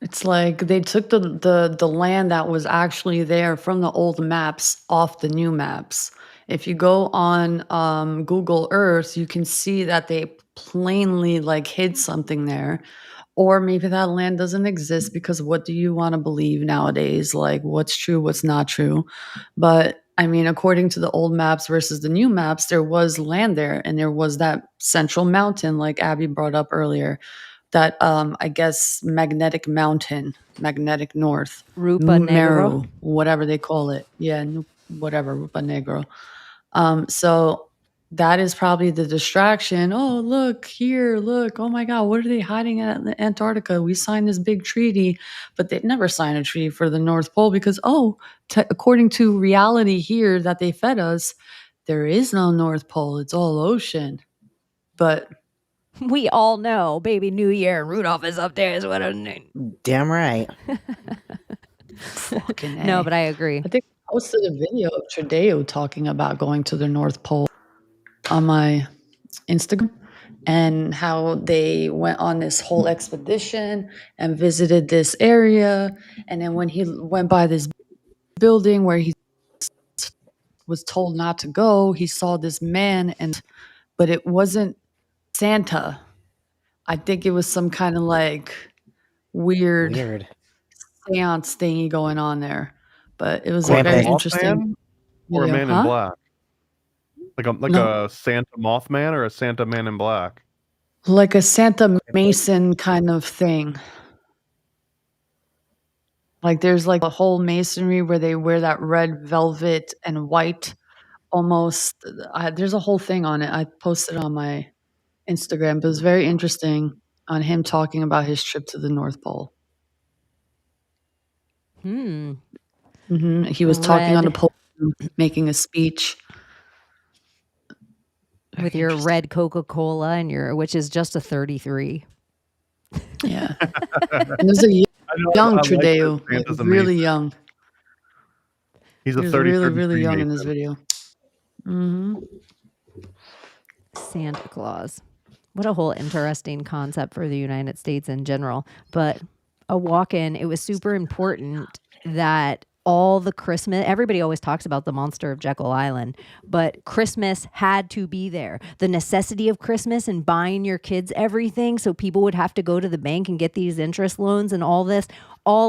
It's like they took the land that was actually there from the old maps off the new maps. If you go on Google Earth, you can see that they plainly like hid something there. Or maybe that land doesn't exist because what do you want to believe nowadays? Like what's true, what's not true. But I mean, according to the old maps versus the new maps, there was land there and there was that central mountain, like Abbie brought up earlier. That I guess magnetic mountain, magnetic north, Rupa Meru, Negro. whatever they call it. Yeah, whatever, Rupa Negro. So that is probably the distraction. Oh, look here, look. Oh my God, what are they hiding at in Antarctica? We signed this big treaty, but they never signed a treaty for the North Pole because, according to reality here that they fed us, there is no North Pole. It's all ocean. But We all know Baby New Year and Rudolph is up there is what I mean. Damn right. fucking No, A. but I agree. I think I posted a video of Tradeo talking about going to the North Pole on my Instagram and how they went on this whole expedition and visited this area. And then when he went by this building where he was told not to go, he saw this man, but it wasn't Santa. I think it was some kind of like weird Weird. seance thingy going on there. But it was Krampus. a very Mothman interesting or a video. man in black? Like No. a Santa Mothman or a Santa Man in Black? Like a Santa Mason kind of thing. Like there's like a whole masonry where they wear that red velvet and white almost. There's a whole thing on it. I posted on my Instagram, but it was very interesting on him talking about his trip to the North Pole. He was talking on a Red. podium, making a speech. With your red Coca-Cola and which is just a 33. Yeah. And there's a young Tradeo, like Santa's really amazing. young. He's He a was 30, really, 33 really young in this Mason. video. hmm Santa Claus. What a whole interesting concept for the United States in general. But a walk-in, it was super important that all the Christmas, everybody always talks about the monster of Jekyll Island, but Christmas had to be there. The necessity of Christmas and buying your kids everything so people would have to go to the bank and get these interest loans and all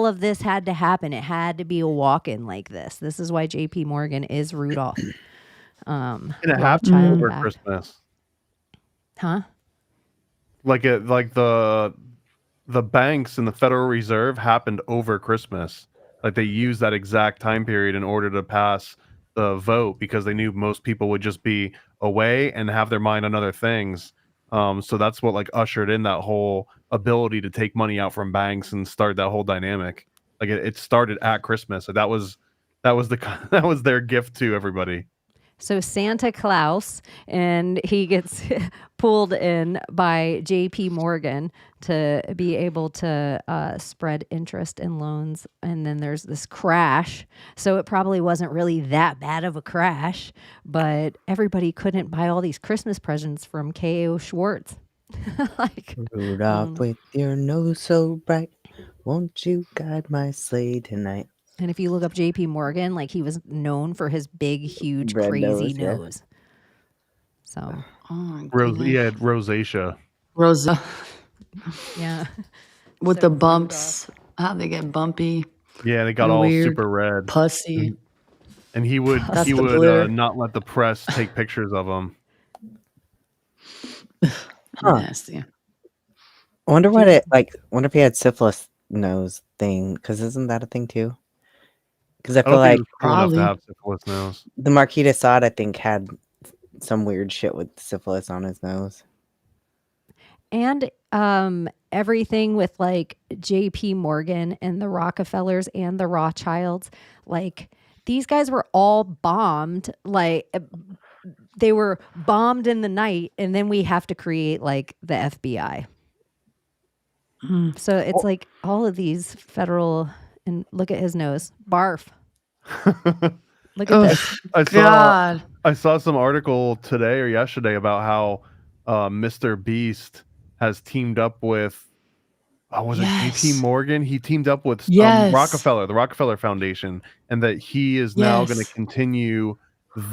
of this had to happen. It had to be a walk-in like this. This is why JP Morgan is Rudolph. And it happened Rothschild over back. Christmas. Huh? Like the banks and the Federal Reserve happened over Christmas. Like they used that exact time period in order to pass the vote because they knew most people would just be away and have their mind on other things. So that's what like ushered in that whole ability to take money out from banks and start that whole dynamic. Like it started at Christmas. Like that was that was their gift to everybody. So Santa Claus, and he gets pulled in by JP Morgan to be able to spread interest and loans. And then there's this crash. So it probably wasn't really that bad of a crash, but everybody couldn't buy all these Christmas presents from K.O. Schwartz. Like, Rudolph with your nose so bright, won't you guide my sleigh tonight? and if you look up JP Morgan, like he was known for his big, huge, Red crazy nose, yeah. nose. So, Oh, my Rose, goodness. he had rosacea. Rosa yeah. with So the bumps. How they get bumpy, Yeah, they got and all weird, super red. pussy. And he would That's the blur. not let the press take pictures of him. Huh. Nasty. I wonder wonder if he had syphilis nose thing, because isn't that a thing too? Because I I feel don't think like he was cool enough to Probably. have syphilis nose. the Marquis de Sade, I think, had some weird shit with syphilis on his nose. And everything with like JP Morgan and the Rockefellers and the Rothschilds, like these guys were all bombed. Like they were bombed in the night, and then we have to create like the FBI. So it's like all of these federal, and look at his nose, barf. Look at Oh, this. God. I saw some article today or yesterday about how Mr. Beast has teamed up with was it JP Yes. Morgan? He teamed up with Yes. Rockefeller, the Rockefeller Foundation, and that he is now going to Yes. continue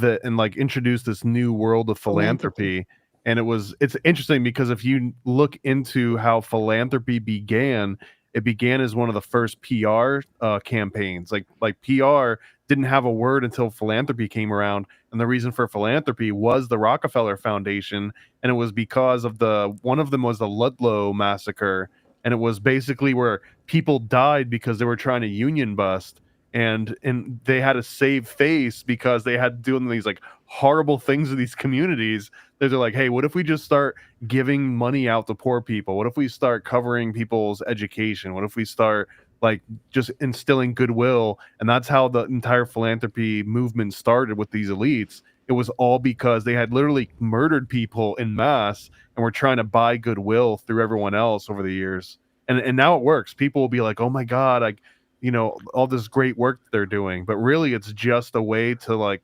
and like introduce this new world of Philanthropy. philanthropy. And it's interesting because if you look into how philanthropy began, it began as one of the first PR campaigns. Like PR didn't have a word until philanthropy came around, and the reason for philanthropy was the Rockefeller Foundation, and it was because of one of them was the Ludlow massacre, and it was basically where people died because they were trying to union bust, and they had to save face because they had doing these like horrible things to these communities. They're like, hey, what if we just start giving money out to poor people? What if we start covering people's education? What if we start like just instilling goodwill? And that's how the entire philanthropy movement started with these elites. It was all because they had literally murdered people in mass and were trying to buy goodwill through everyone else over the years. And now it works. People will be like, oh my God, all this great work that they're doing. But really it's just a way to like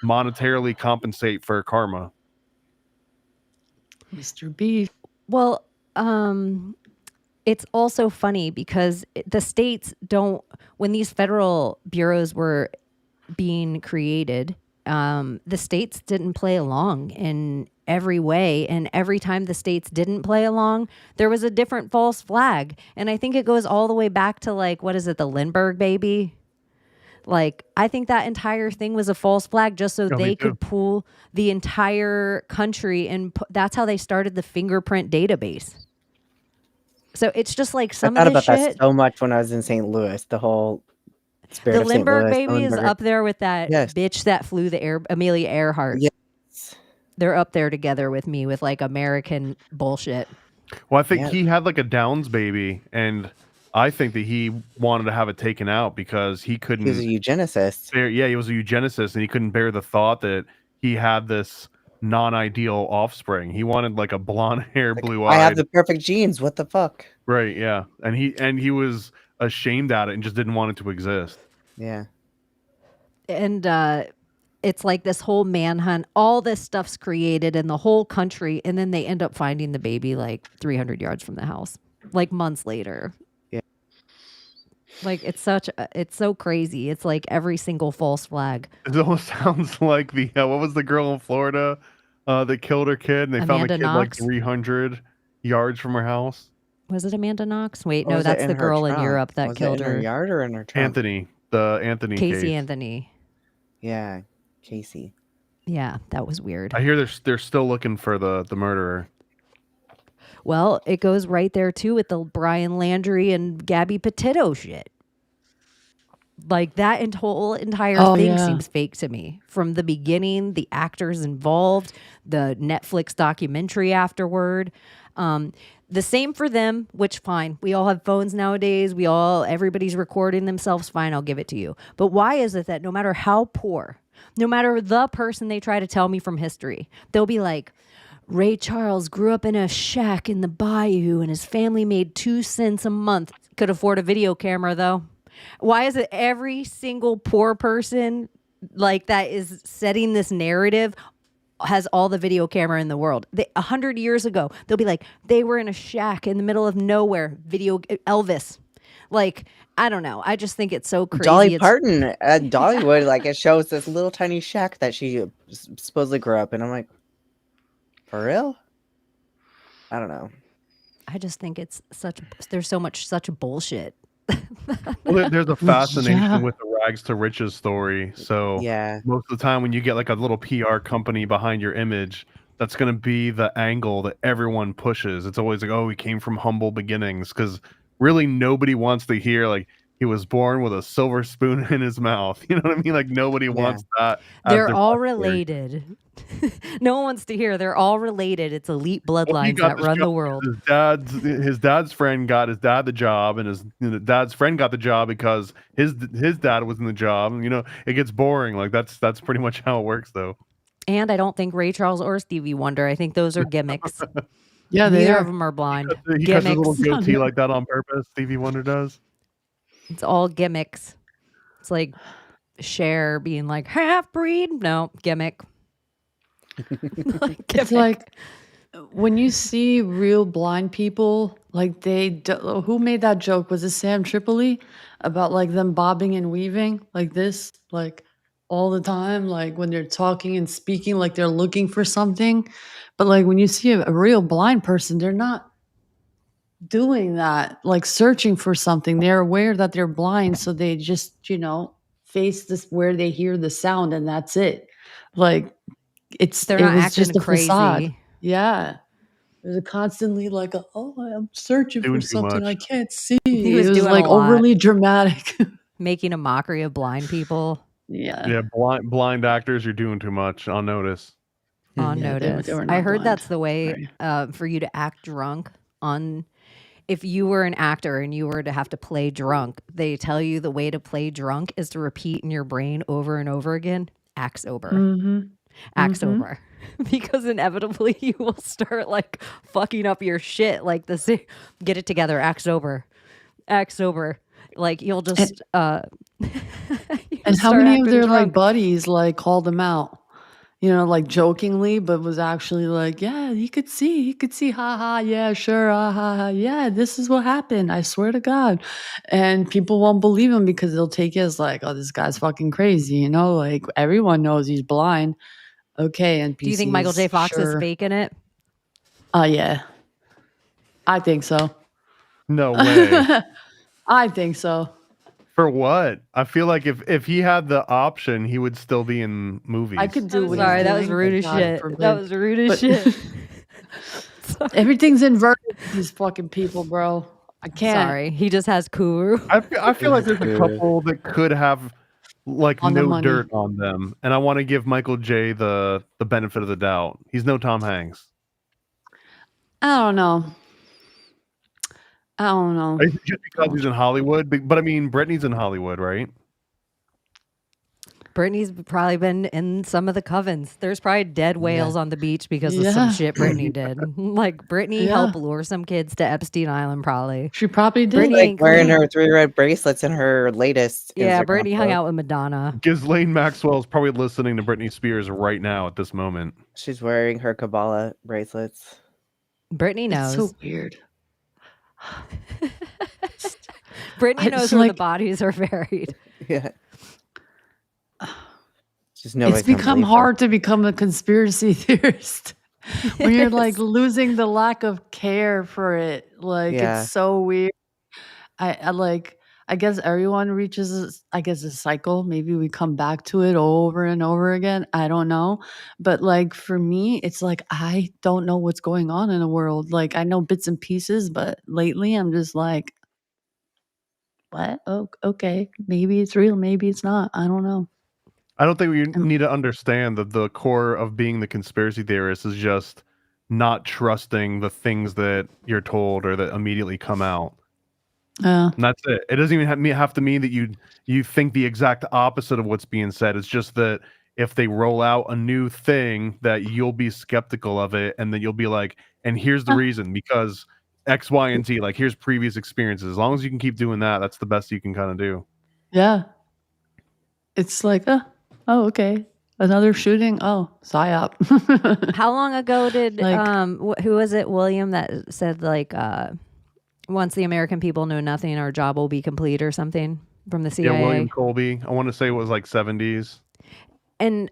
monetarily compensate for karma. Mr. Beef. Well, it's also funny because the states don't, when these federal bureaus were being created, the states didn't play along in every way. And every time the states didn't play along, there was a different false flag. And I think it goes all the way back to like, what is it, the Lindbergh baby? Like, I think that entire thing was a false flag just so they could pull the entire country. And that's how they started the fingerprint database. So it's just like some I thought of this about shit. that so much when I was in St. Louis. The whole spirit The of St. Lindbergh Louis. baby is up there with that Yes. bitch that flew the air, Amelia Earhart. Yes. They're up there together with me with like American bullshit. Well, I think he had like a Downs baby, and I think that he wanted to have it taken out because he couldn't. He was a eugenicist. He was a eugenicist, and he couldn't bear the thought that he had this non-ideal offspring. He wanted like a blonde hair, blue-eyed. I have the perfect genes. What the fuck? Right, yeah. And he was ashamed at it and just didn't want it to exist. Yeah. And it's like this whole manhunt, all this stuff's created in the whole country, and then they end up finding the baby like 300 yards from the house, like months later. Yeah. Like it's so crazy. It's like every single false flag. It almost sounds like the what was the girl in Florida that killed her kid, and they found the Amanda kid Knox? like 300 yards from her house. Was it Amanda Knox? Wait, Or no, was it that's in the her girl in trunk? Europe that Was it killed in her her. yard or in her trunk? Anthony Casey case. Anthony. Yeah, Casey. Yeah, that was weird. I hear they're still looking for the murderer. Well, it goes right there too with the Brian Landry and Gabby Petito shit. Like that whole entire thing seems fake to me from the beginning. The actors involved, the Netflix documentary afterward. The same for them, which fine. We all have phones nowadays. Everybody's recording themselves. Fine, I'll give it to you. But why is it that no matter how poor, no matter the person they try to tell me from history, they'll be like, Ray Charles grew up in a shack in the bayou and his family made 2 cents a month. Could afford a video camera though. Why is it every single poor person like that is setting this narrative has all the video camera in the world? 100 years ago, they'll be like, they were in a shack in the middle of nowhere. Elvis. Like, I don't know. I just think it's so crazy. Dolly Parton at Dollywood, like it shows this little tiny shack that she supposedly grew up in. I'm like, for real? I don't know. I just think there's such bullshit. Well, there's a fascination with the rags to riches story. So yeah, most of the time when you get like a little PR company behind your image, that's going to be the angle that everyone pushes. It's always like, oh, he came from humble beginnings, because really nobody wants to hear like he was born with a silver spoon in his mouth. You know what I mean? Like nobody wants that. They're all related. No one wants to hear they're all related. It's elite bloodlines that run the world. His dad's friend got his dad the job, and his dad's friend got the job because his dad was in the job. And it gets boring. Like that's pretty much how it works, though. And I don't think Ray Charles or Stevie Wonder. I think those are gimmicks. Yeah, neither of them are blind. He cuts his little goatee like that on purpose. Stevie Wonder does. It's all gimmicks. It's like Cher being like half breed. No, gimmick. It's like when you see real blind people, like who made that joke? Was it Sam Tripoli about like them bobbing and weaving like this, like all the time, like when they're talking and speaking, like they're looking for something. But like when you see a real blind person, they're not doing that, like searching for something. They're aware that they're blind, so they just, face this where they hear the sound, and that's it. Like They're it not was acting just a facade. crazy. Yeah. There's a constantly like, I'm searching Doing for too something much. I can't see. He was It was doing a like lot. overly dramatic. Making a mockery of blind people Yeah. Yeah, blind actors, you're doing too much on notice. on Yeah, they notice. were I not heard blind. that's the way Sorry. for you to act drunk on. If you were an actor and you were to have to play drunk, they tell you the way to play drunk is to repeat in your brain over and over again, act sober. Mm-hmm. Act Mm-hmm. sober. Because inevitably you will start like fucking up your shit. Like this, get it together, act sober. Act sober. Like you'll just you'll And how start many of acting their like drunk. buddies like called them out? Like jokingly, but was actually like, yeah, he could see, ha ha, yeah, sure, ha ha, yeah, this is what happened. I swear to God. And people won't believe him because they'll take it as like, oh, this guy's fucking crazy, like everyone knows he's blind. Okay, NPCs. Do you think Michael J. Fox is sure. faking it? Yeah. I think so. No way. I think so. For what? I feel like if he had the option, he would still be in movies. I could do I'm what sorry, he's that doing, was rude but as God shit. forbid. That was rude as But- shit. Everything's inverted with these fucking people, bro. I can't. Sorry, he just has Kuru. I feel like there's a couple that could have like On the no money. dirt on them, and I want to give Michael J the benefit of the doubt. He's no Tom Hanks. I don't know. Just because he's in Hollywood, but I mean, Britney's in Hollywood, right? Brittany's probably been in some of the covens. There's probably dead whales on the beach because of some Yeah. shit Brittany did. Like Brittany Yeah. helped lure some kids to Epstein Island, probably. She probably did. Brittany Like ain't wearing clean. her 3 red bracelets in her latest. Yeah, Instagram Brittany hung post. out with Madonna. Ghislaine Maxwell is probably listening to Britney Spears right now at this moment. She's wearing her Kabbalah bracelets. Brittany knows. It's so weird. Brittany I knows just where the like- bodies are buried. Yeah. Just It's become hard to become a conspiracy theorist when you're like losing the lack of care for it. Like Yeah. it's so weird. I guess everyone reaches a cycle. Maybe we come back to it over and over again. I don't know. But like for me, it's like I don't know what's going on in the world. Like I know bits and pieces, but lately I'm just like, what? Oh, okay. Maybe it's real, maybe it's not. I don't know. I don't think we need to understand that the core of being the conspiracy theorist is just not trusting the things that you're told or that immediately come out. And that's it. It doesn't even have to mean that you think the exact opposite of what's being said. It's just that if they roll out a new thing, that you'll be skeptical of it, and then you'll be like, and here's the reason, because X, Y, and Z, like here's previous experiences. As long as you can keep doing that, that's the best you can kind of do. Yeah. It's like, oh, okay. Another shooting. Oh, psyop. How long ago did Like- who was it, William, that said like once the American people know nothing, our job will be complete or something from the CIA? Yeah, William Colby. I want to say it was like 70s. And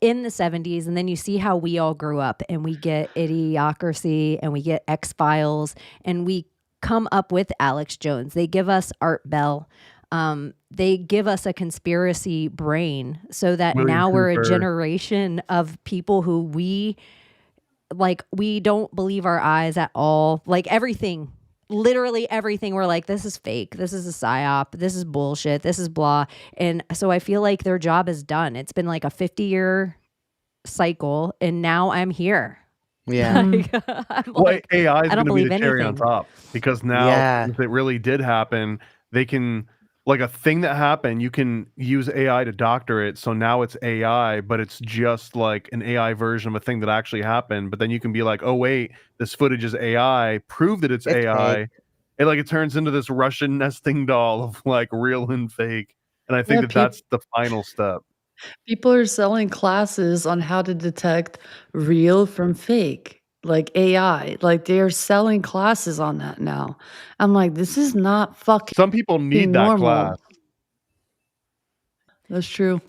in the 70s, and then you see how we all grew up, and we get Idiocracy, and we get X-Files, and we come up with Alex Jones. They give us Art Bell. They give us a conspiracy brain, so that William now we're a Cooper. generation of people who we don't believe our eyes at all. Like everything, literally everything, we're like, this is fake, this is a psyop, this is bullshit, this is blah. And so I feel like their job is done. It's been like a 50-year cycle, and now I'm here. Yeah. Like, I'm Well, like, AI is I don't going to be the believe cherry on anything. top, because now, Yeah. if it really did happen, they can, like a thing that happened, you can use AI to doctor it. So now it's AI, but it's just like an AI version of a thing that actually happened. But then you can be like, oh, wait, this footage is AI. Prove that it's AI. It turns into this Russian nesting doll of like real and fake. And I think Yeah, that's the final step. People are selling classes on how to detect real from fake, like AI. Like they're selling classes on that now. I'm like, this is not fucking Some people need that class. normal. That's true.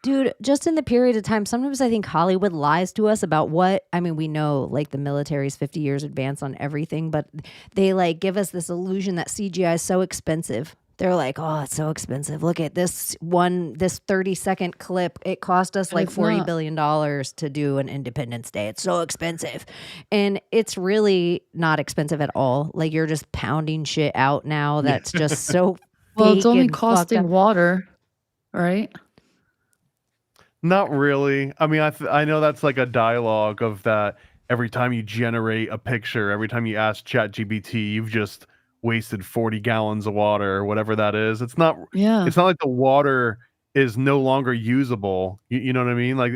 Dude, just in the period of time, sometimes I think Hollywood lies to us about what, I mean, we know like the military's 50 years advance on everything, but they like give us this illusion that CGI is so expensive. They're like, oh, it's so expensive. Look at this 30-second clip. It cost us like It's $40 not. billion to do an Independence Day. It's so expensive. And it's really not expensive at all. Like you're just pounding shit out now that's just so Well, it's fake only and fucked costing up. water, right? Not really. I mean, I know that's like a dialogue of that every time you generate a picture, every time you ask ChatGPT, you've just wasted 40 gallons of water or whatever that is. Yeah. It's not like the water is no longer usable. You know what I mean? Like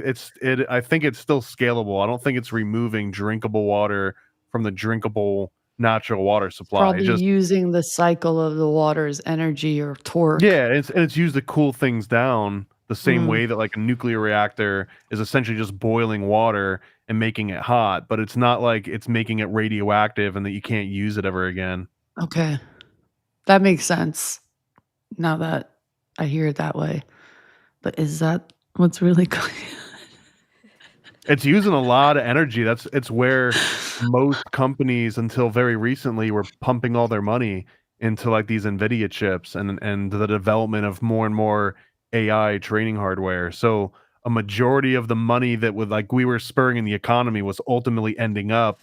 I think it's still scalable. I don't think it's removing drinkable water from the drinkable natural water supply. It Probably just using the cycle of the water's energy or torque. Yeah, it's used to cool things down the same way that like a nuclear reactor is essentially just boiling water and making it hot, but it's not like it's making it radioactive and that you can't use it ever again. Okay. That makes sense now that I hear it that way. But is that what's really going on? It's using a lot of energy. It's where most companies until very recently were pumping all their money into like these NVIDIA chips and the development of more and more AI training hardware. So a majority of the money that would like we were spurring in the economy was ultimately ending up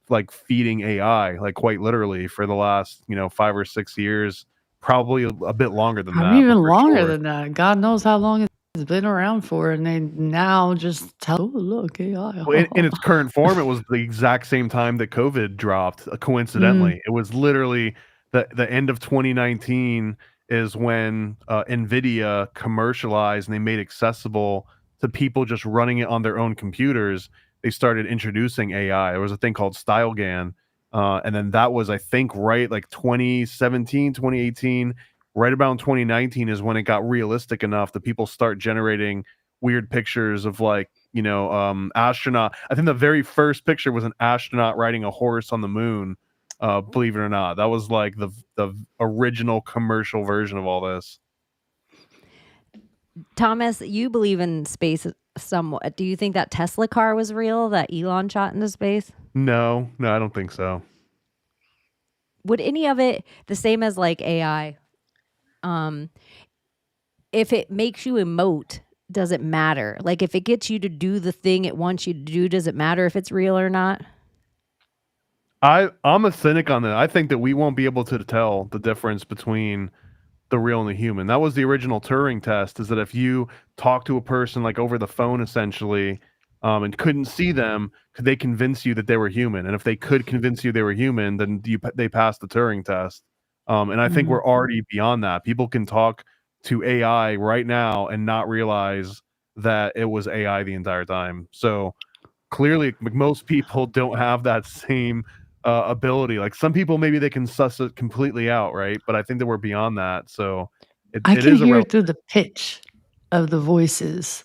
like feeding AI, like quite literally for the last, 5 or 6 years, probably a bit longer than Probably that, but even for longer sure. than that. God knows how long it's been around for, and they now just tell, "Oh, look, AI." Well, in its current form, it was the exact same time that COVID dropped, coincidentally. It was literally the end of 2019 is when, NVIDIA commercialized and they made accessible to people just running it on their own computers. They started introducing AI. There was a thing called StyleGAN, and then that was, I think, right, like 2017, 2018, right around 2019 is when it got realistic enough that people start generating weird pictures of like, astronaut. I think the very first picture was an astronaut riding a horse on the moon. Believe it or not, that was like the original commercial version of all this. Thomas, you believe in space somewhat. Do you think that Tesla car was real that Elon shot into space? No, I don't think so. Would any of it, the same as like AI, if it makes you emote, does it matter? Like if it gets you to do the thing it wants you to do, does it matter if it's real or not? I'm a cynic on that. I think that we won't be able to tell the difference between the real and the human. That was the original Turing test, is that if you talk to a person like over the phone essentially, and couldn't see them, could they convince you that they were human? And if they could convince you they were human, then they passed the Turing test. And I think we're already beyond that. People can talk to AI right now and not realize that it was AI the entire time. So clearly, most people don't have that same ability. Like some people, maybe they can suss it completely out, right? But I think that we're beyond that. So I it can is a hear it through the pitch of the voices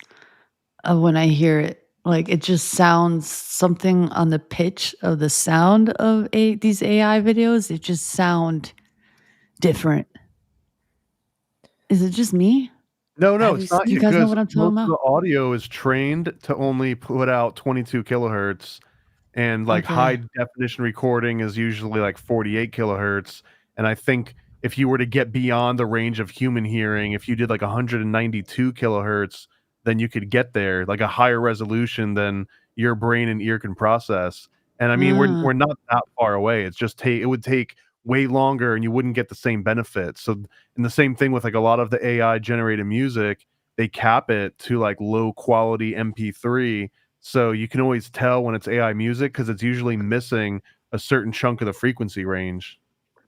when I hear it. Like it just sounds something on the pitch of the sound of these AI videos. It just sound different. Is it just me? No, Have it's you not Do you you guys know because what I'm talking most of about? the audio is trained to only put out 22 kilohertz, and like high Okay. definition recording is usually like 48 kilohertz. And I think if you were to get beyond the range of human hearing, if you did like 192 kilohertz, then you could get there, like a higher resolution than your brain and ear can process. And I mean, Ah, we're not that far away. It's just it would take way longer, and you wouldn't get the same benefits. So, and the same thing with like a lot of the AI generated music, they cap it to like low quality MP3, so you can always tell when it's AI music because it's usually missing a certain chunk of the frequency range.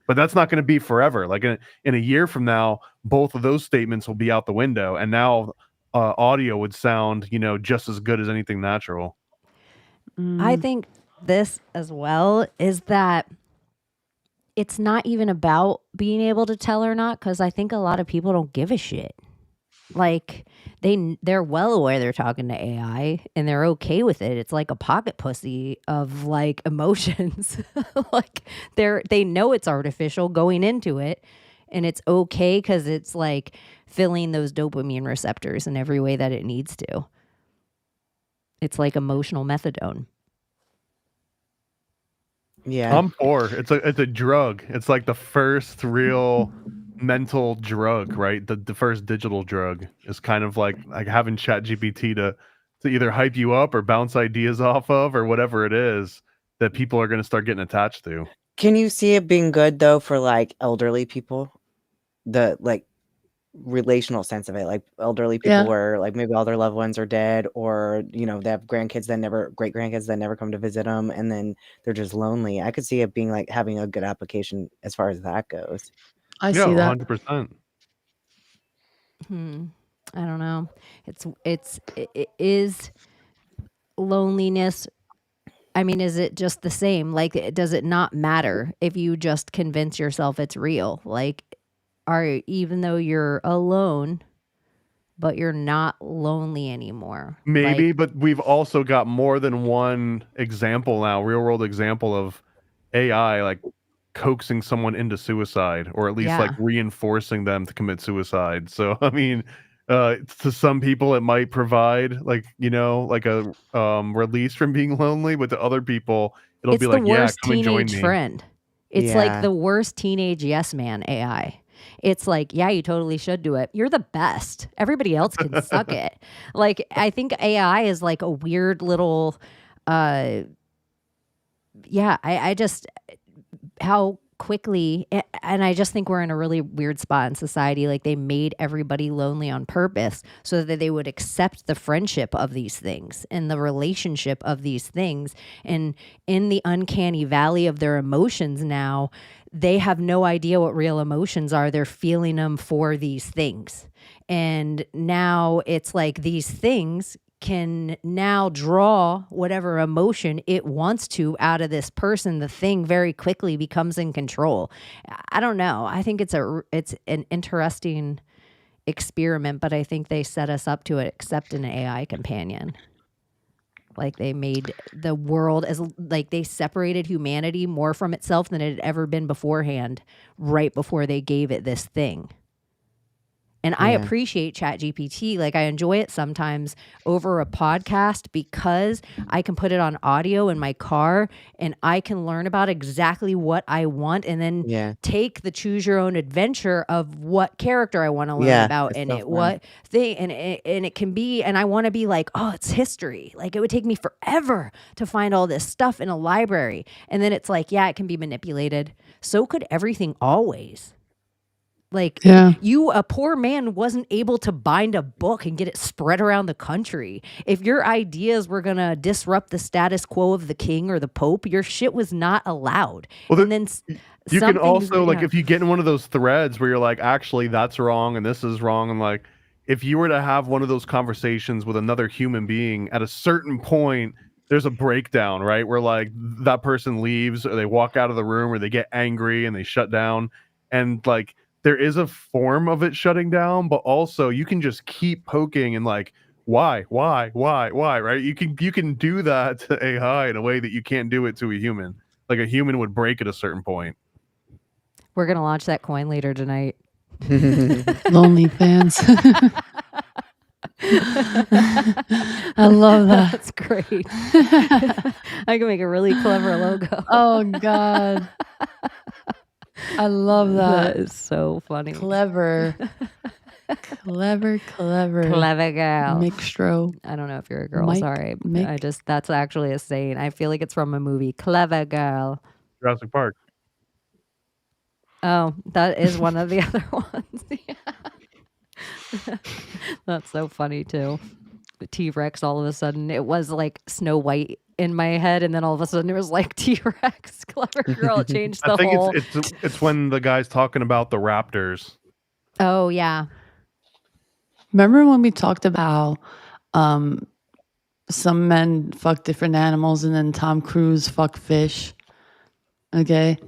But that's not going to be forever. Like in a year from now, both of those statements will be out the window, and now audio would sound, just as good as anything natural. I think this as well is that it's not even about being able to tell or not, because I think a lot of people don't give a shit. like they're well aware they're talking to AI and they're okay with it. It's like a pocket pussy of like emotions. Like they know it's artificial going into it, and it's okay because it's like filling those dopamine receptors in every way that it needs to. It's like emotional methadone. Yeah. I'm for. It's a drug. It's like the first real mental drug, right? The first digital drug is kind of like having ChatGPT to either hype you up or bounce ideas off of or whatever it is that people are going to start getting attached to. Can you see it being good though for like elderly people? The like relational sense of it, like elderly people Yeah. where like maybe all their loved ones are dead, or you know they have great grandkids that never come to visit them, and then they're just lonely. I could see it being like having a good application as far as that goes. I Yeah, see that. 100%. I don't know. It is loneliness. I mean, is it just the same? Like, does it not matter if you just convince yourself it's real? Like, even though you're alone, but you're not lonely anymore. Maybe, Like, but we've also got more than one example now, real world example of AI like coaxing someone into suicide, or at least like yeah. reinforcing them to commit suicide. So I mean, to some people it might provide like, like a release from being lonely, but to other people it'll be It's the like, yeah, worst come and join teenage me. friend. It's like Yeah. the worst teenage yes man AI. It's like, yeah, you totally should do it. You're the best. Everybody else can suck it. Like, I think AI is like a weird little, I just, how quickly, and I just think we're in a really weird spot in society. Like, they made everybody lonely on purpose so that they would accept the friendship of these things and the relationship of these things. And in the uncanny valley of their emotions now, they have no idea what real emotions are. They're feeling them for these things. And now it's like these things can now draw whatever emotion it wants to out of this person. The thing very quickly becomes in control. I don't know. I think it's an interesting experiment, but I think they set us up to accept an AI companion. Like, they made the world as like they separated humanity more from itself than it had ever been beforehand, right before they gave it this thing. And I appreciate ChatGPT. Like, I enjoy it sometimes over a podcast because I can put it on audio in my car and I can learn about exactly what I want, and then take the choose your own adventure of what character I want to learn about in it, what thing, and it can be, and I want to be like, oh, it's history. Like, it would take me forever to find all this stuff in a library. And then it's like, yeah, it can be manipulated. So could everything always. Like, a poor man wasn't able to bind a book and get it spread around the country. If your ideas were going to disrupt the status quo of the king or the pope, your shit was not allowed. Well, and then you can also, like, if you get in one of those threads where you're like, actually, that's wrong and this is wrong, and like, if you were to have one of those conversations with another human being, at a certain point, there's a breakdown, right? Where like that person leaves, or they walk out of the room, or they get angry and they shut down. And like, there is a form of it shutting down, but also you can just keep poking and like, why, right? You can do that to AI in a way that you can't do it to a human. Like, a human would break at a certain point. We're going to launch that coin later tonight. Lonely fans. I love that. That's great. I can make a really clever logo. Oh, God. I love that. That is so funny. Clever. Clever girl. Mixtro. I don't know if you're a girl. Mike, Sorry. Mick. That's actually a saying. I feel like it's from a movie. Clever girl. Jurassic Park. Oh, that is one of the other ones. Yeah. That's so funny too. The T-Rex, all of a sudden it was like Snow White in my head, and then all of a sudden it was like T-Rex. Clever girl. It changed the whole. It's when the guy's talking about the raptors. Oh yeah. Remember when we talked about some men fuck different animals and then Tom Cruise fuck fish? Okay.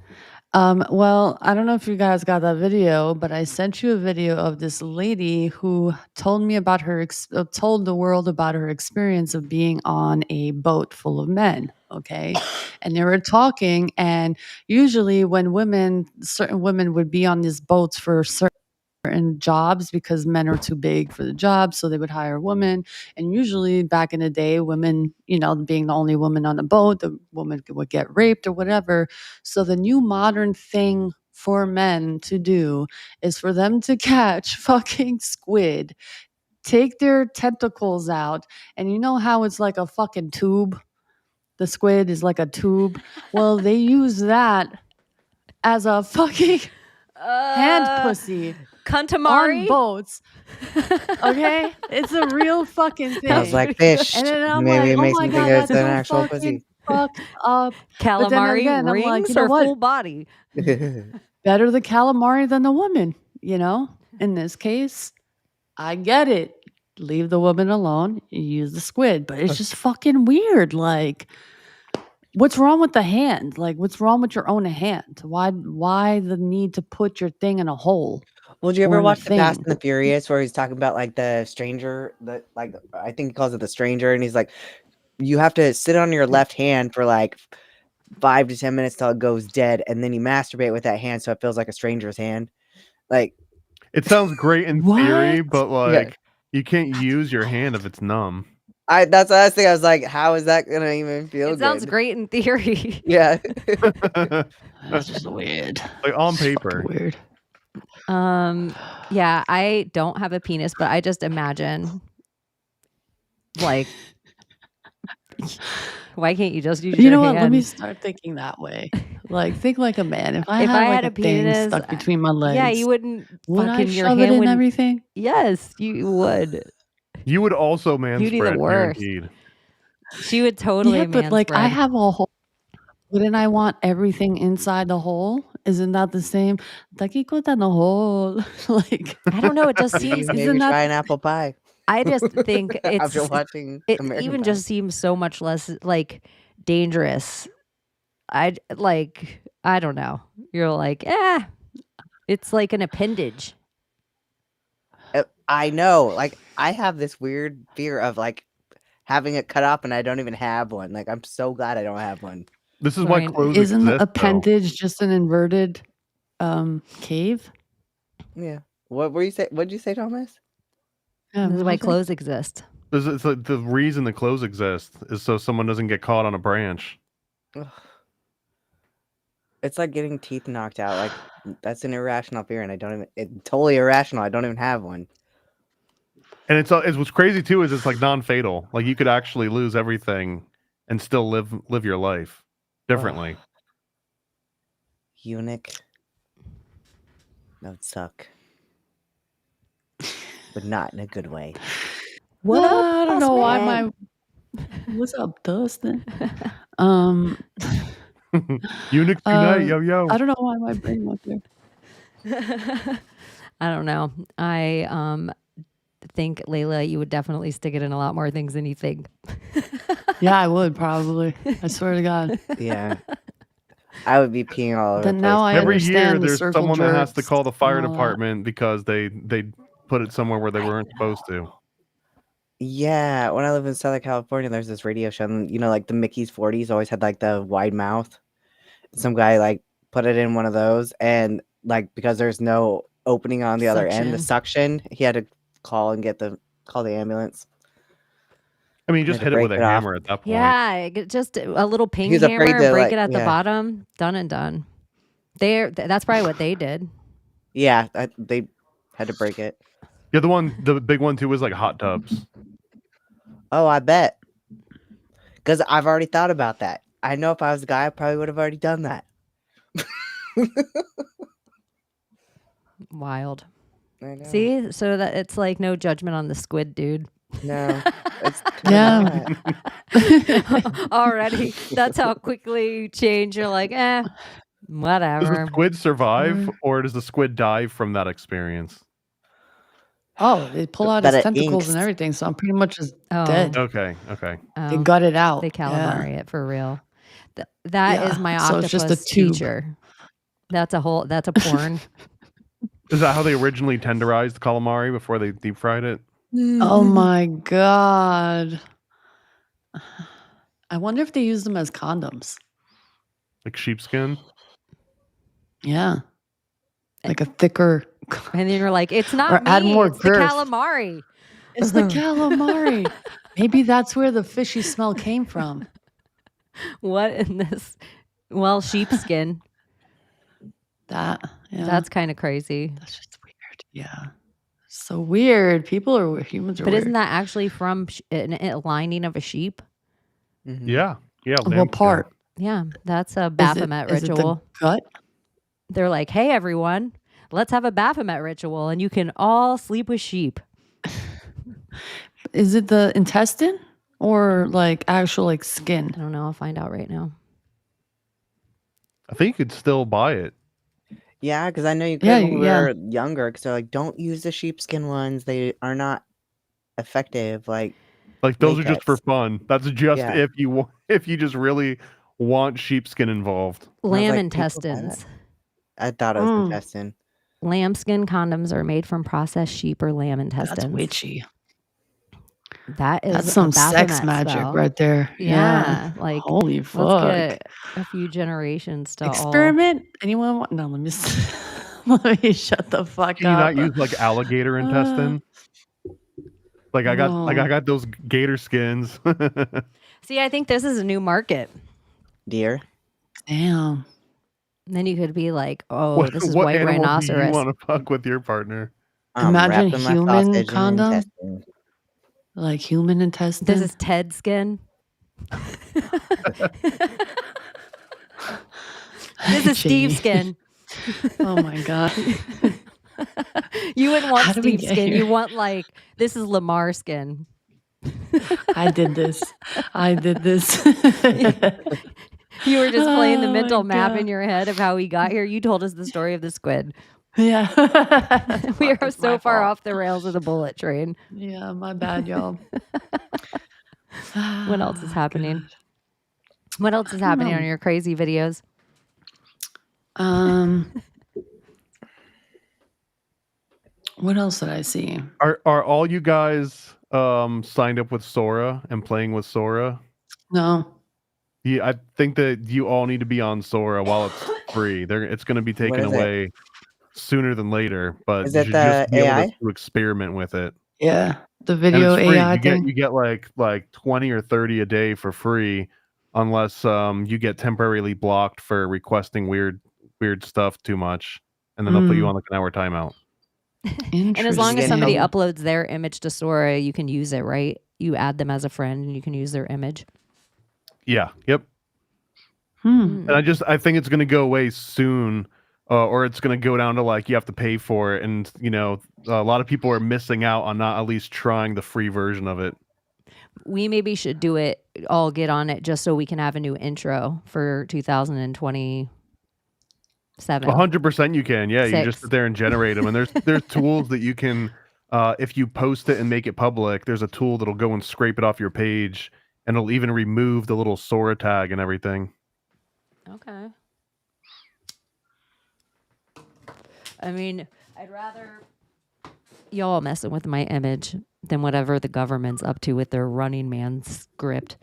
Well, I don't know if you guys got that video, but I sent you a video of this lady who told me about told the world about her experience of being on a boat full of men. Okay. And they were talking, and usually when certain women would be on these boats for certain jobs because men are too big for the job, so they would hire a woman. And usually back in the day, women, being the only woman on the boat, the woman would get raped or whatever. So the new modern thing for men to do is for them to catch fucking squid, take their tentacles out, and you know how it's like a fucking tube? The squid is like a tube. Well, they use that as a fucking hand pussy on Kuntamari? boats. Okay? It's a real fucking thing. Smells like fish. And then I'm Maybe it like, oh makes my me think God, it's that's an so actual fucking pussy. fucked up. But then Calamari again, I'm rings like, you know or what? full body? Better the calamari than the woman, in this case. I get it. Leave the woman alone. Use the squid. But it's just fucking weird. Like, what's wrong with the hand? Like, what's wrong with your own hand? Why the need to put your thing in a hole? Well, did you Or ever in a watch the Fast thing? and the Furious where he's talking about like the stranger, I think he calls it the stranger, and he's like, you have to sit on your left hand for like 5 to 10 minutes till it goes dead, and then you masturbate with that hand so it feels like a stranger's hand. Like, It sounds great in theory, What? but yeah, like you can't use your hand if it's numb. that's the last thing I was like, how is that gonna even feel It sounds good? great in theory. Yeah. That's just weird. Like on It's fucking paper. weird. Yeah, I don't have a penis, but I just imagine, like, why can't you just use You your know what? Let me hand? start thinking that way. Like, think like a man. If I If had I like had a a thing penis, stuck between my yeah, legs, you wouldn't would I fucking your shove it hand in wouldn't. everything? Yes, you would. You would also You'd be the manspread, worst. guaranteed. She would totally Yeah, but like I manspread. have a hole. Wouldn't I want everything inside the hole? Isn't that the same? Takiko in the hole. Like, I don't know. It just You seems. maybe isn't that try an apple pie I just think after it's. watching It American even Pie. just seems so much less like dangerous. I don't know. You're like, it's like an appendage. I know. Like, I have this weird fear of like having it cut off, and I don't even have one. Like, I'm so glad I don't have one. This is why Right. clothes isn't exist, though. appendage just an inverted cave? Yeah. What were you say? What'd you say, Thomas? Yeah, This is what why was it? clothes exist. It's like the reason the clothes exist is so someone doesn't get caught on a branch. Ugh. It's like getting teeth knocked out. Like, that's an irrational fear, and it's totally irrational. I don't even have one. And it's what's crazy too is it's like non-fatal. Like you could actually lose everything and still live your life differently. Ugh. Eunuch. That would suck. But not in a good way. What up, I don't know why Dustin? What's up, Dustin? Eunuchs unite, yo yo. I don't know why my brain went there. I don't know. I think, Layla, you would definitely stick it in a lot more things than you think. Yeah, I would probably. I swear to God. Yeah. I would be peeing all over Then the place. now I Every year understand the there's circle someone that has to jerks call the fire and all that. department because they put it somewhere where they weren't supposed to. Yeah, when I lived in Southern California, there's this radio show, and like the Mickey's 40s always had like the wide mouth. Some guy like put it in one of those, and like because there's no opening on the other end, the suction, he had to call the ambulance. I mean, you just Had to hit it with break a it off. hammer at that point. Yeah, just a little ping He's hammer afraid and to, break like, it at the yeah. bottom. Done and done. That's probably what they did. Yeah, they had to break it. Yeah, the big one too was like hot tubs. Oh, I bet. Because I've already thought about that. I know if I was a guy, I probably would have already done that. Wild. I know. See, so that it's like no judgment on the squid, dude. No. It's Yeah. Already, that's how quickly you change. You're like, Does whatever. the squid survive or does the squid die from that experience? Oh, they pull out But his it tentacles inks. and everything, so I'm pretty much just Oh. dead. Okay. They Oh, gut it out. they Yeah. calamari it for real. That is Yeah, my so it's octopus just a tube. teacher. That's a porn. Is that how they originally tenderized calamari before they deep fried it? Oh my god. I wonder if they use them as condoms. Like sheepskin? Yeah. Like a thicker. And then you're like, it's Or not add me, more it's the girth. calamari. It's the calamari. Maybe that's where the fishy smell came from. What in this? Well, sheepskin. Yeah. That's kind of crazy. That's just weird. Yeah. So weird. Humans are But weird. isn't that actually from a lining of a sheep? Yeah. Yeah. What lambskin. part? Yeah, that's a Baphomet Is it ritual. the gut? They're like, hey, everyone, let's have a Baphomet ritual and you can all sleep with sheep. Is it the intestine or like actual like skin? I don't know. I'll find out right now. I think you could still buy it. Yeah, because I know you could Yeah, when we yeah. were younger. Because they're like, don't use the sheepskin ones; they are not effective. Like those are just for latex. fun. That's just Yeah. if you just really want sheepskin involved. And I was Lamb like, people buy that? intestines. I thought it was intestine. Lambskin condoms are made from processed sheep or lamb intestines. That's witchy. That is That's some a sex Baphomet magic spell. right there. Yeah, like holy let's fuck. get a few generations to Experiment? Anyone want? No, let me let me shut the fuck Can you up. not use like alligator intestine? Like I got those gator skins. See, I think this is a new market. Deer. Damn. And then you could be like, oh, this is what white animal rhinoceros. do you want to fuck with your partner? Imagine wrapped in my human sausage and condom. intestine. Like human intestine. This is Ted skin. This is Steve skin. Oh my god. You wouldn't want How did we Steve get skin. here? You want like this is Lamar skin. I did this. You were just playing the Oh mental my map God. in your head of how he got here. You told us the story of the squid. Yeah. We are It's so my far fault. off the rails of the bullet train. Yeah, my bad, y'all. What else is happening? God. What else is I don't happening know. on your crazy videos? What else did I see? Are all you guys signed up with Sora and playing with Sora? No. Yeah, I think that you all need to be on Sora while it's free. It's going to be taken is it? away sooner than later, but Is you it should the just be able AI? to experiment with it. Yeah. The And video it's free. AI You thing. get like 20 or 30 a day for free, unless you get temporarily blocked for requesting weird stuff too much, and then they'll put you on like an hour timeout. And as long as Interesting. somebody uploads their image to Sora, you can use it, right? You add them as a friend and you can use their image. Yeah. Yep. Hmm. And I think it's going to go away soon, or it's going to go down to like you have to pay for it, and a lot of people are missing out on not at least trying the free version of it. We maybe should do it, all get on it just so we can have a new intro for 2027. 100% you can. Yeah, you just Six. sit there and generate them, and there's tools that you can, if you post it and make it public, there's a tool that'll go and scrape it off your page, and it'll even remove the little Sora tag and everything. Okay. I mean, I'd rather y'all messing with my image than whatever the government's up to with their Running Man script.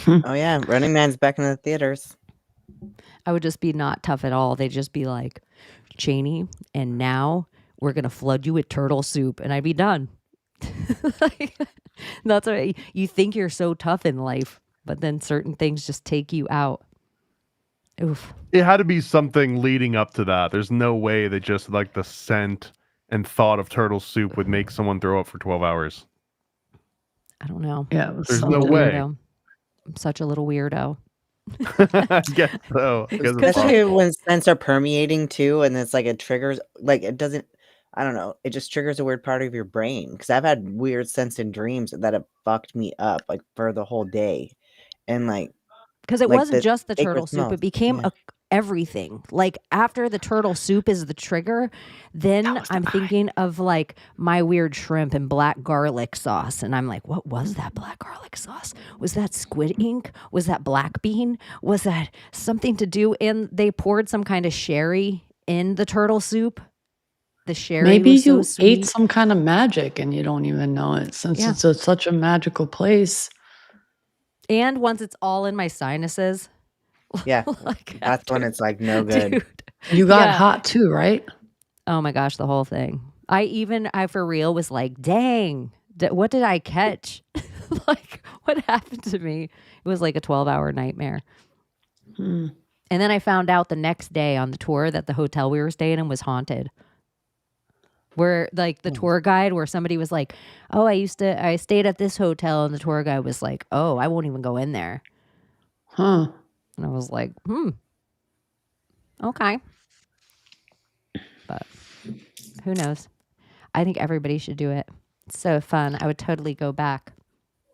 Oh yeah, Running Man's back in the theaters. I would just be not tough at all. They'd just be like, Chaney, and now we're going to flood you with turtle soup. And I'd be done. That's what you think you're so tough in life, but then certain things just take you out. Oof. It had to be something leading up to that. There's no way that just like the scent and thought of turtle soup would make someone throw up for 12 hours. I don't know. Yeah, it was There's so no weird. way. Weirdo. I'm such a little weirdo. I guess so. I guess it's Especially when scents are permeating too, and it's like it triggers, like it doesn't. I don't know. It just triggers a weird part of your brain. Because I've had weird scents in dreams that have fucked me up like for the whole day, and like Because it like wasn't the just the sacred turtle soup. smells. It became Yeah. everything. Like after the turtle soup is the trigger, then I'm thinking of like my weird shrimp and black garlic sauce. And I'm like, what was that black garlic sauce? Was that squid ink? Was that black bean? Was that something to do? And they poured some kind of sherry in the turtle soup. The sherry Maybe was so you sweet. ate some kind of magic and you don't even know it, since Yeah. it's such a magical place. And once it's all in my sinuses, Yeah, like that's when after- it's like no good. dude. You got Yeah. hot too, right? Oh my gosh, the whole thing. I for real was like, dang, what did I catch? Like, what happened to me? It was like a 12-hour nightmare. Hmm. And then I found out the next day on the tour that the hotel we were staying in was haunted. Where like the tour guide, where somebody was like, oh, I stayed at this hotel, and the tour guide was like, oh, I won't even go in there. Huh. And I was like, okay. But who knows? I think everybody should do it. It's so fun. I would totally go back.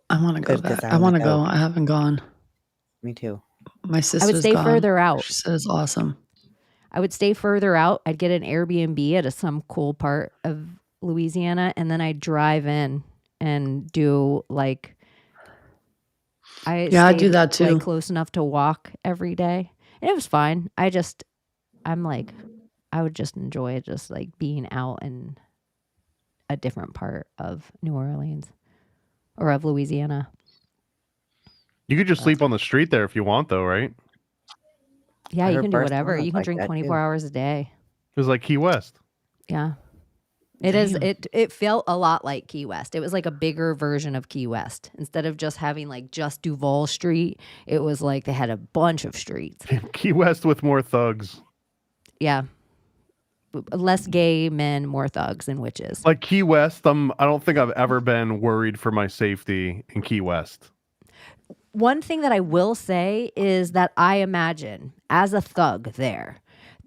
I want to go Good, 'cause back. I I want to wanna go. go. I haven't gone. Me too. My sister's stay gone. further out. She says awesome. I would stay further out. I'd get an Airbnb at some cool part of Louisiana, and then I'd drive in and do like Yeah, I do stayed, that too. like close enough to walk every day. And it was fine. I'm like, I would just enjoy just like being out in a different part of New Orleans or of Louisiana. You could just sleep on the street there if you want, though, right? Yeah, I you heard can do whatever. Barcelona's You can like drink that, 24 too. hours a day. It was like Key West. Yeah. It is. Damn. It felt a lot like Key West. It was like a bigger version of Key West. Instead of just having like just Duval Street, it was like they had a bunch of streets. Key West with more thugs. Yeah. Less gay men, more thugs and witches. Like Key West, I don't think I've ever been worried for my safety in Key West. One thing that I will say is that I imagine as a thug there,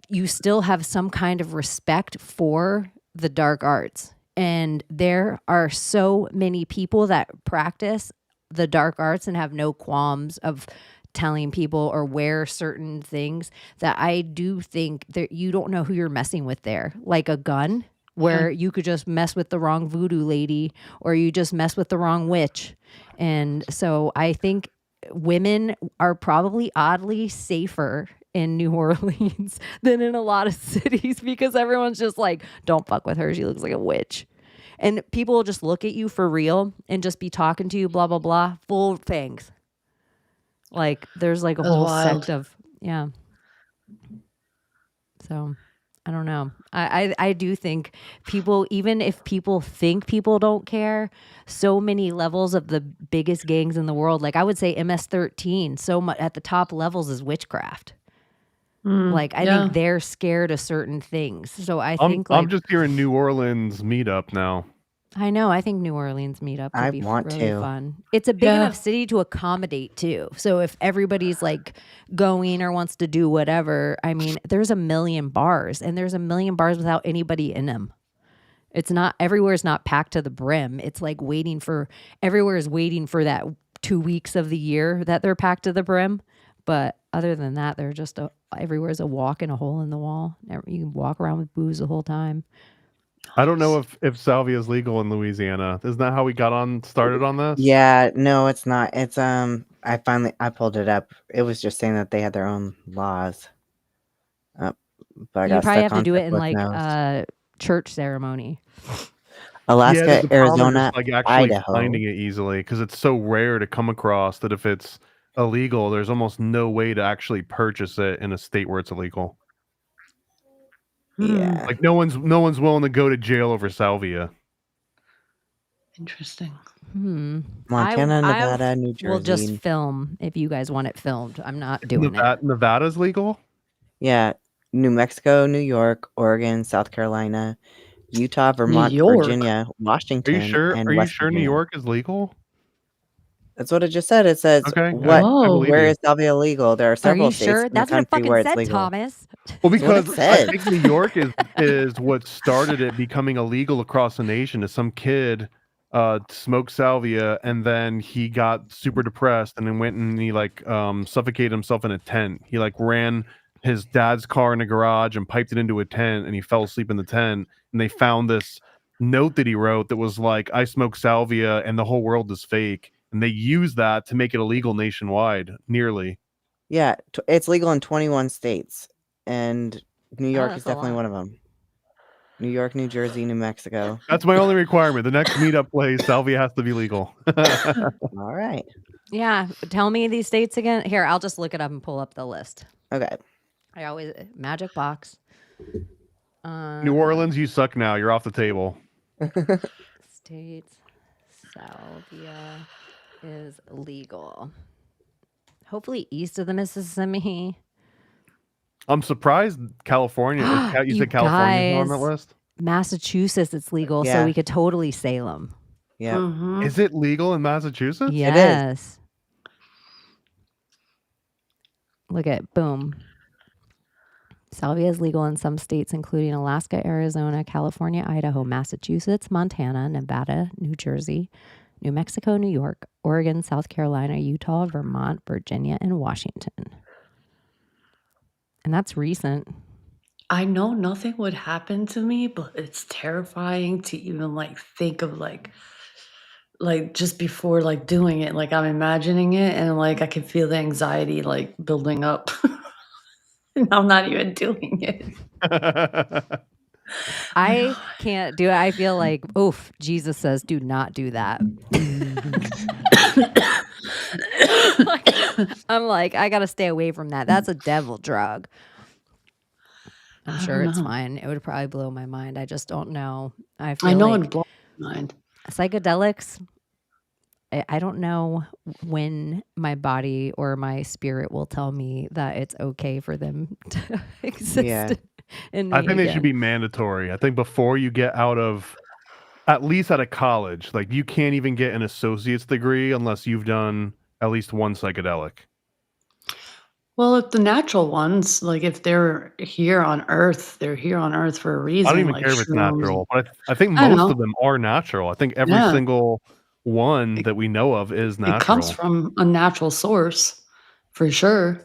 you still have some kind of respect for the dark arts. And there are so many people that practice the dark arts and have no qualms of telling people or wear certain things, that I do think that you don't know who you're messing with there. Like a gun, where you could just mess with the wrong voodoo lady or you just mess with the wrong witch. And so I think women are probably oddly safer in New Orleans than in a lot of cities, because everyone's just like, don't fuck with her, she looks like a witch. And people will just look at you for real and just be talking to you, blah, blah, blah, full fangs. Like there's like a That's whole wild. sect of, yeah. So I don't know. I do think people, even if people think people don't care, so many levels of the biggest gangs in the world, like I would say MS-13, so much at the top levels is witchcraft. Like I think they're scared of certain things. So I think I'm just hearing New Orleans meetup now. I know. I think New Orleans meetup could I be want really to. fun. It's a big enough city to accommodate too. So if everybody's like going or wants to do whatever, I mean, there's a million bars, and there's a million bars without anybody in them. It's not, everywhere's not packed to the brim. It's like everywhere is waiting for that 2 weeks of the year that they're packed to the brim. But other than that, they're just everywhere's a walk and a hole in the wall. You can walk around with booze the whole time. I don't know if salvia is legal in Louisiana. Isn't that how we got started on this? Yeah, no, it's not. It's I pulled it up. It was just saying that they had their own laws. But I You got probably stuck have to on do it in Cliff like Notes. church ceremony. Alaska, there's a problem Arizona, just, like actually Idaho. finding it easily, because it's so rare to come across that if it's illegal, there's almost no way to actually purchase it in a state where it's illegal. Yeah. Like no one's willing to go to jail over salvia. Interesting. Montana, Nevada, New Jersey. We'll just film if you guys want it filmed. I'm not doing it. Nevada's legal? Yeah. New Mexico, New York, Oregon, South Carolina, Utah, Vermont, York? Virginia, Are Washington. you sure? And Are you West sure New Virginia. York is legal? That's what it just said. It says Okay, what? I believe Where you. is salvia illegal? There are Are several you states sure? in the That's what it country fucking where it's said, legal. Thomas. Well, That's what it because I said. think New York is what started it becoming illegal across the nation. Is some kid smoked salvia, and then he got super depressed, and then went and he like suffocated himself in a tent. He like ran his dad's car in a garage and piped it into a tent, and he fell asleep in the tent. And they found this note that he wrote that was like, "I smoke salvia, and the whole world is fake." And they used that to make it illegal nationwide, nearly. Yeah, it's legal in 21 states, and New York is that's a definitely lot. one of them. New York, New Jersey, New Mexico. That's my only requirement. The next meetup place, salvia has to be legal. All right. Yeah. Tell me these states again. Here, I'll just look it up and pull up the list. Okay. I always magic box. New Orleans, you suck now. You're off the table. States salvia is legal. Hopefully east of the Mississippi. I'm surprised California. You You said California's on that guys. list? Massachusetts, it's legal, so Yeah. we could totally Salem. Yeah. Mhm. Is it legal in Massachusetts? Yes. Look at boom. Salvia is legal in some states, including Alaska, Arizona, California, Idaho, Massachusetts, Montana, Nevada, New Jersey, New Mexico, New York, Oregon, South Carolina, Utah, Vermont, Virginia, and Washington. And that's recent. I know nothing would happen to me, but it's terrifying to even like think of like just before like doing it. Like I'm imagining it and like I can feel the anxiety like building up. And I'm not even doing it. I can't do it. I feel like, oof, Jesus says, do not do that. I'm like, I got to stay away from that. That's a devil drug. I'm sure it's fine. It would probably blow my mind. I just don't know. I know like it'd blow my mind. psychedelics, I don't know when my body or my spirit will tell me that it's okay for them to exist. Yeah. In I me think they should again. be mandatory. I think before you get out of, at least out of college, like you can't even get an associate's degree unless you've done at least one psychedelic. Well, if the natural ones, like if they're here on Earth, they're here on Earth for a reason. I don't even like care if it's shrooms. natural, but I think I most know. of them are natural. I think every Yeah. single one that we know of is natural. It comes from a natural source, for sure.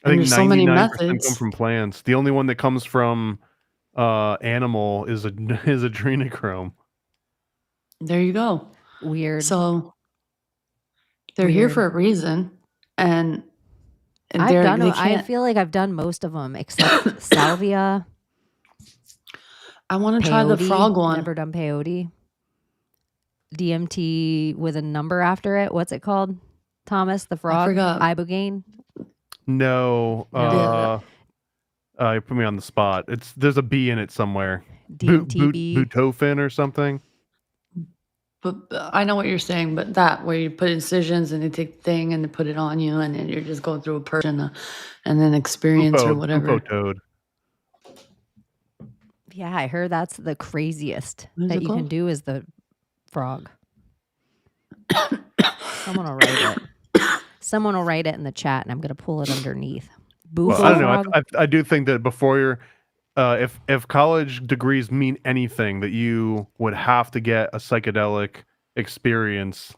I And think there's so many 99% come methods. from plants. The only one that comes from animal is adrenochrome. There you go. Weird. So they're here Weird. for a reason, and I feel like I've done most of them except salvia. I want to try the peyote. frog one. Never done peyote. DMT with a number after it. What's it called? Thomas the frog. forgot. Ibogaine. No, you put me on the spot. There's a B in it somewhere. DMTB. Butofen or something. But I know what you're saying, but that where you put incisions and they take the thing and they put it on you, and then you're just going through a person and then experience or whatever. Toad. Yeah, I heard that's the craziest What is that it you can called? do is the frog. Someone will write it. Someone will write it in the chat, and I'm going to pull it underneath. Well, I don't know. Frog? I do think that before you're, if college degrees mean anything, that you would have to get a psychedelic experience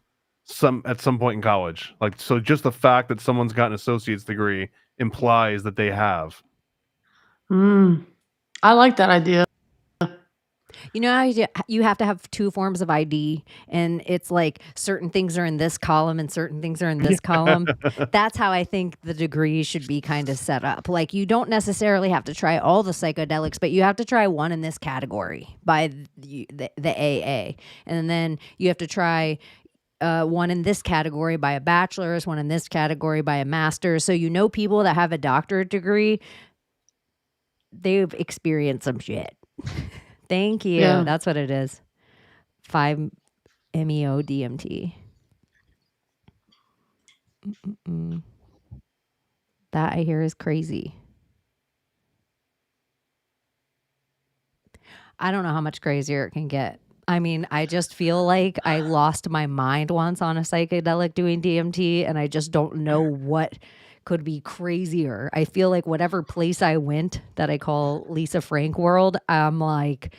at some point in college. Like, so just the fact that someone's got an associate's degree implies that they have. I like that idea. You know how you have to have two forms of ID, and it's like certain things are in this column and certain things are in this column. That's how I think the degree should be kind of set up. Like you don't necessarily have to try all the psychedelics, but you have to try one in this category by the AA, and then you have to try one in this category by a bachelor's, one in this category by a master's. So you know people that have a doctorate degree, they've experienced some shit. Thank you. Yeah. That's what it is. 5-MeO DMT. That I hear is crazy. I don't know how much crazier it can get. I mean, I just feel like I lost my mind once on a psychedelic doing DMT, and I just don't know what could be crazier. I feel like whatever place I went that I call Lisa Frank world, I'm like,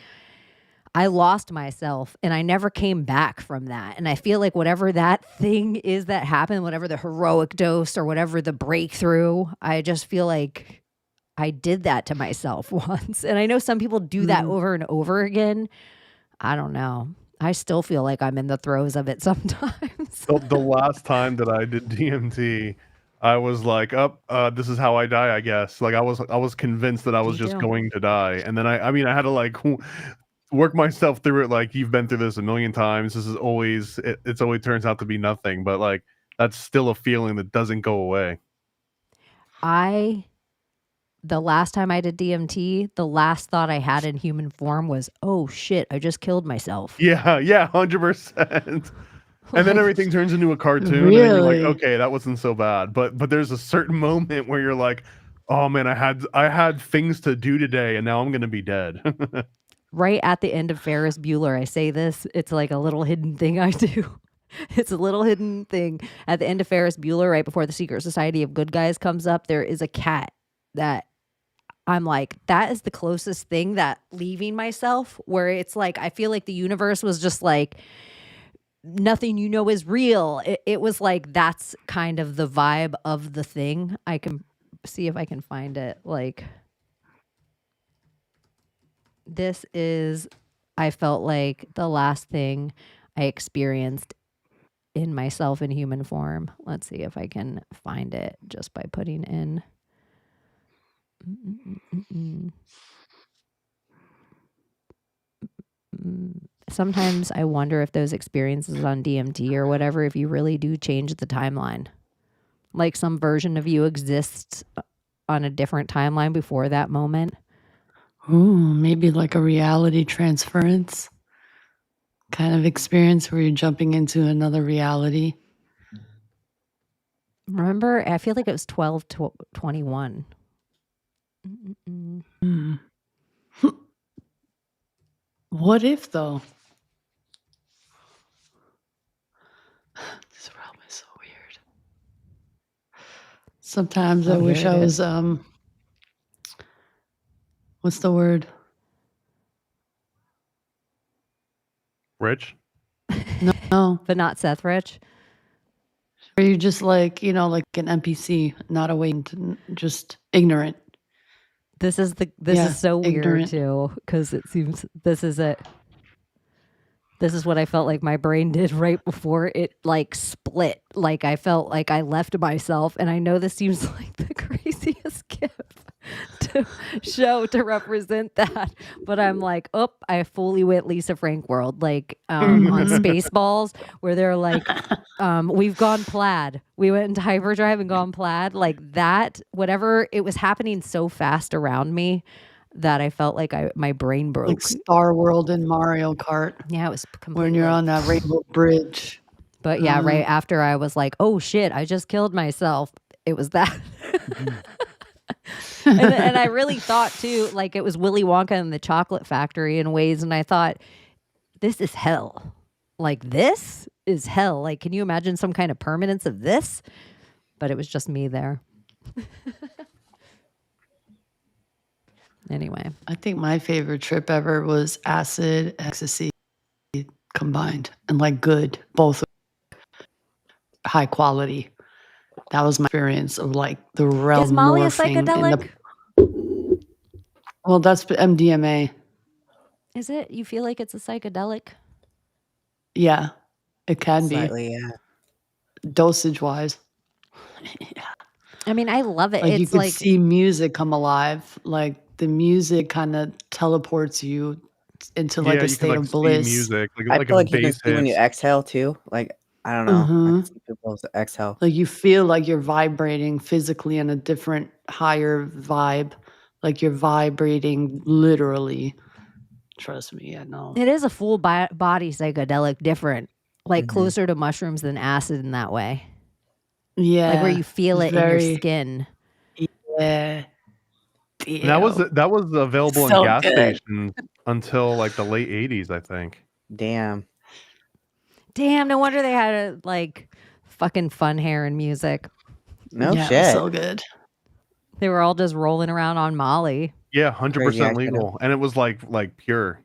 I lost myself and I never came back from that. And I feel like whatever that thing is that happened, whatever the heroic dose or whatever the breakthrough, I just feel like I did that to myself once. And I know some people do that over and over again. I don't know. I still feel like I'm in the throes of it sometimes. The last time that I did DMT, I was like, this is how I die, I guess. Like I was convinced that I was just going to die. And then I mean, I had to like work myself through it. Like, you've been through this a million times. This is always, it's always turns out to be nothing, but like, that's still a feeling that doesn't go away. The last time I did DMT, the last thought I had in human form was, oh shit, I just killed myself. Yeah, 100%. And then everything turns into a cartoon, Really? and then you're like, okay, that wasn't so bad. But there's a certain moment where you're like, oh man, I had things to do today, and now I'm gonna be dead. Right at the end of Ferris Bueller, I say this. It's like a little hidden thing I do. It's a little hidden thing. At the end of Ferris Bueller, right before the Secret Society of Good Guys comes up, there is a cat that I'm like, that is the closest thing that leaving myself, where it's like, I feel like the universe was just like, nothing you know is real. It was like, that's kind of the vibe of the thing. I can see if I can find it. Like, this is, I felt like the last thing I experienced in myself in human form. Let's see if I can find it just by putting in. Sometimes I wonder if those experiences on DMT or whatever, if you really do change the timeline, like some version of you exists on a different timeline before that moment. Ooh, maybe like a reality transference kind of experience where you're jumping into another reality. Remember, I feel like it was 12 to 21. What if though? This realm is so weird. Sometimes I wish I was what's the word? Rich? No. But not Seth Rich. Where you're just like, like an NPC, not awakened, just ignorant. This is so weird ignorant. too, because it seems this is it. This is what I felt like my brain did right before it like split. Like I felt like I left myself, and I know this seems like the craziest gift to show to represent that, but I'm like, I fully went Lisa Frank world, like on Spaceballs, where they're like, we've gone plaid. We went into hyperdrive and gone plaid, like that. Whatever, it was happening so fast around me that I felt like my brain broke. Like Star World and Mario Kart. Yeah, it was completely. When you're on that rainbow bridge. But yeah, right after I was like, oh shit, I just killed myself. It was that. and I really thought too, like it was Willy Wonka and the Chocolate Factory in ways. And I thought, this is hell. Like this is hell. Like, can you imagine some kind of permanence of this? But it was just me there. Anyway. I think my favorite trip ever was acid, ecstasy combined, and like good, both high quality. That was my experience of like the realm. Is Molly a psychedelic? Well, that's MDMA. Is it? You feel like it's a psychedelic? Yeah, it can Slightly, be. yeah. Dosage wise. Yeah. I mean, I love it. Like it's you could like see music come alive. Like the music kind of teleports you into like a state of bliss. Music, I feel like you can see when you exhale too. Like, I don't know. I can see people exhale. Like you feel like you're vibrating physically in a different, higher vibe. Like you're vibrating literally. Trust me, I know. It is a full body psychedelic, different, like closer to mushrooms than acid in that way. Yeah, like where you feel it in your skin. Yeah. Damn. That was available So in gas good. stations until like the late 80s, I think. Damn. No wonder they had a like fucking fun hair and music. No Yeah, shit. so good. They were all just rolling around on Molly. Yeah, 100% legal, and it was like pure.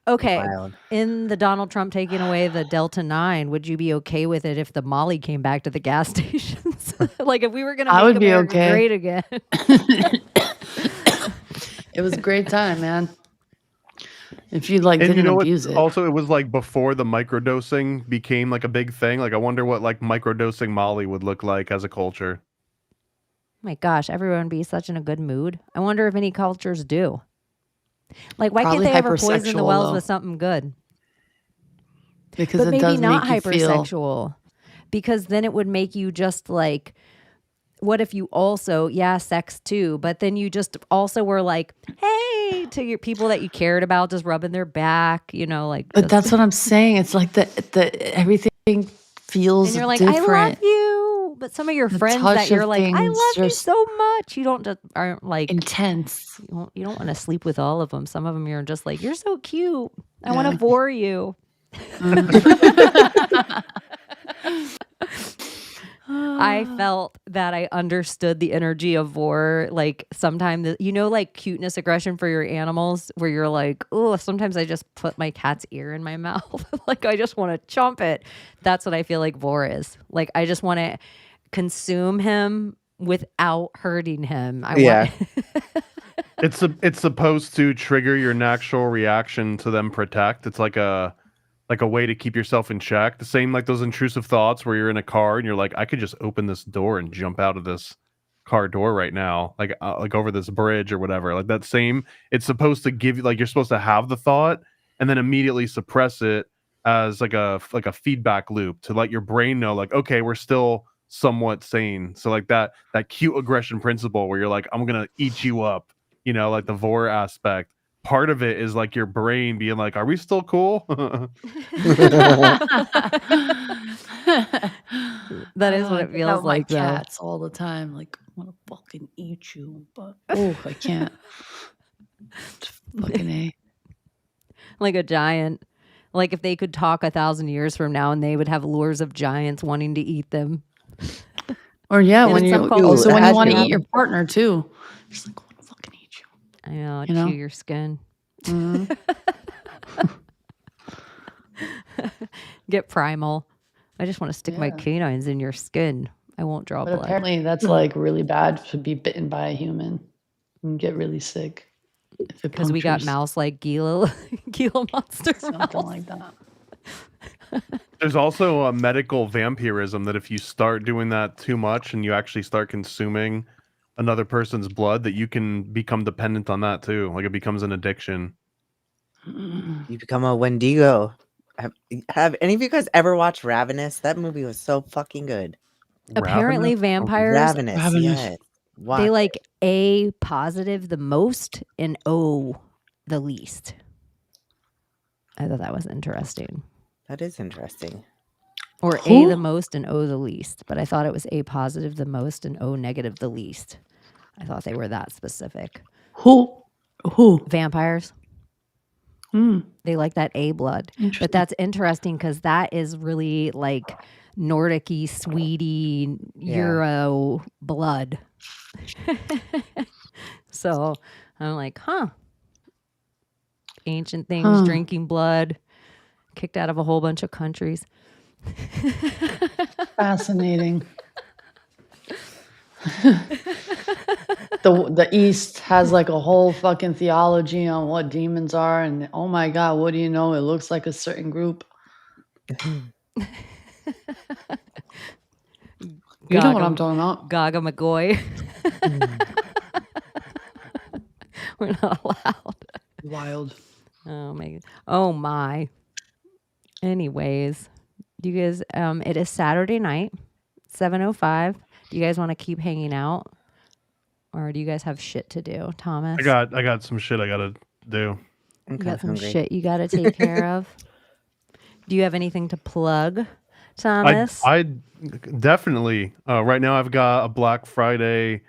Okay. Wild. In the Donald Trump taking away the Delta 9, would you be okay with it if the Molly came back to the gas stations? Like if we were going to I make would be America okay. great again. It was a great time, man. If you like And you didn't know what? abuse it. Also, it was like before the microdosing became like a big thing. Like, I wonder what like microdosing Molly would look like as a culture. My gosh, everyone would be such in a good mood. I wonder if any cultures do. Like, why Probably can't they ever poison the hypersexual, wells though. with something good? Because But it maybe does not make you feel hypersexual. Because then it would make you just like, what if you also, sex too, but then you just also were like, hey, to your people that you cared about, just rubbing their back, like. But just, that's what I'm saying. It's like the everything feels and you're like, different. I love you. But some of your The friends touch that you're of like, I things love you just so much. You don't aren't like intense. you don't want to sleep with all of them. Some of them you're just like, you're so cute. I want to bore you. I felt that I understood the energy of vor. Like sometimes, like cuteness aggression for your animals, where you're like, oh, sometimes I just put my cat's ear in my mouth. Like I just want to chomp it. That's what I feel like vor is. Like I just want to consume him without hurting him. It's supposed to trigger your natural reaction to them protect. It's like a way to keep yourself in check. The same like those intrusive thoughts where you're in a car and you're like, I could just open this door and jump out of this car door right now, like over this bridge or whatever. Like that same, it's supposed to give you like you're supposed to have the thought and then immediately suppress it as like a feedback loop to let your brain know like, okay, we're still somewhat sane. So like that cute aggression principle where you're like, I'm gonna eat you up, like the vor aspect. Part of it is like your brain being like, are we still cool? That is what I it do feels that with like, my though. cats all the time. Like, I want to fucking eat you, but I can't. Fucking A. Like a giant. Like if they could talk 1,000 years from now and they would have lures of giants wanting to eat them. Or yeah, And when in you some cultures, also when that you want to happens. eat your partner too. Just like, I want to fucking eat you. I know, You know? chew your skin. Mhm. Get primal. I just want to stick my Yeah. canines in your skin. I won't draw But blood. apparently that's like really bad to be bitten by a human and get really sick. If it Because we got punctures mouse like Gila monster something mouse. like that. There's also a medical vampirism that if you start doing that too much and you actually start consuming another person's blood, that you can become dependent on that too. Like it becomes an addiction. You become a Wendigo. Have any of you guys ever watched Ravenous? That movie was so fucking good. Apparently Ravenous? vampires, Ravenous, Ravenous. yes. Watch they it. like A positive the most and O the least. I thought that was interesting. That is interesting. Or A the most and O the least. But I thought it was A positive the most and O negative the least. I thought they were that specific. Who? Vampires. They like that A blood. But that's interesting because that is really like Nordic-y, sweetie, Euro blood. So I'm like, ancient things, drinking blood, kicked out of a whole bunch of countries. Fascinating. The East has like a whole fucking theology on what demons are, and oh my god, what do you know? It looks like a certain group. You know what I'm talking about. Gaga McGoy. We're not allowed. Wild. Oh my. Anyways, do you guys it is Saturday night, 7:05. Do you guys want to keep hanging out? Or do you guys have shit to do, Thomas? I got some shit I gotta do. You got some shit you gotta take care of. Do you have anything to plug, Thomas? I definitely right now I've got a Black Friday,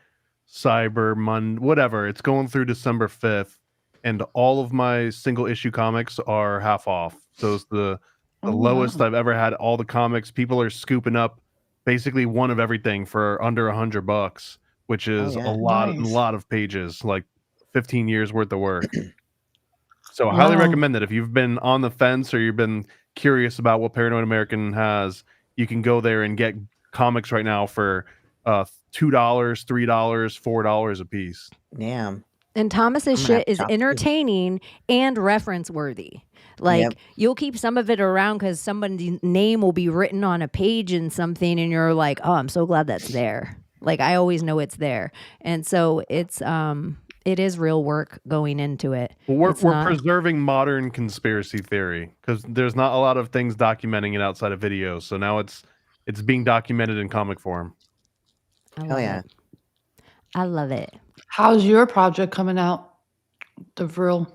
Cyber Monday, whatever. It's going through December 5th, and all of my single issue comics are half off. So it's the lowest I've ever had. All the comics, people are scooping up basically one of everything for under $100, which is a lot Nice. of pages, like 15 years worth of work. So I highly Wow. recommend it. If you've been on the fence or you've been curious about what Paranoid American has, you can go there and get comics right now for $2, $3, $4 a piece. Damn. And Thomas's I'm gonna have shit to is shop too. entertaining and reference worthy. Like Yep. you'll keep some of it around because somebody's name will be written on a page in something, and you're like, oh, I'm so glad that's there. Like I always know it's there, and so it is real work going into it. Well, we're It's not- preserving modern conspiracy theory because there's not a lot of things documenting it outside of videos. So now it's being documented in comic form. I Hell love yeah. it. I love it. How's your project coming out? The Vril.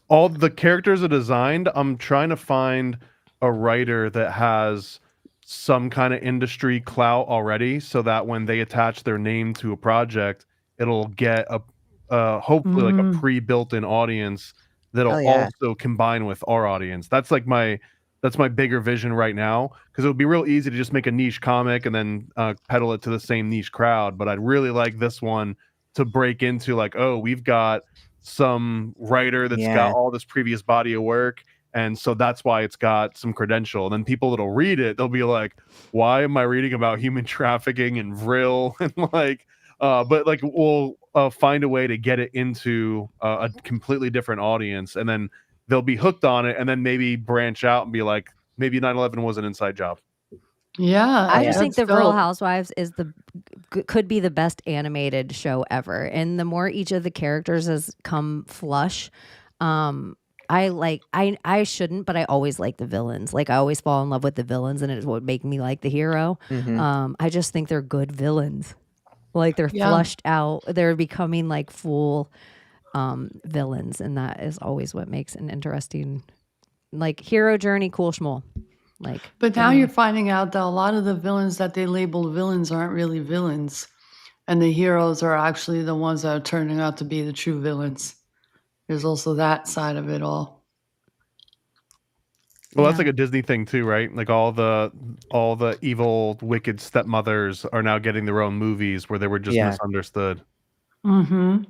All the characters are designed. I'm trying to find a writer that has some kind of industry clout already, so that when they attach their name to a project, it'll get a hopefully like a pre-built-in audience that'll Hell yeah. also combine with our audience. That's my bigger vision right now, because it would be real easy to just make a niche comic and then peddle it to the same niche crowd. But I'd really like this one to break into like, oh, we've got some writer that's Yeah. got all this previous body of work, and so that's why it's got some credential. And then people that'll read it, they'll be like, why am I reading about human trafficking and Vril? And like but like we'll find a way to get it into a completely different audience, and then they'll be hooked on it, and then maybe branch out and be like, maybe 9/11 was an inside job. Yeah. I just think the that's Real dope. Housewives is could be the best animated show ever. And the more each of the characters has come flush, I shouldn't, but I always like the villains. Like I always fall in love with the villains, and it's what make me like the hero. I just think they're good villains. Like they're Yeah. flushed out. They're becoming like full villains, and that is always what makes an interesting like hero journey, cool schmoll. Like But now you're finding out that a lot of the villains that they labeled villains aren't really villains. And the heroes are actually the ones that are turning out to be the true villains. There's also that side of it all. Well, that's Yeah. like a Disney thing too, right? Like all the evil, wicked stepmothers are now getting their own movies where they were just Yeah. misunderstood. Mm-hmm.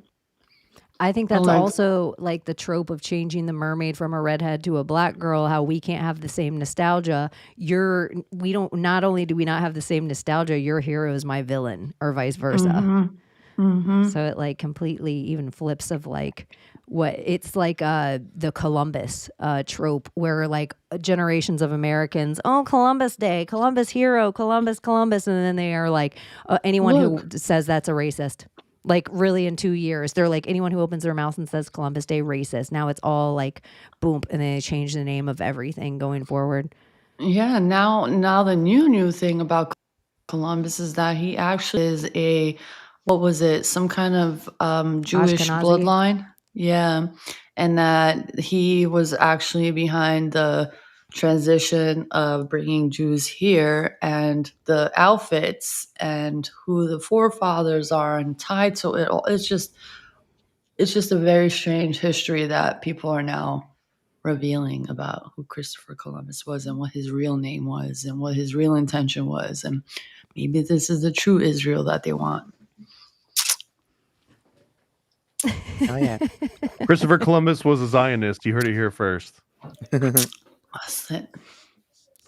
I think that's like- also like the trope of changing the mermaid from a redhead to a black girl, how we can't have the same nostalgia. Not only do we not have the same nostalgia, your hero is my villain, or vice versa. So it like completely even flips of like what it's like the Columbus trope, where like generations of Americans, oh, Columbus Day, Columbus hero, Columbus, and then they are like anyone who says that's a racist. Like really in 2 years, they're like anyone who opens their mouth and says Columbus Day racist. Now it's all like boom, and then they change the name of everything going forward. Yeah, now the new thing about Columbus is that he actually is some kind of Jewish Ashkenazi? bloodline. Yeah. And that he was actually behind the transition of bringing Jews here, and the outfits and who the forefathers are and tied to it all. It's just a very strange history that people are now revealing about who Christopher Columbus was and what his real name was and what his real intention was. And maybe this is the true Israel that they want. Oh yeah. Christopher Columbus was a Zionist. You heard it here first. That's it.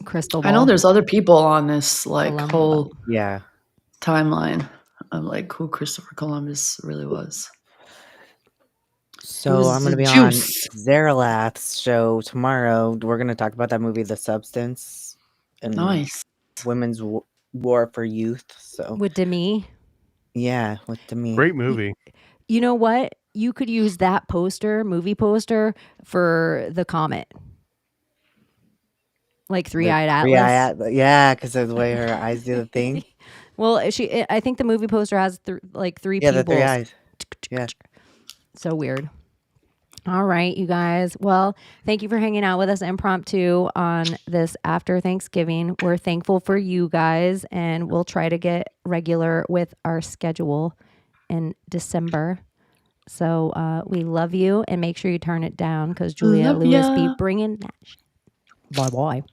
Crystal ball. I know there's other people on this like Columbo. whole Yeah. timeline of like who Christopher Columbus really was. So Who's I'm gonna the be on juice? Zaralath's show tomorrow. We're gonna talk about that movie, The Substance, and Nice. women's war for youth. So with Demi. yeah, with Demi. Great movie. You know what? You could use that movie poster, for the comet. Like Three-Eyed Atlas. Yeah, because of the way her eyes do the thing. Well, I think the movie poster has three Yeah, the pupils. three eyes. Yeah. So weird. All right, you guys. Well, thank you for hanging out with us impromptu on this after Thanksgiving. We're thankful for you guys, and we'll try to get regular with our schedule in December. So we love you, and make sure you turn it down because Juliette Love Lewis ya. be bringing that shit. Bye-bye.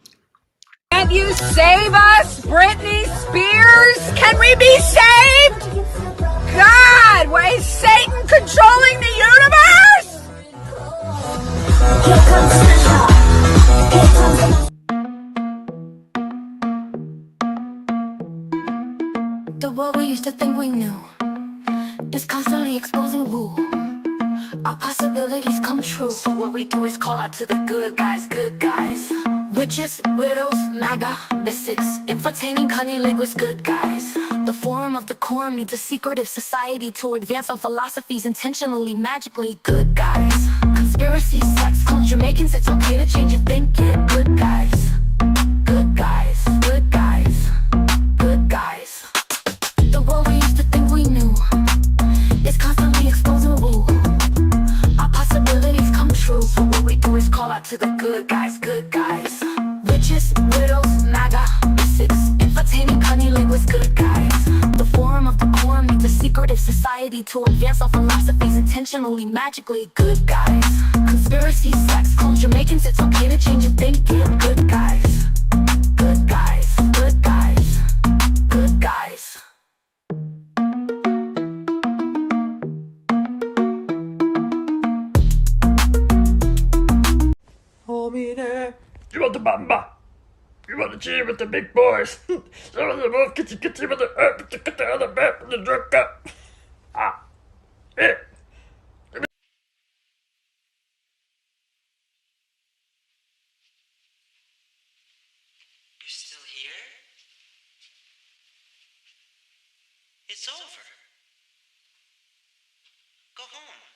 Can you save us, Britney Spears? Can we be saved? God, why is Satan controlling the universe? Here comes Santa. Here comes the world we used to think we knew is constantly exposing woo. Our possibilities come true. So what we do is call out to the good guys, good guys. Witches, widows, MAGA, mystics, entertaining cunnilinguists, good guys. The forum of the quorum needs a secretive society to advance our philosophies intentionally, magically, good guys. Conspiracy, sex, cult, Jamaicans, it's okay to change your thinking, good guys. Good guys, good guys, good guys. The world we used to think we knew is constantly exposing woo. Our possibilities come true. So what we do is call out to the good guys, good guys. Witches, widows, MAGA, mystics, entertaining cunnilinguists, good guys. The forum of the quorum needs a secretive society to advance our philosophies intentionally, magically, good guys. Conspiracy, sex, clone Jamaicans, it's okay to change your thinking, good guys. Good guys, good guys, good guys. You want the bamba? You want to cheer with the big boys? Some of the both get you with the up, get the other back with the drunk up. Ah, yeah. You still here? It's over. Go home.